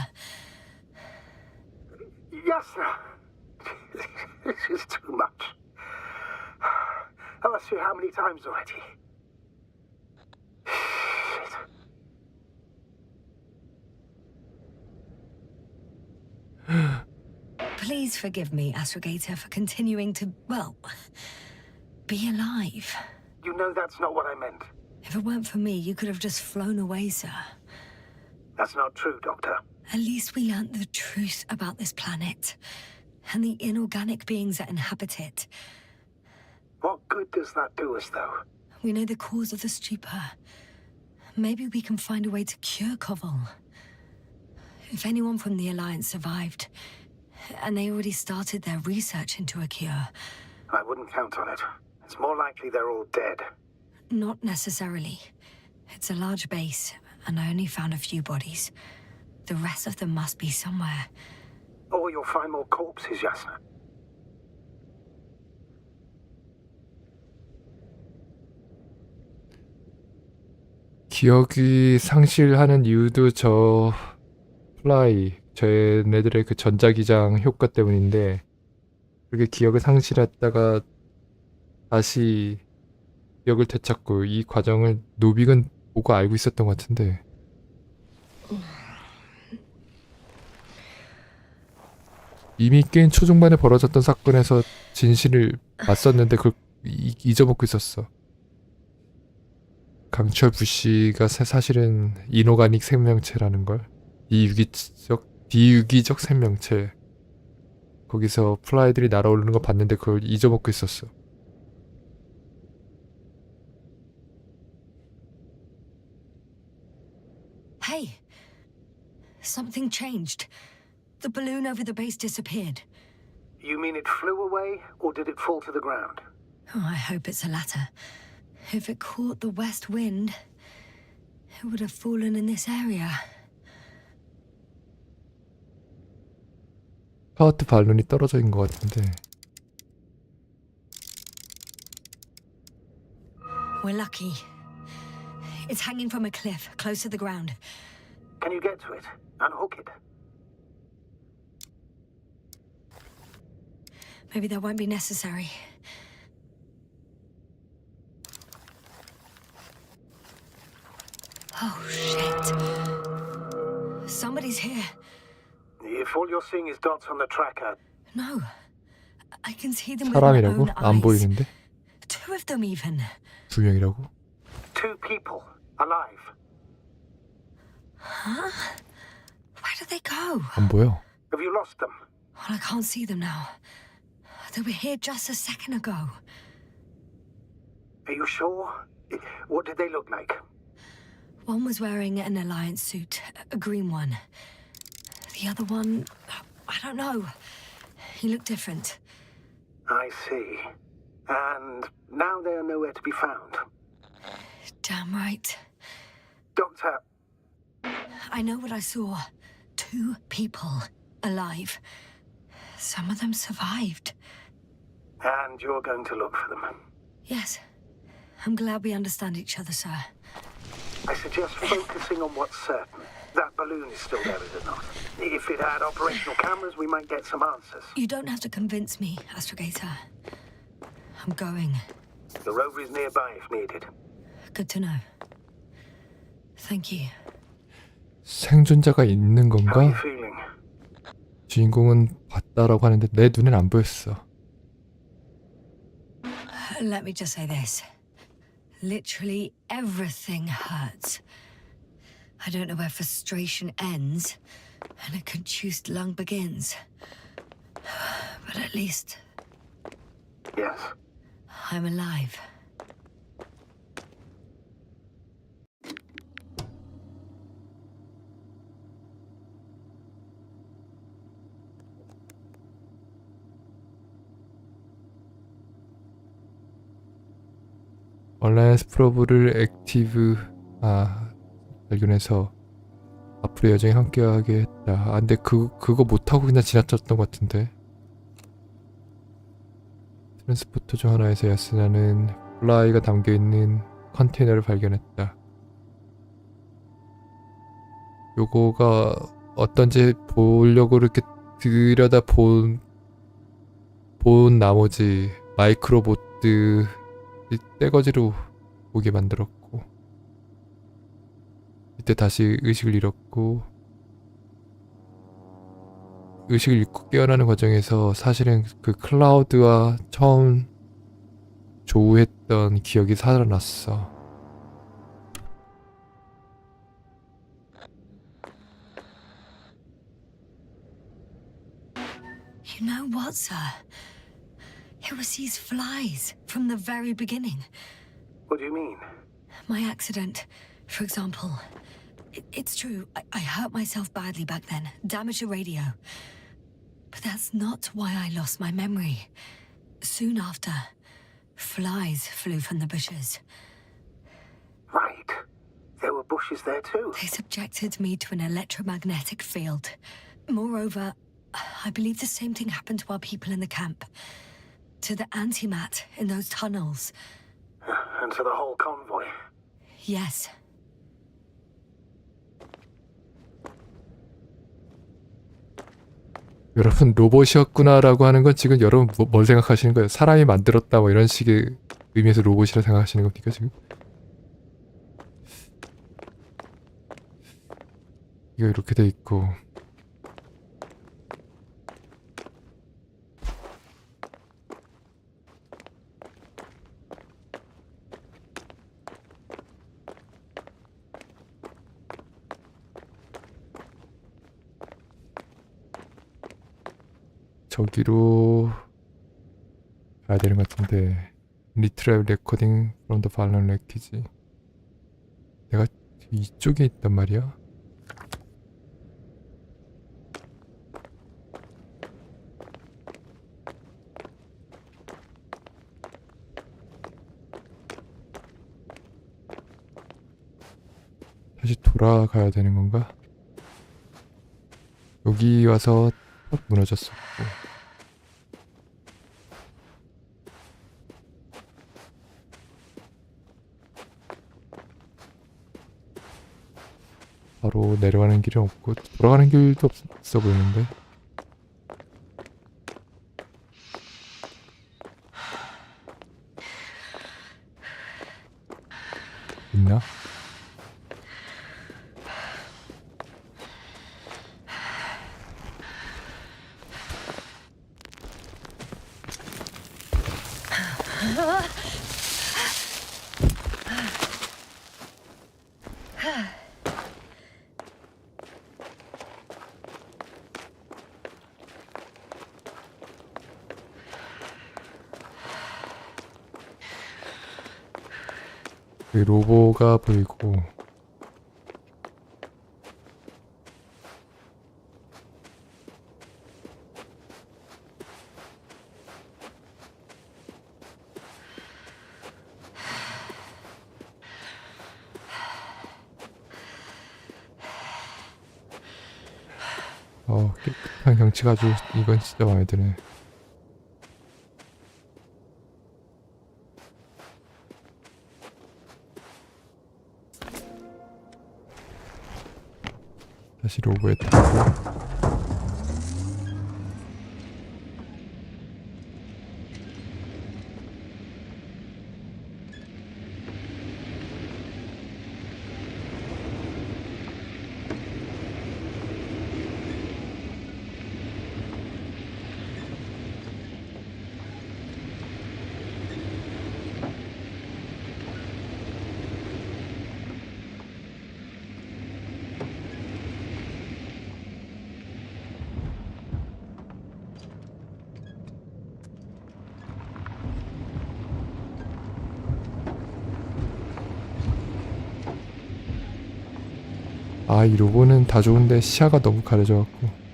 Yes, sir. This is too much. I've asked you how many times already.
Please forgive me, Astrogator, for continuing to, well, be alive.
You know that's not what I meant.
If it weren't for me, you could have just flown away, sir.
That's not true, Doctor.
At least we learnt the truth about this planet and the inorganic beings that inhabit it.
What good does that do us, though?
We know the cause of the stupor. Maybe we can find a way to cure Koval. If anyone from the Alliance survived, and they already started their research into a cure.
I wouldn't count on it. It's more likely they're all dead.
Not necessarily. It's a large base, and I only found a few bodies. The rest of them must be somewhere.
Or you'll find more corpses, Yasna.
기억이 상실하는 이유도 저 플라이 쟤네들의 그 전자기장 효과 때문인데 그렇게 기억을 상실했다가 다시 기억을 되찾고 이 과정을 노빅은 보고 알고 있었던 것 같은데 이미 게임 초중반에 벌어졌던 사건에서 진실을 맞섰는데 그걸 잊어먹고 있었어. 강철 부씨가 사실은 이노가닉 생명체라는 걸. 비유기적 생명체. 거기서 플라이들이 날아오르는 거 봤는데 그걸 잊어먹고 있었어.
Hey, something changed. The balloon over the base disappeared.
You mean it flew away, or did it fall to the ground?
Oh, I hope it's the latter. If it caught the west wind, it would have fallen in this area.
파워트 발론이 떨어져 있는 것 같은데
We're lucky. It's hanging from a cliff, close to the ground.
Can you get to it? Unhook it?
Maybe that won't be necessary. Oh, shit. Somebody's here.
If all you're seeing is dots on the tracker,
No. I can see them with my
사람이라고?
own
안
eyes.
보이는데?
Two of them even.
두 명이라고?
2 people, alive.
Huh? Where did they go?
안 보여.
Have you lost them?
Well, I can't see them now. They were here just a second ago.
Are you sure? What did they look like?
One was wearing an Alliance suit, a green one. The other one, I don't know. He looked different.
I see. And now they are nowhere to be found.
Damn right.
Doctor,
I know what I saw. 2 people alive. Some of them survived.
and you're going to look for them.
Yes. I'm glad we understand each other, sir.
I suggest focusing on what's certain. That balloon is still there, is it not? If it had operational cameras, we might get some answers.
You don't have to convince me, Astrogator. I'm going.
The rover is nearby if needed.
Good to know. Thank you.
생존자가 있는
How are you
건가?
feeling?
주인공은 봤다라고 하는데 내 눈엔 안 보였어.
Let me just say this. Literally everything hurts. I don't know where frustration ends and a contused lung begins. But at least
Yes.
I'm alive.
얼라이언스 프로브를 발견해서 앞으로 여정에 함께하게 했다. 근데 그거 못하고 그냥 지나쳤던 것 같은데. 트랜스포터 중 하나에서 야스나는 플라이가 담겨있는 컨테이너를 발견했다. 요거가 어떤지 보려고 이렇게 들여다 본 나머지 마이크로보트 떼거지로 보게 만들었고, 이때 다시 의식을 잃었고, 의식을 잃고 깨어나는 과정에서 사실은 그 클라우드와 처음 조우했던 기억이 살아났어.
You know what, sir? It was these flies from the very beginning.
What do you mean?
My accident, for example. It's true, I hurt myself badly back then, damaged a radio. But that's not why I lost my memory. Soon after, flies flew from the bushes.
Right. There were bushes there too.
They subjected me to an electromagnetic field. Moreover, I believe the same thing happened to our people in the camp. To the antimat in those tunnels.
And to the whole convoy.
Yes.
여러분 로봇이었구나라고 하는 건 지금 여러분 뭘 생각하시는 거예요? 사람이 만들었다 뭐 이런 식의 의미에서 로봇이라 생각하시는 겁니까 지금? 이거 이렇게 돼 있고 저기로 가야 되는 것 같은데 리트라이브 레코딩 from the fallen wreckage. 내가 이쪽에 있단 말이야. 다시 돌아가야 되는 건가? 여기 와서 탁 무너졌었고 바로 내려가는 길은 없고 돌아가는 길도 없어 보이는데. 있나? 여기 로보가 보이고 깨끗한 경치가 아주 이건 진짜 마음에 드네. 다시 로보에 타고 이 로보는 다 좋은데 시야가 너무 가려져갖고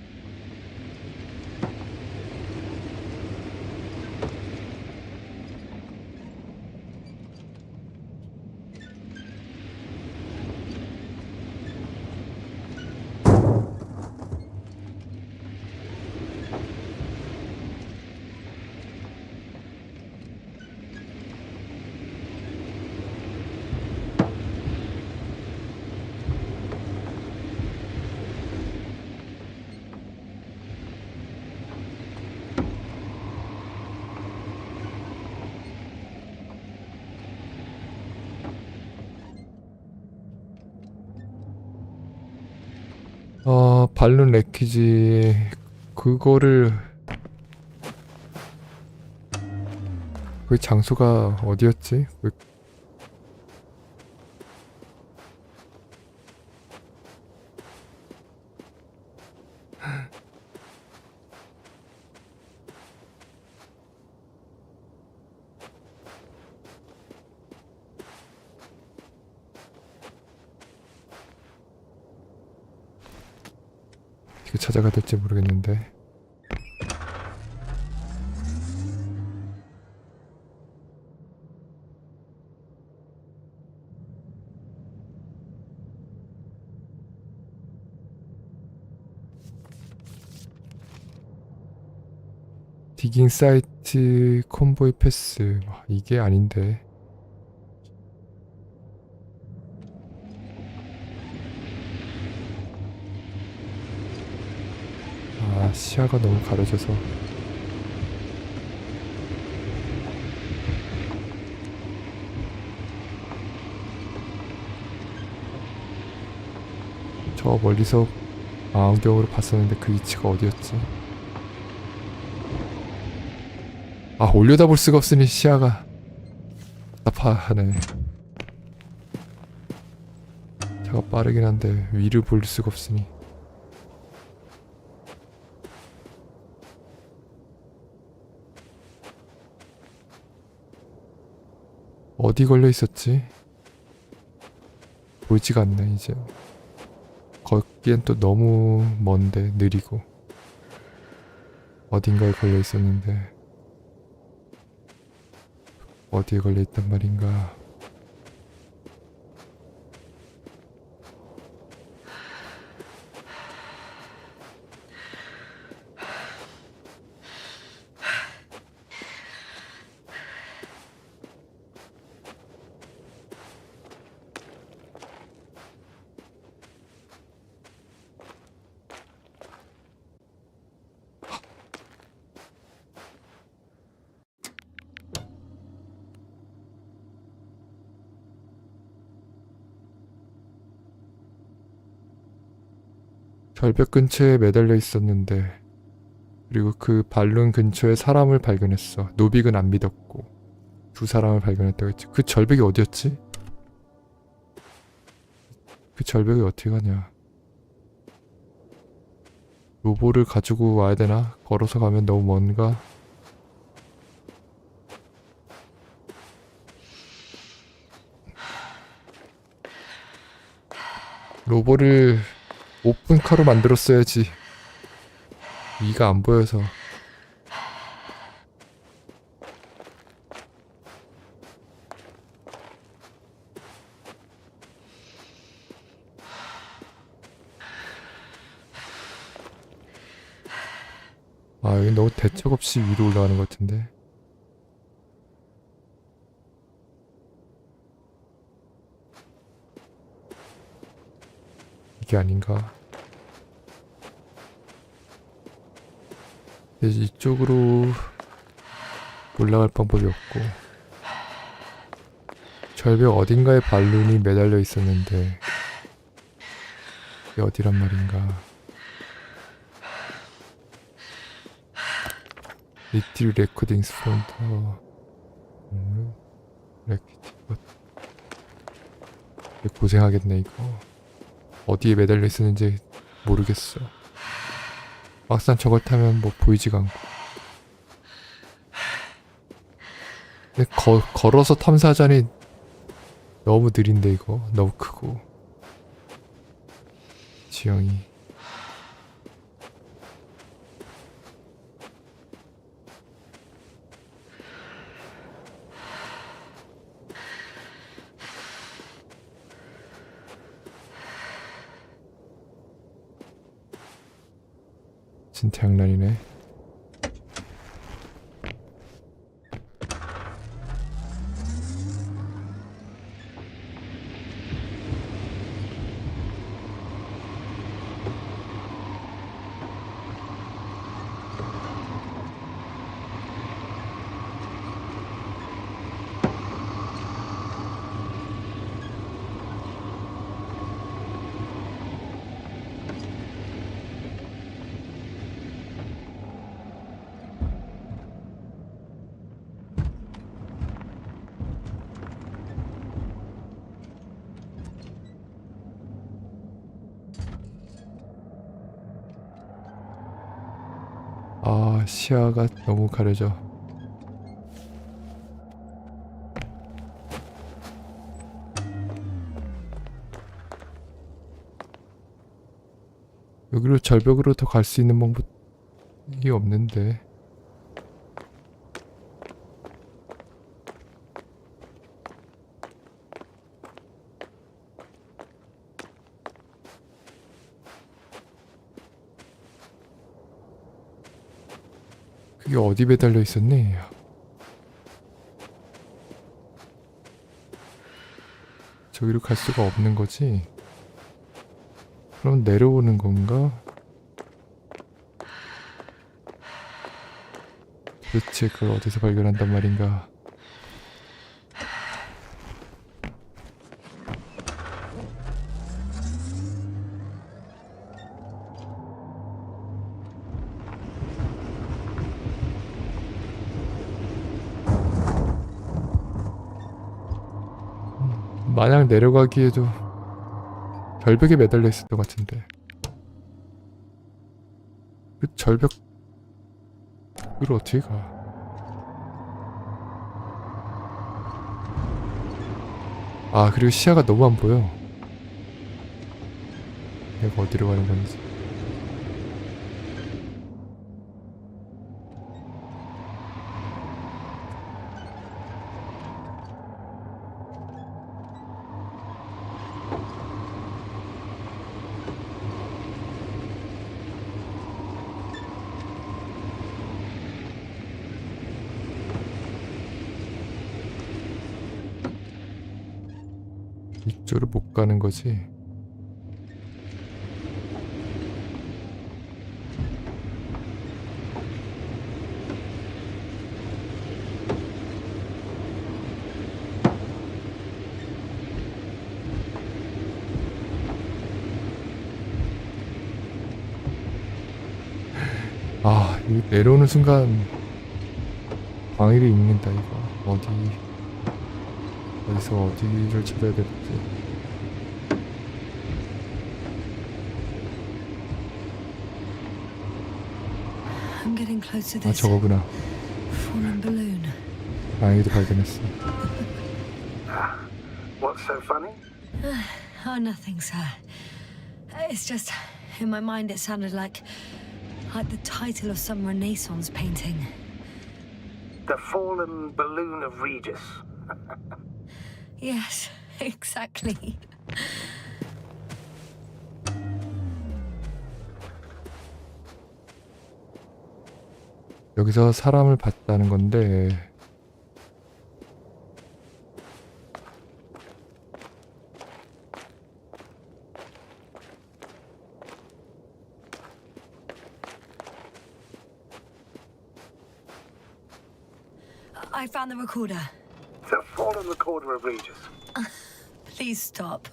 발룬 레키지 그거를 그 장소가 어디였지? 어떻게 찾아가야 될지 모르겠는데. 디깅 사이트 콤보이 패스. 이게 아닌데. 아, 시야가 너무 가려져서. 저 멀리서 망원경으로 봤었는데 그 위치가 어디였지? 아, 올려다볼 수가 없으니 시야가 답답하네. 차가 빠르긴 한데 위를 볼 수가 없으니. 어디 걸려 있었지? 보이지가 않네 이제. 걷기엔 또 너무 먼데 느리고. 어딘가에 걸려 있었는데 어디에 걸려 있단 말인가. 절벽 근처에 매달려 있었는데, 그리고 그 발룬 근처에 사람을 발견했어. 노빅은 안 믿었고 두 사람을 발견했다고 했지. 그 절벽이 어디였지? 그 절벽이 어떻게 가냐. 로보를 가지고 와야 되나? 걸어서 가면 너무 먼가? 로보를 오픈카로 만들었어야지. 위가 안 보여서. 아, 여기 너무 대책 없이 위로 올라가는 것 같은데. 이게 아닌가? 이제 이쪽으로 올라갈 방법이 없고, 절벽 어딘가에 발룬이 매달려 있었는데 이게 어디란 말인가. 리틀 레코딩스 프론터 고생하겠네 이거. 어디에 매달려 있었는지 모르겠어. 막상 저걸 타면 뭐 보이지가 않고. 근데 걸어서 탐사하자니 너무 느린데 이거. 너무 크고 지형이. 진짜 장난이네. 아, 시야가 너무 가려져. 여기로 절벽으로 더 갈 수 있는 방법이 없는데. 그게 어디 매달려 있었니? 저기로 갈 수가 없는 거지? 그럼 내려오는 건가? 도대체 그걸 어디서 발견한단 말인가. 마냥 내려가기에도 절벽에 매달려 있을 것 같은데 그 절벽을 어떻게 가? 아 그리고 시야가 너무 안 보여. 내가 어디로 가는 건지. 이쪽으로 못 가는 거지. 아, 이거 내려오는 순간 광일이 읽는다 이거. 어디서 어디를 찾아야 될지.
I'm getting close to
아
this
저거구나.
fallen balloon.
광일이도 발견했어.
What's so funny?
Oh, nothing, sir. It's just, in my mind it sounded like the title of some Renaissance painting.
The fallen balloon of Regis.
Yes, exactly.
여기서 사람을 봤다는 건데
I found the recorder.
The fallen recorder of Regis.
Please stop.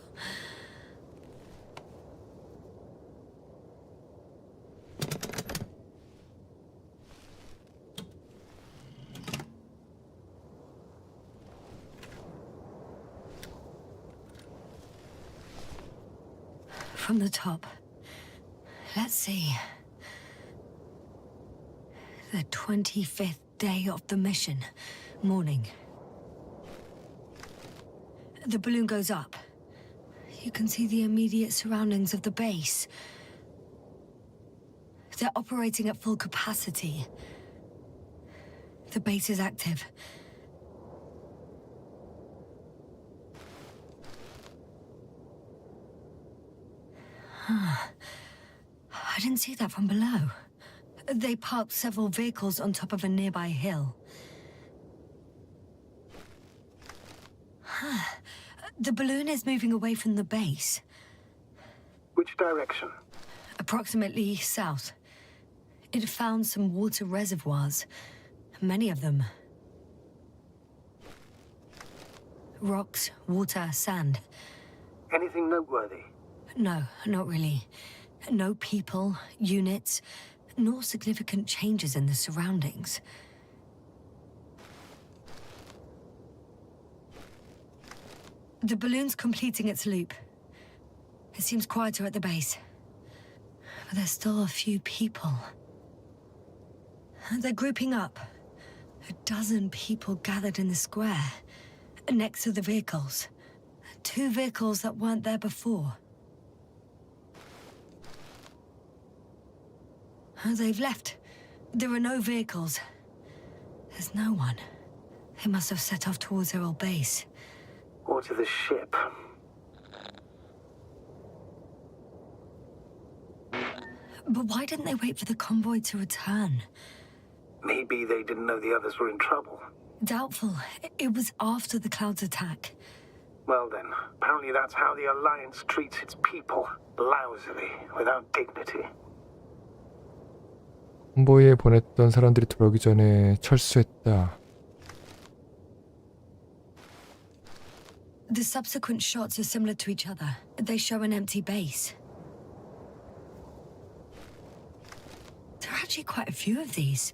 From the top. Let's see. The 25th day of the mission. Morning. The balloon goes up. You can see the immediate surroundings of the base. They're operating at full capacity. The base is active. I didn't see that from below. They parked several vehicles on top of a nearby hill. The balloon is moving away from the base.
Which direction?
Approximately south. It found some water reservoirs. Many of them. Rocks, water, sand.
Anything noteworthy?
No, not really. No people, units, nor significant changes in the surroundings. The balloon's completing its loop. It seems quieter at the base. But there's still a few people. They're grouping up. 12 people gathered in the square, next to the vehicles. 2 vehicles that weren't there before. They've left. There are no vehicles. There's no one. They must have set off towards their old base.
Or to the ship?
But why didn't they wait for the convoy to return?
Maybe they didn't know the others were in trouble.
Doubtful. It was after the Cloud's attack.
Well then, apparently that's how the Alliance treats its people. Lousily, without dignity.
컨보이에 보냈던 사람들이 돌아오기 전에 철수했다.
The subsequent shots are similar to each other. They show an empty base. There are actually quite a few of these.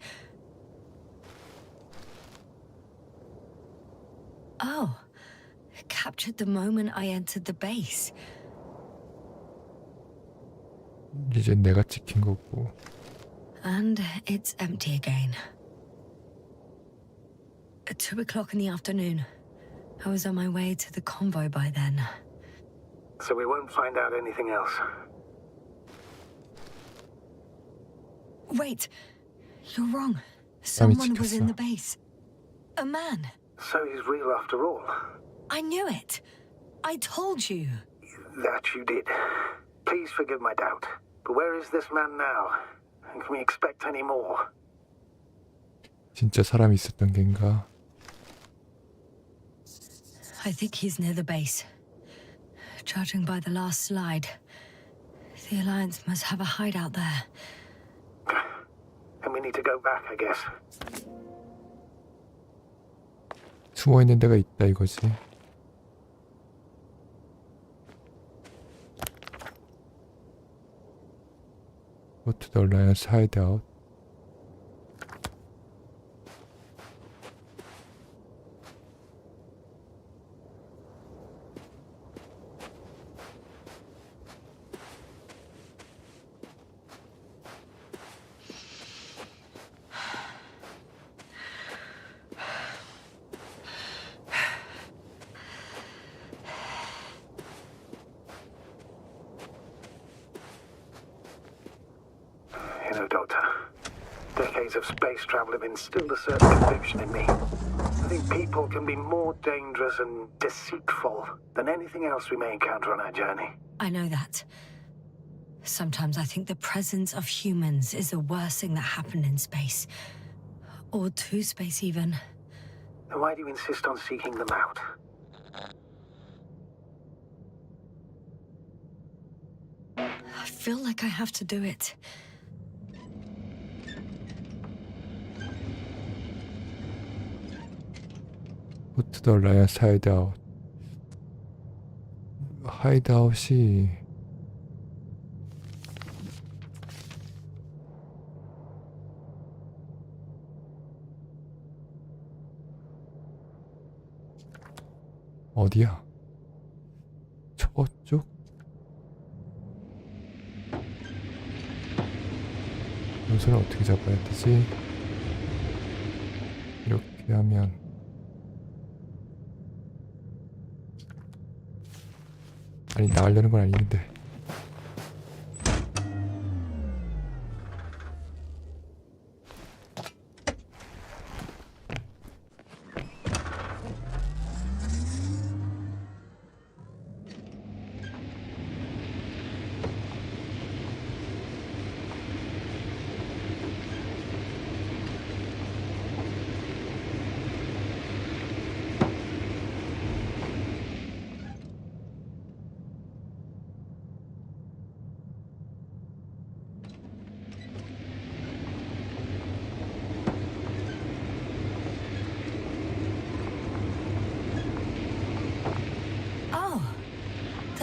Oh, captured the moment I entered the base.
이제 내가 찍힌 거고.
And it's empty again. At 2 o'clock in the afternoon. I was on my way to the convoy by then.
So we won't find out anything else.
Wait, you're wrong. Someone was in the base. A man.
So he's real after all.
I knew it. I told you.
That you did. Please forgive my doubt. But where is this man now? And can we expect any more?
진짜 사람이 있었던 겐가?
I think he's near the base. Judging by the last slide, the Alliance must have a hideout there.
And we need to go back, I guess.
숨어 있는 데가 있다 이거지. Go to the Alliance hideout.
You know, Doctor, decades of space travel have instilled a certain conviction in me. I think people can be more dangerous and deceitful than anything else we may encounter on our journey.
I know that. Sometimes I think the presence of humans is the worst thing that happened in space. Or to space, even.
Then why do you insist on seeking them out?
I feel like I have to do it.
Go to the Alliance hideout. 하이드아웃이 어디야? 저쪽? 여기서는 어떻게 잡아야 되지? 이렇게 하면 아니 나가려는 건 아닌데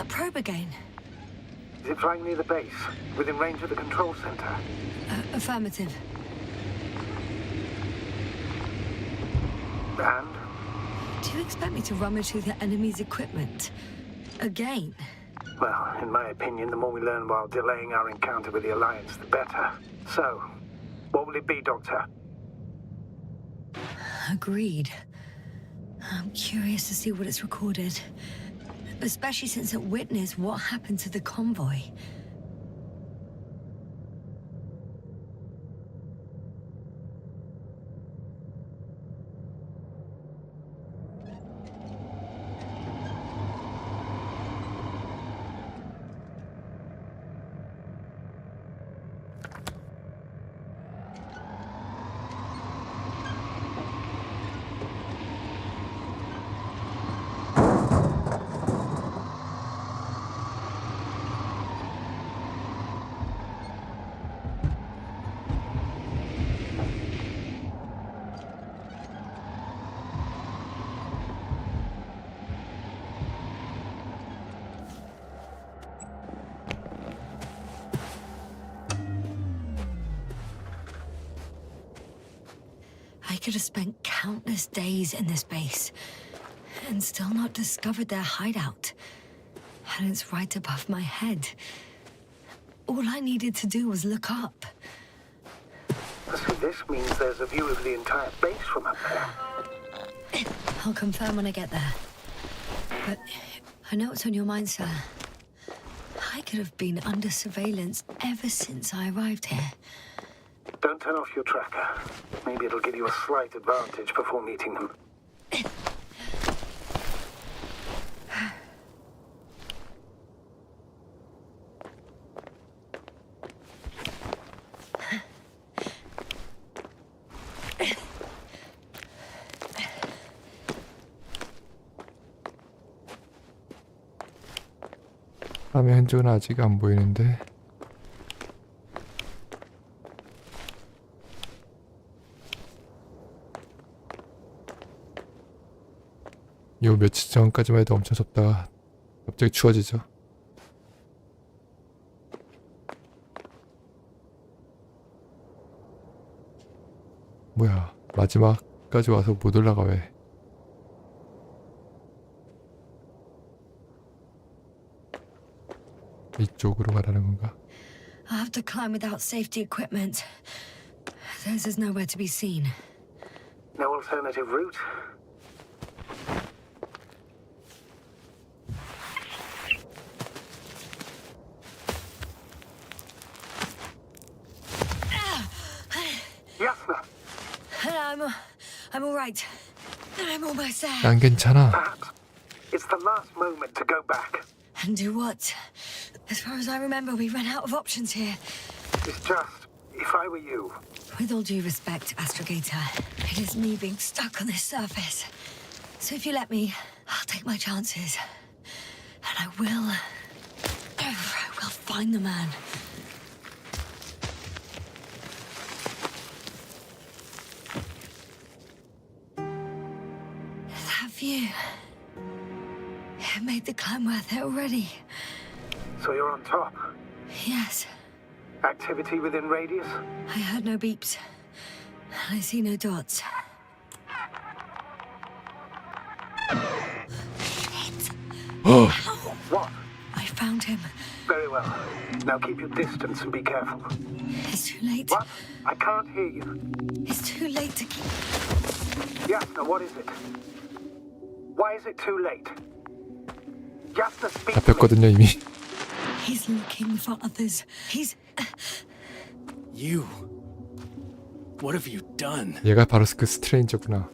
Probe again.
Is it flying near the base, within range of the control center?
Affirmative.
And?
Do you expect me to rummage through the enemy's equipment? Again?
Well, in my opinion, the more we learn while delaying our encounter with the Alliance, the better. So, what will it be, Doctor?
Agreed. I'm curious to see what it's recorded. Especially since it witnessed what happened to the convoy. could have spent countless days in this base and still not discovered their hideout. And it's right above my head. All I needed to do was look up.
So this means there's a view of the entire base from up there.
I'll confirm when I get there. But I know what's on your mind, sir. I could have been under surveillance ever since I arrived here.
Don't turn off your tracker. Maybe it'll give you a slight advantage before meeting them.
사람의 흔적은 아직 안 보이는데 요 며칠 전까지만 해도 엄청 덥다가 갑자기 추워지죠. 뭐야, 마지막까지 와서 못 올라가 왜? 이쪽으로 가라는 건가?
I'll have to climb without safety equipment. Theirs is nowhere to be seen.
No alternative route? Yasna!
I'm all right. I'm almost there.
난 괜찮아.
Perhaps it's the last moment to go back.
And do what? As far as I remember, we ran out of options here.
It's just, if I were you,
With all due respect, Astrogator, it is me being stuck on this surface. So if you let me, I'll take my chances. And I will find the man. That view. It made the climb worth it already.
so you're on top.
Yes,
Activity within radius?
I heard no beeps. I see no dots.
What?
I found him.
Very well. Now keep your distance and be careful.
It's too late.
What? I can't hear you.
It's too late to keep...
Yasna, what is it? Why is it too late? Yasna, speak to me.
잡혔거든요 이미.
He's looking for others. He's...
You. What have you done?
얘가 바로 그 스트레인저구나.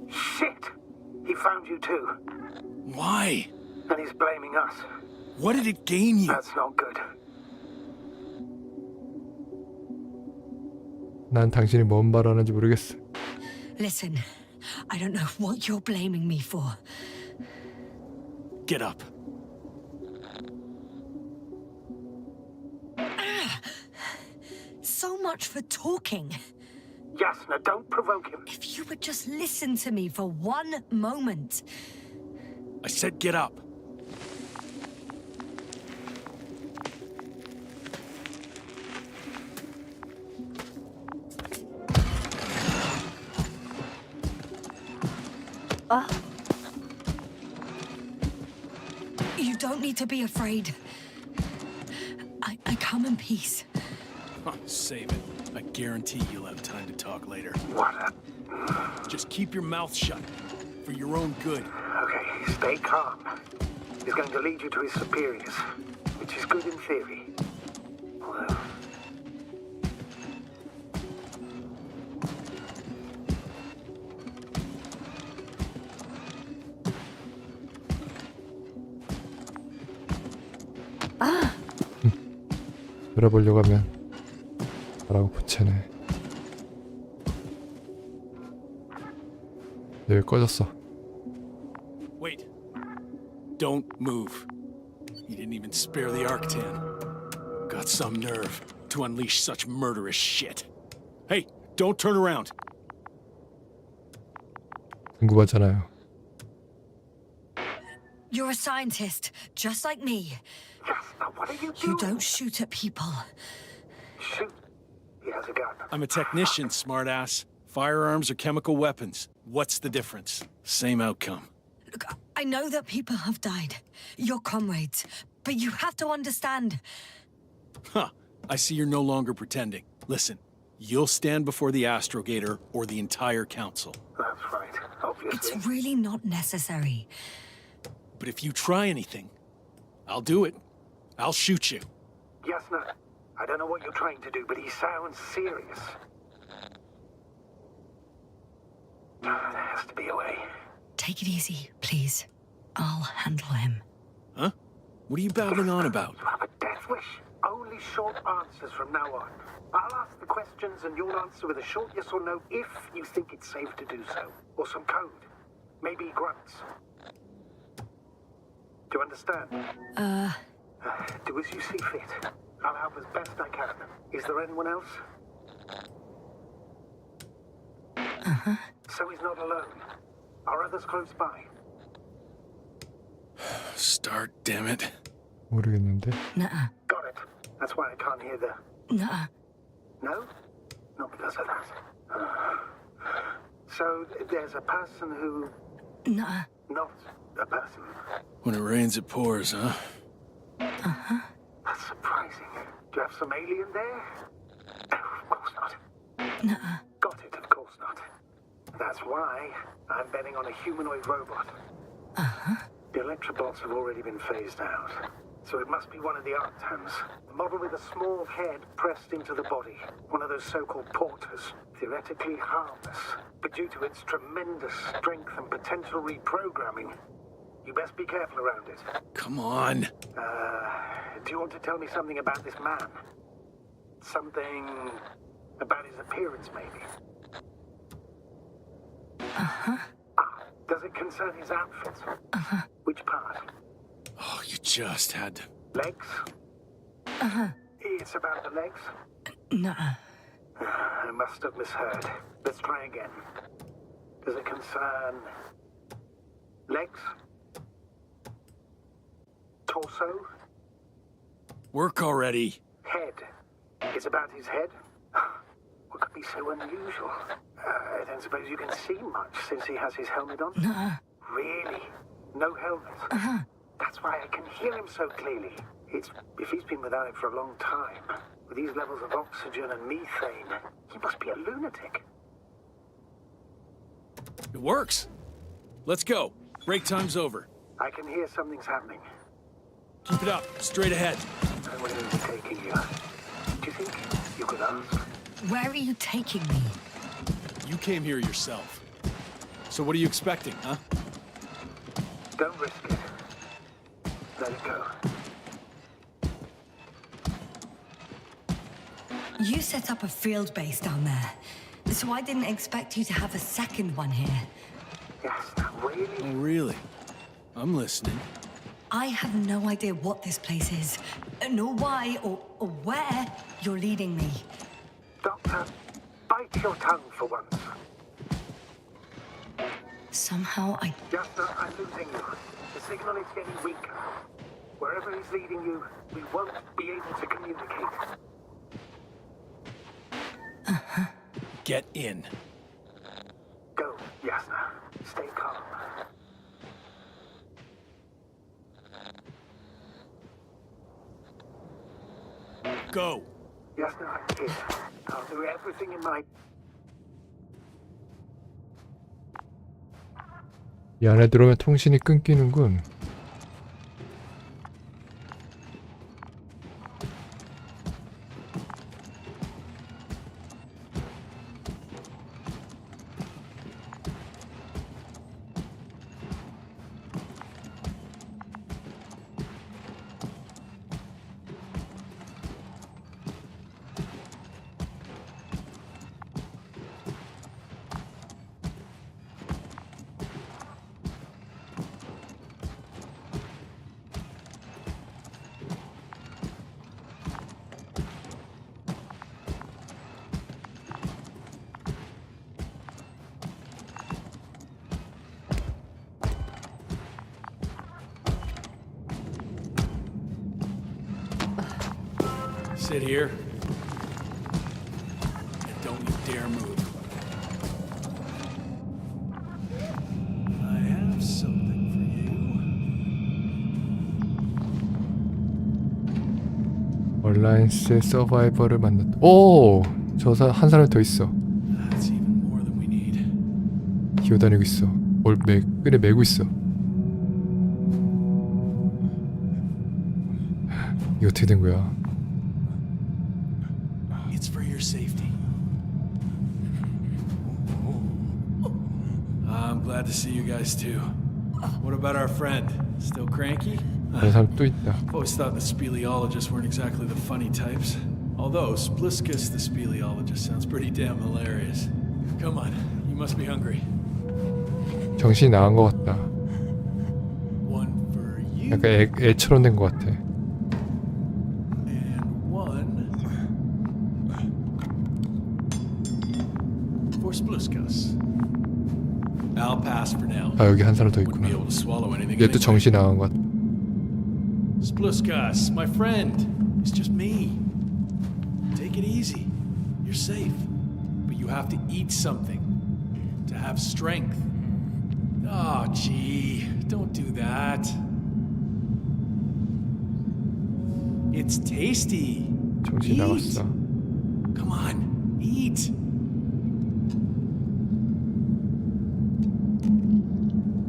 Shit! He found you too.
Why?
And he's blaming us.
What did it gain you?
That's not good.
난 당신이 뭔 말하는지 모르겠어.
Listen, I don't know what you're blaming me for.
Get up.
So much for talking.
Yasna, don't provoke him.
If you would just listen to me for one moment.
I said get up.
You don't need to be afraid. I come in peace.
Save it. I guarantee you'll have time to talk later.
What?
Just keep your mouth shut. For your own good.
Okay, stay calm. He's going to lead you to his superiors, which is good in theory. Well,
열어보려고 하면 나라고 붙이네. 여기 꺼졌어.
Wait. Don't move. You didn't even spare the Arctan. Got some nerve to unleash such murderous shit. Hey, don't turn around.
궁금하잖아요.
You're a scientist, just like me.
Yasna, what are you
You
doing?
don't shoot at people.
Shoot. He has a gun.
I'm a technician, smartass. Firearms or chemical weapons. What's the difference? Same outcome.
Look, I know that people have died. Your comrades. But you have to understand.
Huh. I see you're no longer pretending. Listen, you'll stand before the Astrogator or the entire council.
That's right, obviously.
It's really not necessary.
But if you try anything, I'll do it. I'll shoot you.
Yasna, I don't know what you're trying to do, but he sounds serious. There has to be a way.
Take it easy, please. I'll handle him.
Huh? What are you babbling on about?
You have a death wish. Only short answers from now on. I'll ask the questions and you'll answer with a short yes or no if you think it's safe to do so. Or some code. Maybe grunts. Do you understand? Do as you see fit. I'll help as best I can. Is there anyone else? So he's not alone. Are others close by?
Start, damn it.
모르겠는데.
Nuh-uh.
Got it. That's why I can't hear the...
Nuh-uh.
No? Not because of that. So there's a person who...
Nuh-uh.
Not a person.
When it rains, it pours, huh?
That's surprising. Do you have some alien there? No, of course not.
Nuh-uh.
Got it, of course not. That's why I'm betting on a humanoid robot. The Electrobots have already been phased out. So it must be one of the Arctans. A model with a small head pressed into the body. One of those so-called porters. Theoretically harmless. But due to its tremendous strength and potential reprogramming, you best be careful around it.
Come on.
Do you want to tell me something about this man? Something about his appearance, maybe? Does it concern his outfit? Which part?
Oh, you just had to...
Legs? It's about the legs?
Nuh-uh.
I must have misheard. Let's try again. Does it concern... legs? Torso?
Work already.
Head. It's about his head? What could be so unusual? I don't suppose you can see much since he has his helmet on?
Nuh-uh.
Really? No helmet? That's why I can hear him so clearly. If he's been without it for a long time, with these levels of oxygen and methane, he must be a lunatic.
It works. Let's go. Break time's over.
I can hear something's happening.
Keep it up. Straight ahead.
And where is it taking you? Do you think you could ask?
Where are you taking me?
You came here yourself. So what are you expecting, huh?
Don't risk it. Let it go.
You set up a field base down there, so I didn't expect you to have a second one here.
Yes, really?
Oh, really? I'm listening.
I have no idea what this place is, nor why or where you're leading me.
Doctor, bite your tongue for once.
Somehow I...
Jasper, I'm losing you. The signal is getting weaker. Wherever he's leading you, we won't be able to communicate.
Get in.
Go, Yasna. Stay calm.
Go.
Yasna, I'm here. I'll do everything in my...
이 안에 들어오면 통신이 끊기는군.
Sit here. And don't you dare move.
얼라이언스의 서바이벌을 만났다. 오! 한 사람이 더 있어.
That's even more than we need.
기어다니고 있어. 끈에 매고 있어. 이거 어떻게 된 거야?
It's for your safety. I'm glad to see you guys too. What about our friend? Still cranky?
다른 사람 또 있다.
I've always thought the speleologists weren't exactly the funny types. Although Spliscus the speleologist sounds pretty damn hilarious. Come on, you must be hungry.
정신이 나간 것 같다.
One for you
약간 애처럼 된 것 같아.
and one for Spliscus. I'll pass for now.
아, 여기 한 사람 더
Wouldn't
있구나.
be able to swallow anything
얘 또
anyway.
정신이 나간 것 같아.
Spliscus, my friend. It's just me. Take it easy. You're safe. But you have to eat something to have strength. Oh, gee. Don't do that. It's tasty.
정신이 나갔어.
Come on, eat.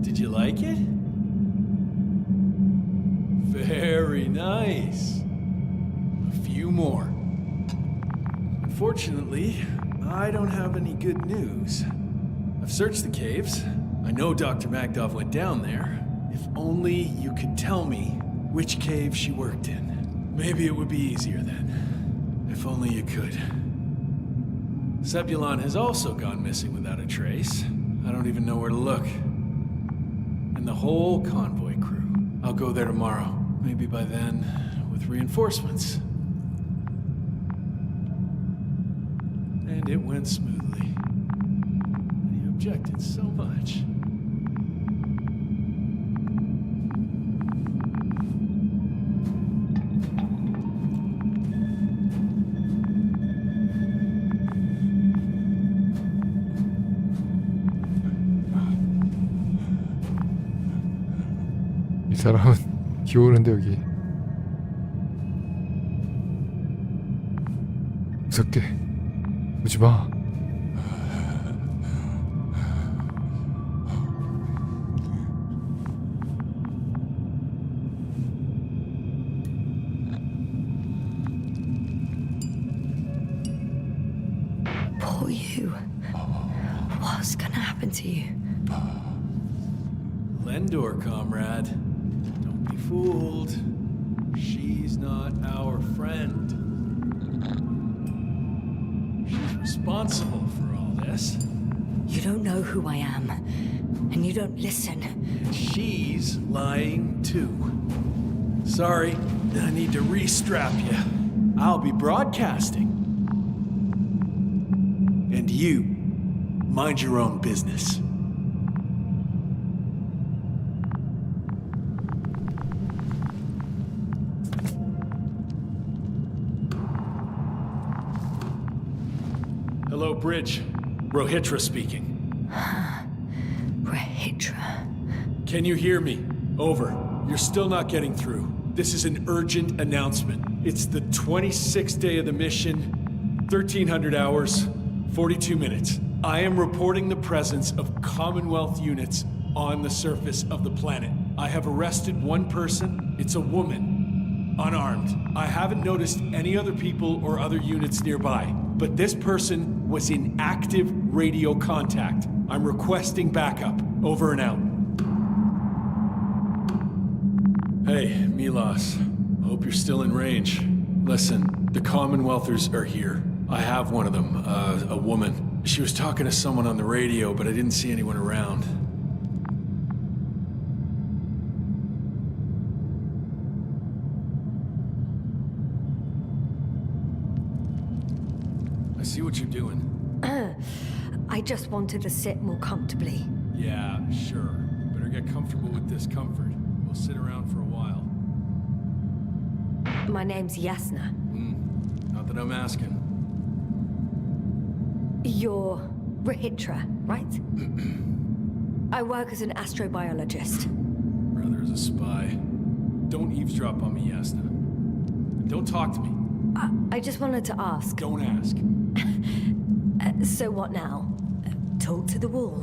Did you like it? Very nice. A few more. Unfortunately, I don't have any good news. I've searched the caves. I know Dr. Magdov went down there. If only you could tell me which cave she worked in. Maybe it would be easier then. If only you could. Sebulon has also gone missing without a trace. I don't even know where to look. And the whole convoy crew. I'll go there tomorrow. Maybe by then, with reinforcements. And it went smoothly. And you objected so much.
이 사람은 기어오는데 여기. 무섭게 오지 마.
Poor you. What's gonna happen to you?
Lendor, comrade. Don't be fooled. She's not our friend. She's responsible for all this.
You don't know who I am, and you don't listen.
She's lying too. Sorry, I need to restrap you. I'll be broadcasting. And you, mind your own business. Hello, Bridge. Rohitra speaking.
Rahitra.
Can you hear me? Over. You're still not getting through. This is an urgent announcement. It's the 26th day of the mission, 1300 hours, 42 minutes. I am reporting the presence of Commonwealth units on the surface of the planet. I have arrested one person. It's a woman, unarmed. I haven't noticed any other people or other units nearby, but this person was in active radio contact. I'm requesting backup. Over and out. Hey, Milos. Hope you're still in range. Listen, the Commonwealthers are here. I have one of them, a woman. She was talking to someone on the radio, but I didn't see anyone around. I see what you're doing.
I just wanted to sit more comfortably.
Yeah, sure. Better get comfortable with discomfort. We'll sit around for a while.
My name's Yasna.
Not that I'm asking.
You're Rahitra, right? I work as an astrobiologist.
Brother is a spy. Don't eavesdrop on me, Yasna. Don't talk to me.
I just wanted to ask.
Don't ask.
So what now? Talk to the wall?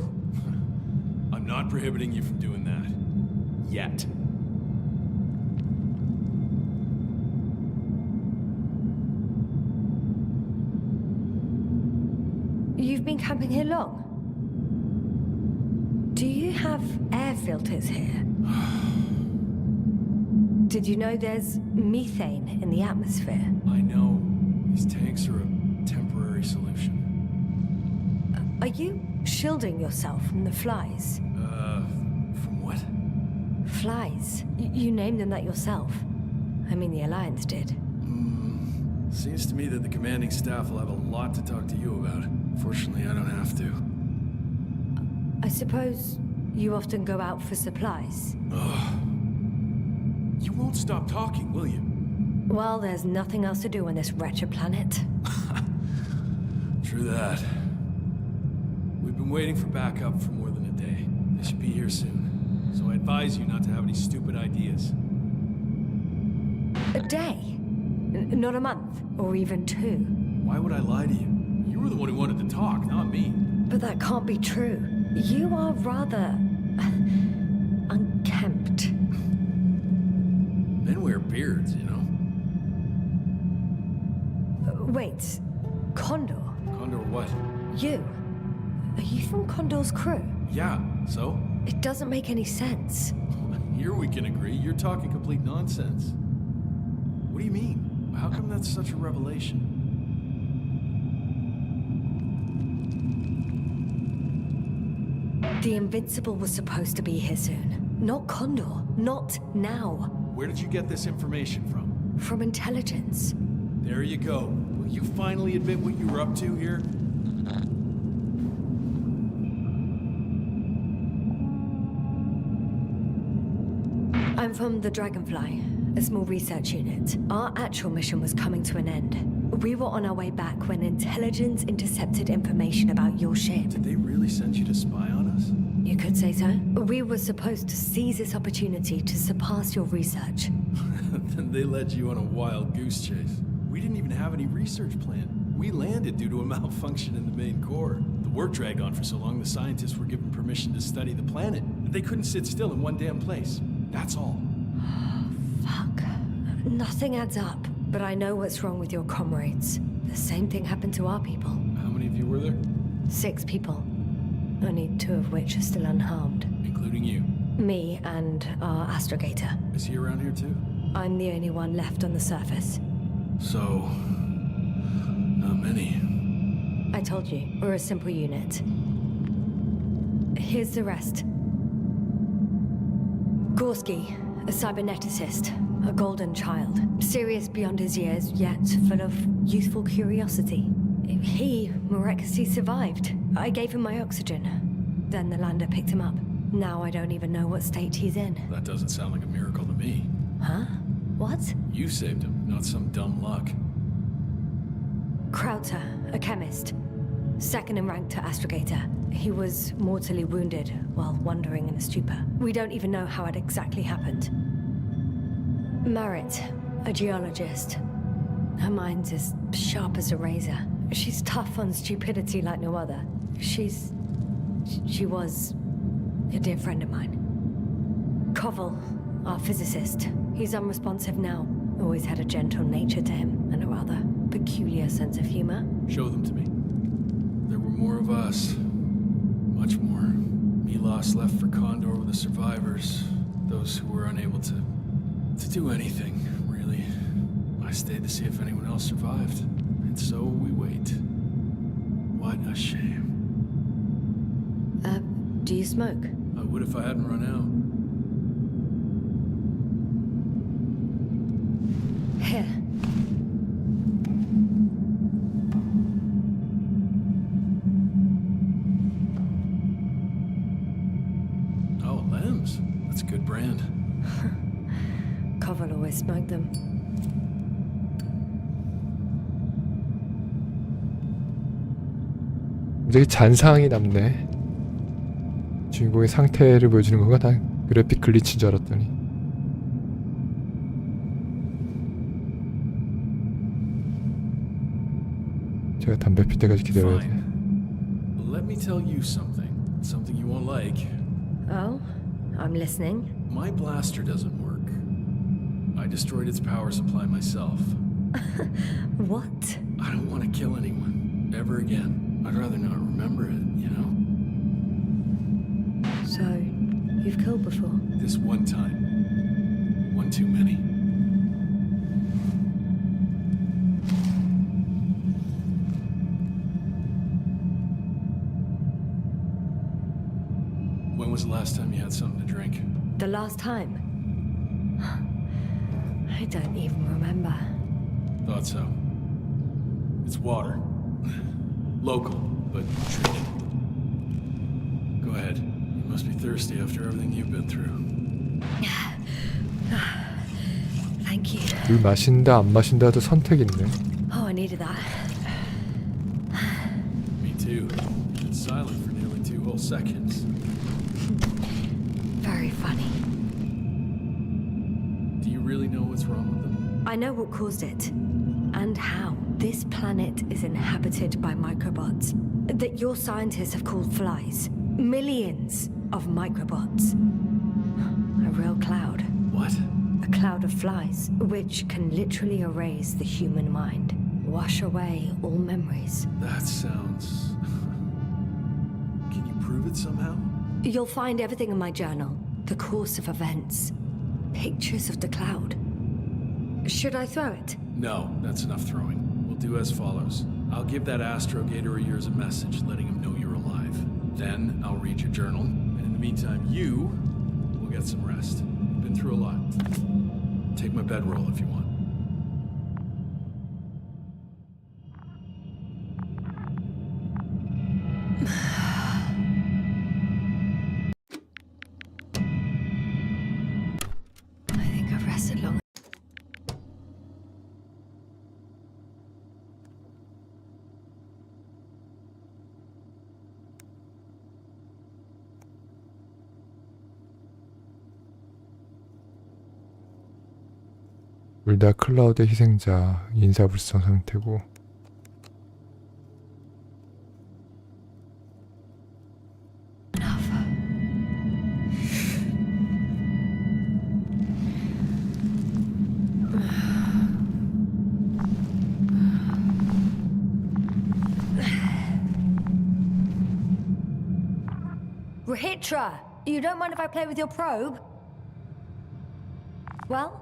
I'm not prohibiting you from doing that. Yet.
You've been camping here long? Do you have air filters here? Did you know there's methane in the atmosphere?
I know. These tanks are a temporary solution.
Are you shielding yourself from the flies?
From what?
Flies? You named them that yourself. I mean, the Alliance did.
Seems to me that the commanding staff will have a lot to talk to you about. Fortunately, I don't have to.
I suppose you often go out for supplies.
You won't stop talking, will you?
Well, there's nothing else to do on this wretched planet.
True that. We've been waiting for backup for more than a day. They should be here soon. So I advise you not to have any stupid ideas.
A day? Not a month, or even 2.
Why would I lie to you? You were the one who wanted to talk, not me.
But that can't be true. You are rather unkempt.
Men wear beards, you know.
Wait, Condor?
Condor what?
You? Are you from Condor's crew?
Yeah, so?
It doesn't make any sense.
Here we can agree. You're talking complete nonsense. What do you mean? How come that's such a revelation?
The Invincible was supposed to be here soon. Not Condor. Not now.
Where did you get this information from?
From intelligence.
There you go. Will you finally admit what you were up to here?
I'm from the Dragonfly, a small research unit. Our actual mission was coming to an end. We were on our way back when intelligence intercepted information about your ship.
Did they really send you to spy on us?
You could say so. We were supposed to seize this opportunity to surpass your research.
Then they led you on a wild goose chase. We didn't even have any research plan. We landed due to a malfunction in the main core. The work dragged on for so long the scientists were given permission to study the planet. They couldn't sit still in one damn place. That's all.
Fuck. Nothing adds up, but I know what's wrong with your comrades. The same thing happened to our people.
How many of you were there?
6 people. Only 2 of which are still unharmed.
Including you.
Me and our astrogator.
Is he around here too?
I'm the only one left on the surface.
So... not many.
I told you, we're a simple unit. Here's the rest. Gorski, a cyberneticist, a golden child. Serious beyond his years, yet full of youthful curiosity. He miraculously survived. I gave him my oxygen. Then the lander picked him up. Now I don't even know what state he's in.
That doesn't sound like a miracle to me.
Huh? What?
You saved him, not some dumb luck.
Krauter, a chemist. Second in rank to astrogator. He was mortally wounded while wandering in a stupor. We don't even know how it exactly happened. Merritt, a geologist. Her mind's as sharp as a razor. She's tough on stupidity like no other. She was a dear friend of mine. Koval, our physicist. He's unresponsive now. Always had a gentle nature to him and a rather peculiar sense of humor.
Show them to me. There were more of us. Much more. Milos left for Condor with the survivors. Those who were unable to do anything, really. I stayed to see if anyone else survived. And so we wait. What a shame.
Do you smoke?
I would if I hadn't run out.
Here.
Oh, Lems. That's a good brand.
Koval always smoked them.
되게 잔상이 남네. 주인공의 상태를 보여주는 건가? 다 그래픽 글리치인 줄 알았더니. 제가 담배 필 때까지 기다려야 돼.
Fine. Let me tell you something. Something you won't like.
Oh, I'm listening.
My blaster doesn't work. I destroyed its power supply myself.
What?
I don't want to kill anyone ever again. I'd rather not remember it, you know?
So, you've killed before?
This one time. One too many. When was the last time you had something to drink?
The last time? I don't even remember.
Thought so. It's water. Local, but treated. Go ahead. You must be thirsty after everything you've been through.
Thank you.
물 마신다 안 마신다도 선택이 있네.
Oh, I needed that.
Me too. Been silent for nearly 2 whole seconds.
Very funny.
Do you really know what's wrong with them?
I know what caused it, and how. This planet is inhabited by microbots that your scientists have called flies. Millions of microbots. A real cloud.
What?
A cloud of flies, which can literally erase the human mind. Wash away all memories.
That sounds... Can you prove it somehow?
You'll find everything in my journal. The course of events. Pictures of the cloud. Should I throw it?
No, that's enough throwing. We'll do as follows. I'll give that astrogator of yours a message letting him know you're alive. Then I'll read your journal, and in the meantime, you will get some rest. You've been through a lot. Take my bedroll if you want.
I think I've rested long.
울다 클라우드의 희생자 인사불성 상태고
Rahitra, you don't mind if I play with your probe? Well,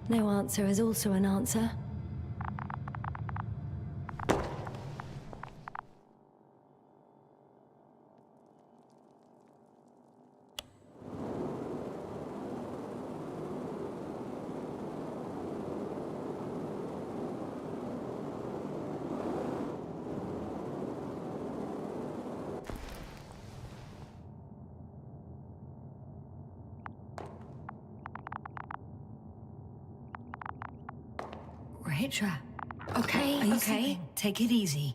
no answer is also an answer. Rahitra. Okay, okay. Take it easy.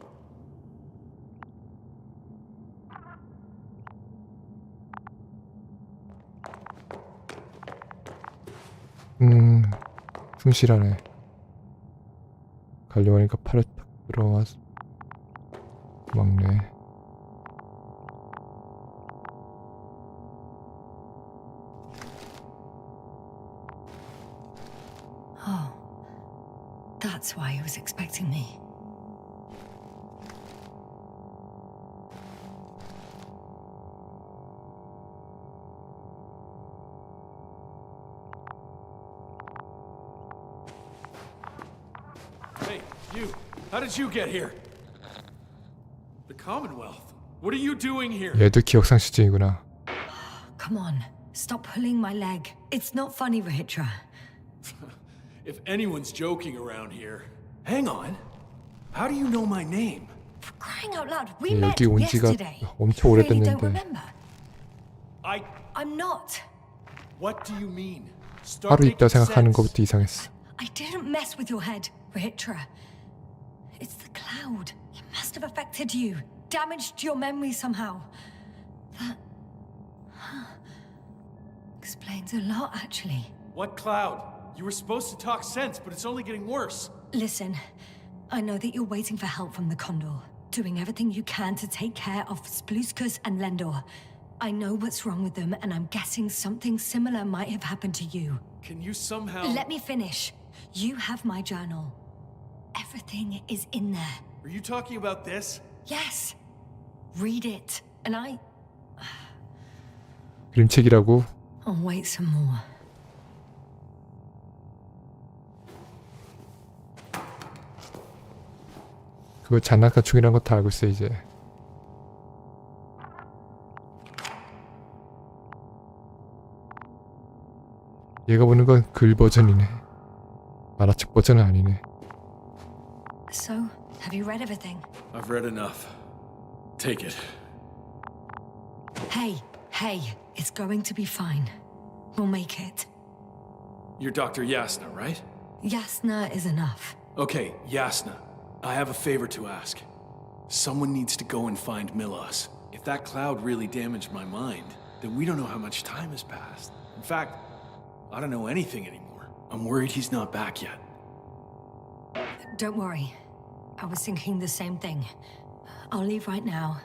충실하네. 가려고 하니까 팔을 탁 들어와서 막네.
Oh, that's why he was expecting me.
Hey, you! How did you get here? The Commonwealth? What are you doing here?
얘도 기억상실증이구나.
Come on, stop pulling my leg. It's not funny, Rahitra.
If anyone's joking around here... Hang on. How do you know my name?
For crying out loud, we
예,
met
여기 온 지가
yesterday.
엄청
Really don't
오래됐는데
remember. I'm not.
What do you mean? Start
하루 있다
making
생각하는
sense.
것부터 이상했어.
I didn't mess with your head, Rahitra. It's the cloud. It must have affected you, damaged your memory somehow. That explains a lot, actually.
What cloud? You were supposed to talk sense, but it's only getting worse.
Listen, I know that you're waiting for help from the Condor, doing everything you can to take care of Spluskus and Lendor. I know what's wrong with them, and I'm guessing something similar might have happened to you.
Can you somehow...
Let me finish. You have my journal. Everything is in there.
Are you talking about this?
Yes. Read it, and
그림책이라고?
I'll wait some more.
그거 장난감충이라는 거 다 알고 있어 이제. 얘가 보는 건 글 버전이네. 만화책 버전은 아니네.
So, have you read everything?
I've read enough. Take it.
Hey, it's going to be fine. We'll make it.
You're Dr. Yasna, right?
Yasna is enough.
Okay, Yasna. I have a favor to ask. Someone needs to go and find Milos. If that cloud really damaged my mind, then we don't know how much time has passed. In fact, I don't know anything anymore. I'm worried he's not back yet.
Don't worry. I was thinking the same thing. I'll leave right now.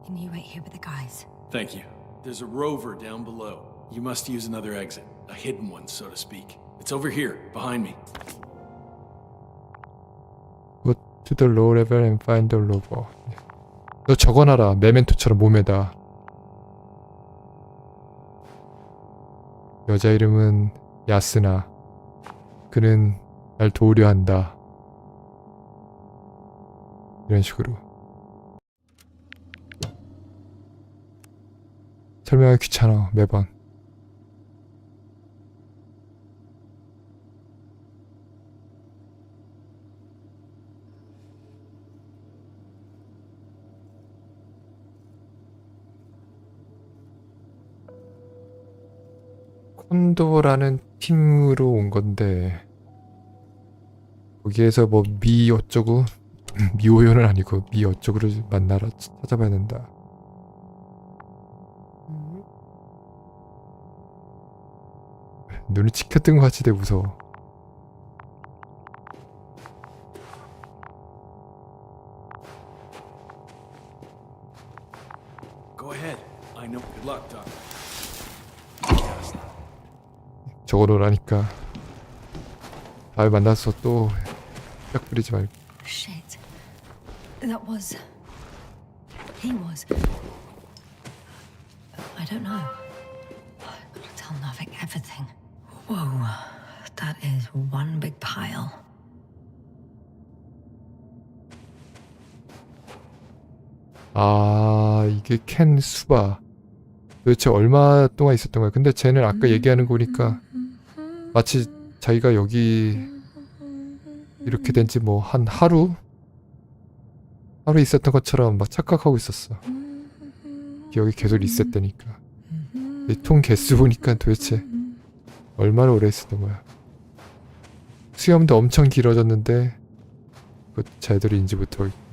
And you wait here with the guys.
Thank you. There's a rover down below. You must use another exit. A hidden one, so to speak. It's over here, behind me.
Go to the low level and find the rover. 너 적어놔라. 메멘토처럼 몸에다. 여자 이름은 야스나. 그는 날 도우려 한다. 이런 식으로. 설명하기 귀찮아 매번. 콘도라는 팀으로 온 건데 거기에서 뭐 미 어쩌고 미호요는 아니고 미 어쩌고를 만나러 찾아봐야 된다. 눈이 치켜뜬 것 같이 되게 무서워.
Go ahead. I know. Good luck, Doc.
적어놓으라니까. 다음에 만나서 또 약 부리지 말고.
Shit. That was... He was... I don't know. I've got to tell Novik everything. Whoa. That is one big pile.
아, 이게 캔 수바. 도대체 얼마 동안 있었던 거야? 근데 쟤는 아까 얘기하는 거 보니까 마치 자기가 여기 이렇게 된 지 뭐 한 하루 있었던 것처럼 막 착각하고 있었어. 기억이 계속 리셋되니까. 이 통 개수 보니까 도대체 얼마나 오래 있었던 거야. 수염도 엄청 길어졌는데 그것도 제대로 인지 못하고 있고.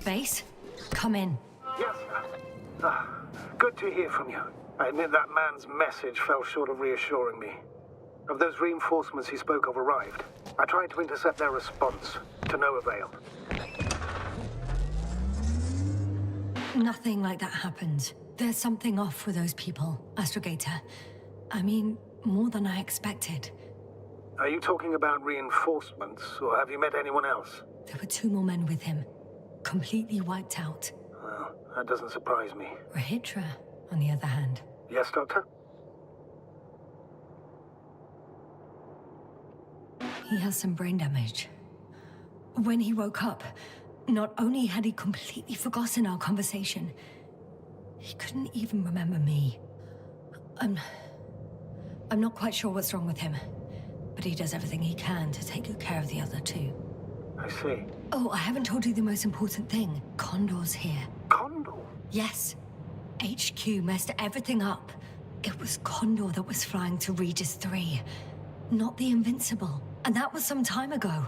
Base, come in.
Yes, sir. Good to hear from you. I admit that man's message fell short of reassuring me. Of those reinforcements he spoke of arrived. I tried to intercept their response, to no avail.
Nothing like that happened. There's something off with those people, Astrogator. I mean, more than I expected.
Are you talking about reinforcements, or have you met anyone else?
There were 2 more men with him, completely wiped out.
Well, that doesn't surprise me.
Rahitra, on the other hand.
Yes, Doctor?
He has some brain damage. When he woke up, Not only had he completely forgotten our conversation, he couldn't even remember me. I'm not quite sure what's wrong with him, but he does everything he can to take good care of the other two.
I see.
Oh, I haven't told you the most important thing. Condor's here.
Condor?
Yes. HQ messed everything up. It was Condor that was flying to Regis 3, not the Invincible. And that was some time ago.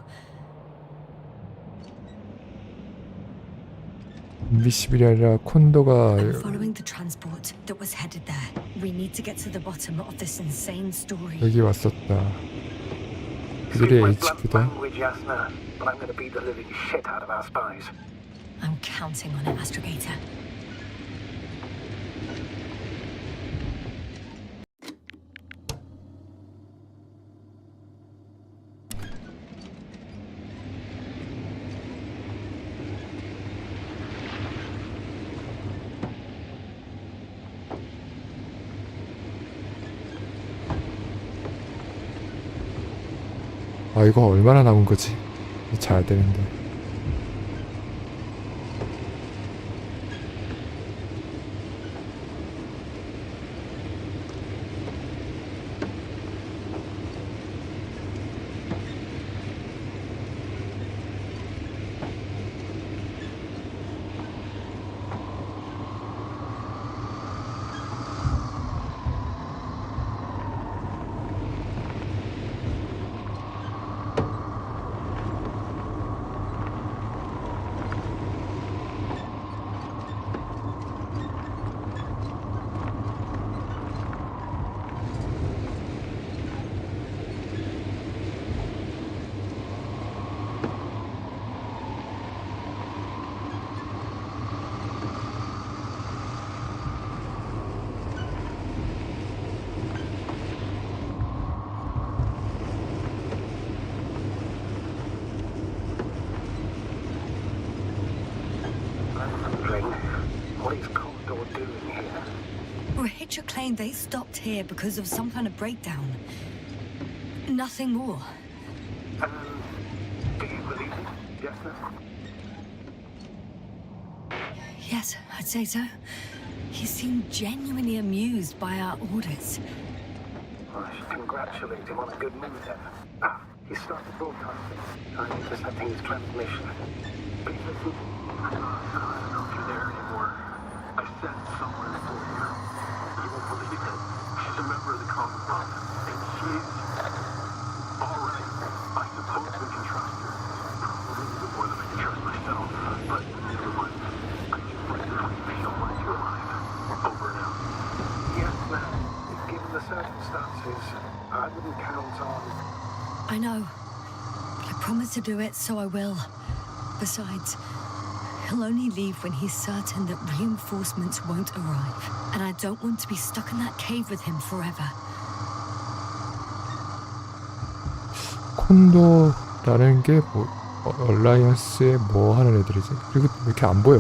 인비시블이 아니라 콘도가
I'm following the transport that was headed there. We need to get to the bottom of this insane story.
여기 왔었다.
Excuse
그들의
my blunt
HQ다.
language, Yasna, but I'm going to beat the living shit out of our spies.
I'm counting on it, Astrogator.
아 이거 얼마나 남은 거지? 자야 되는데.
What is Condor doing here?
Rahitra claimed they stopped here because of some kind of breakdown. Nothing more.
Do you believe it, Yasna?
Yes, I'd say so. He seemed genuinely amused by our orders.
Well, I should congratulate him on a good move then. Ah, he started broadcasting. I'm intercepting his transmission. Please listen. I don't know if you're there anymore. I sent someone for you. You won't believe it. She's a member of the Commonwealth. And she's... alright. I suppose we can trust her. Probably even more than I can trust myself. But never mind. I just like to feel like you're alive. Over and out. Yes, ma'am. Given the circumstances, I wouldn't count on...
I know. I promised to do it, so I will. Besides, he'll only leave when he's certain that reinforcements won't arrive. And I don't want to be stuck in that cave with him forever.
콘도라는 게 뭐 얼라이언스에 뭐 하는 애들이지? 그리고 왜 이렇게 안 보여?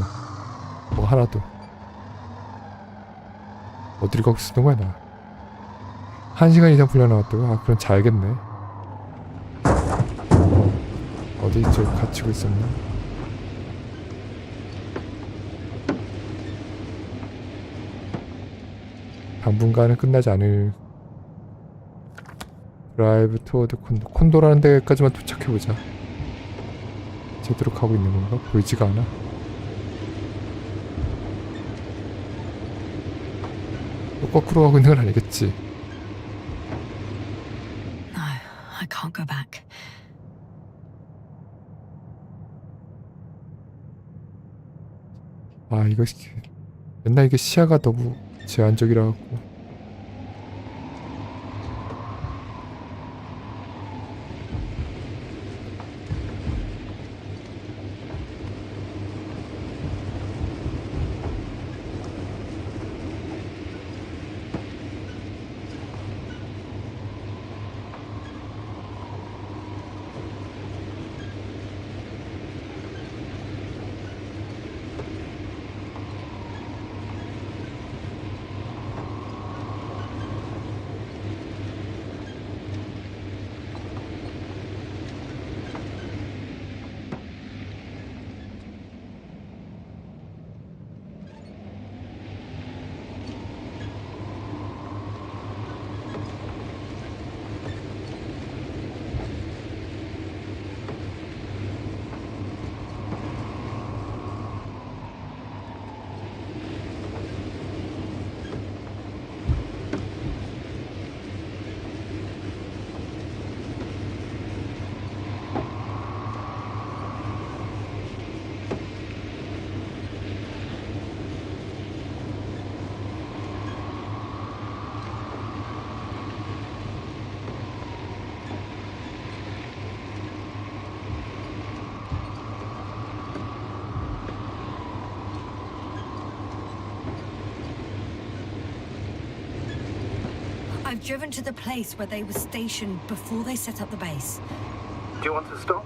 뭐 하나도. 어디를 거기 쓰는 거야 나? 1시간 이상 불려 나왔다고? 아 그럼 자야겠네. 어디 저 갇히고 있었나? 당분간은 끝나지 않을. 드라이브 투어드 콘도라는 데까지만 도착해보자. 제대로 가고 있는 건가? 보이지가 않아. 또 거꾸로 가고 있는 건 아니겠지?
No, I can't go back.
아 이거 맨날 이게 시야가 너무 제한적이라 갖고.
I've driven to the place where they were stationed before they set up the base.
Do you want to stop?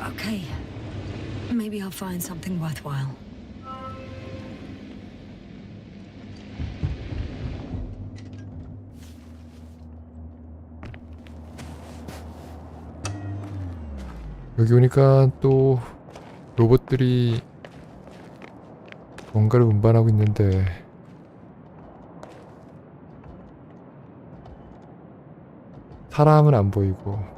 Okay. Maybe I'll find something worthwhile.
여기 오니까 또 로봇들이 뭔가를 운반하고 있는데 사람은 안 보이고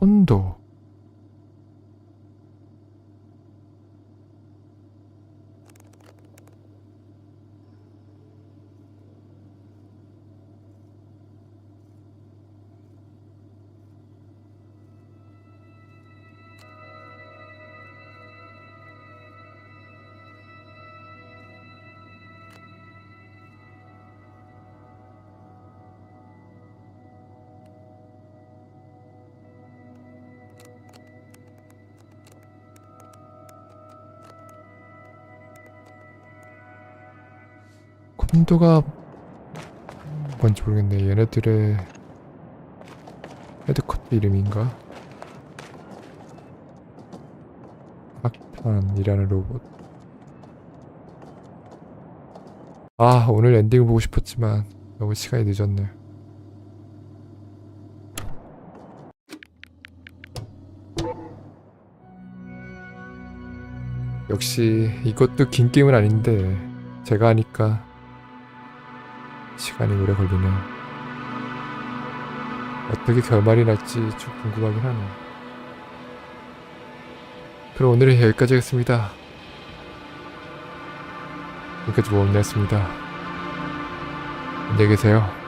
콘도 콘도가 뭔지 모르겠네. 얘네들의 헤드쿼터 이름인가? 악탄이라는 로봇. 아, 오늘 엔딩을 보고 싶었지만 너무 시간이 늦었네. 역시 이것도 긴 게임은 아닌데 제가 하니까 시간이 오래 걸리네요. 어떻게 결말이 날지 좀 궁금하긴 하네요. 그럼 오늘은 여기까지 하겠습니다. 여기까지 모험러는이었습니다. 안녕히 계세요.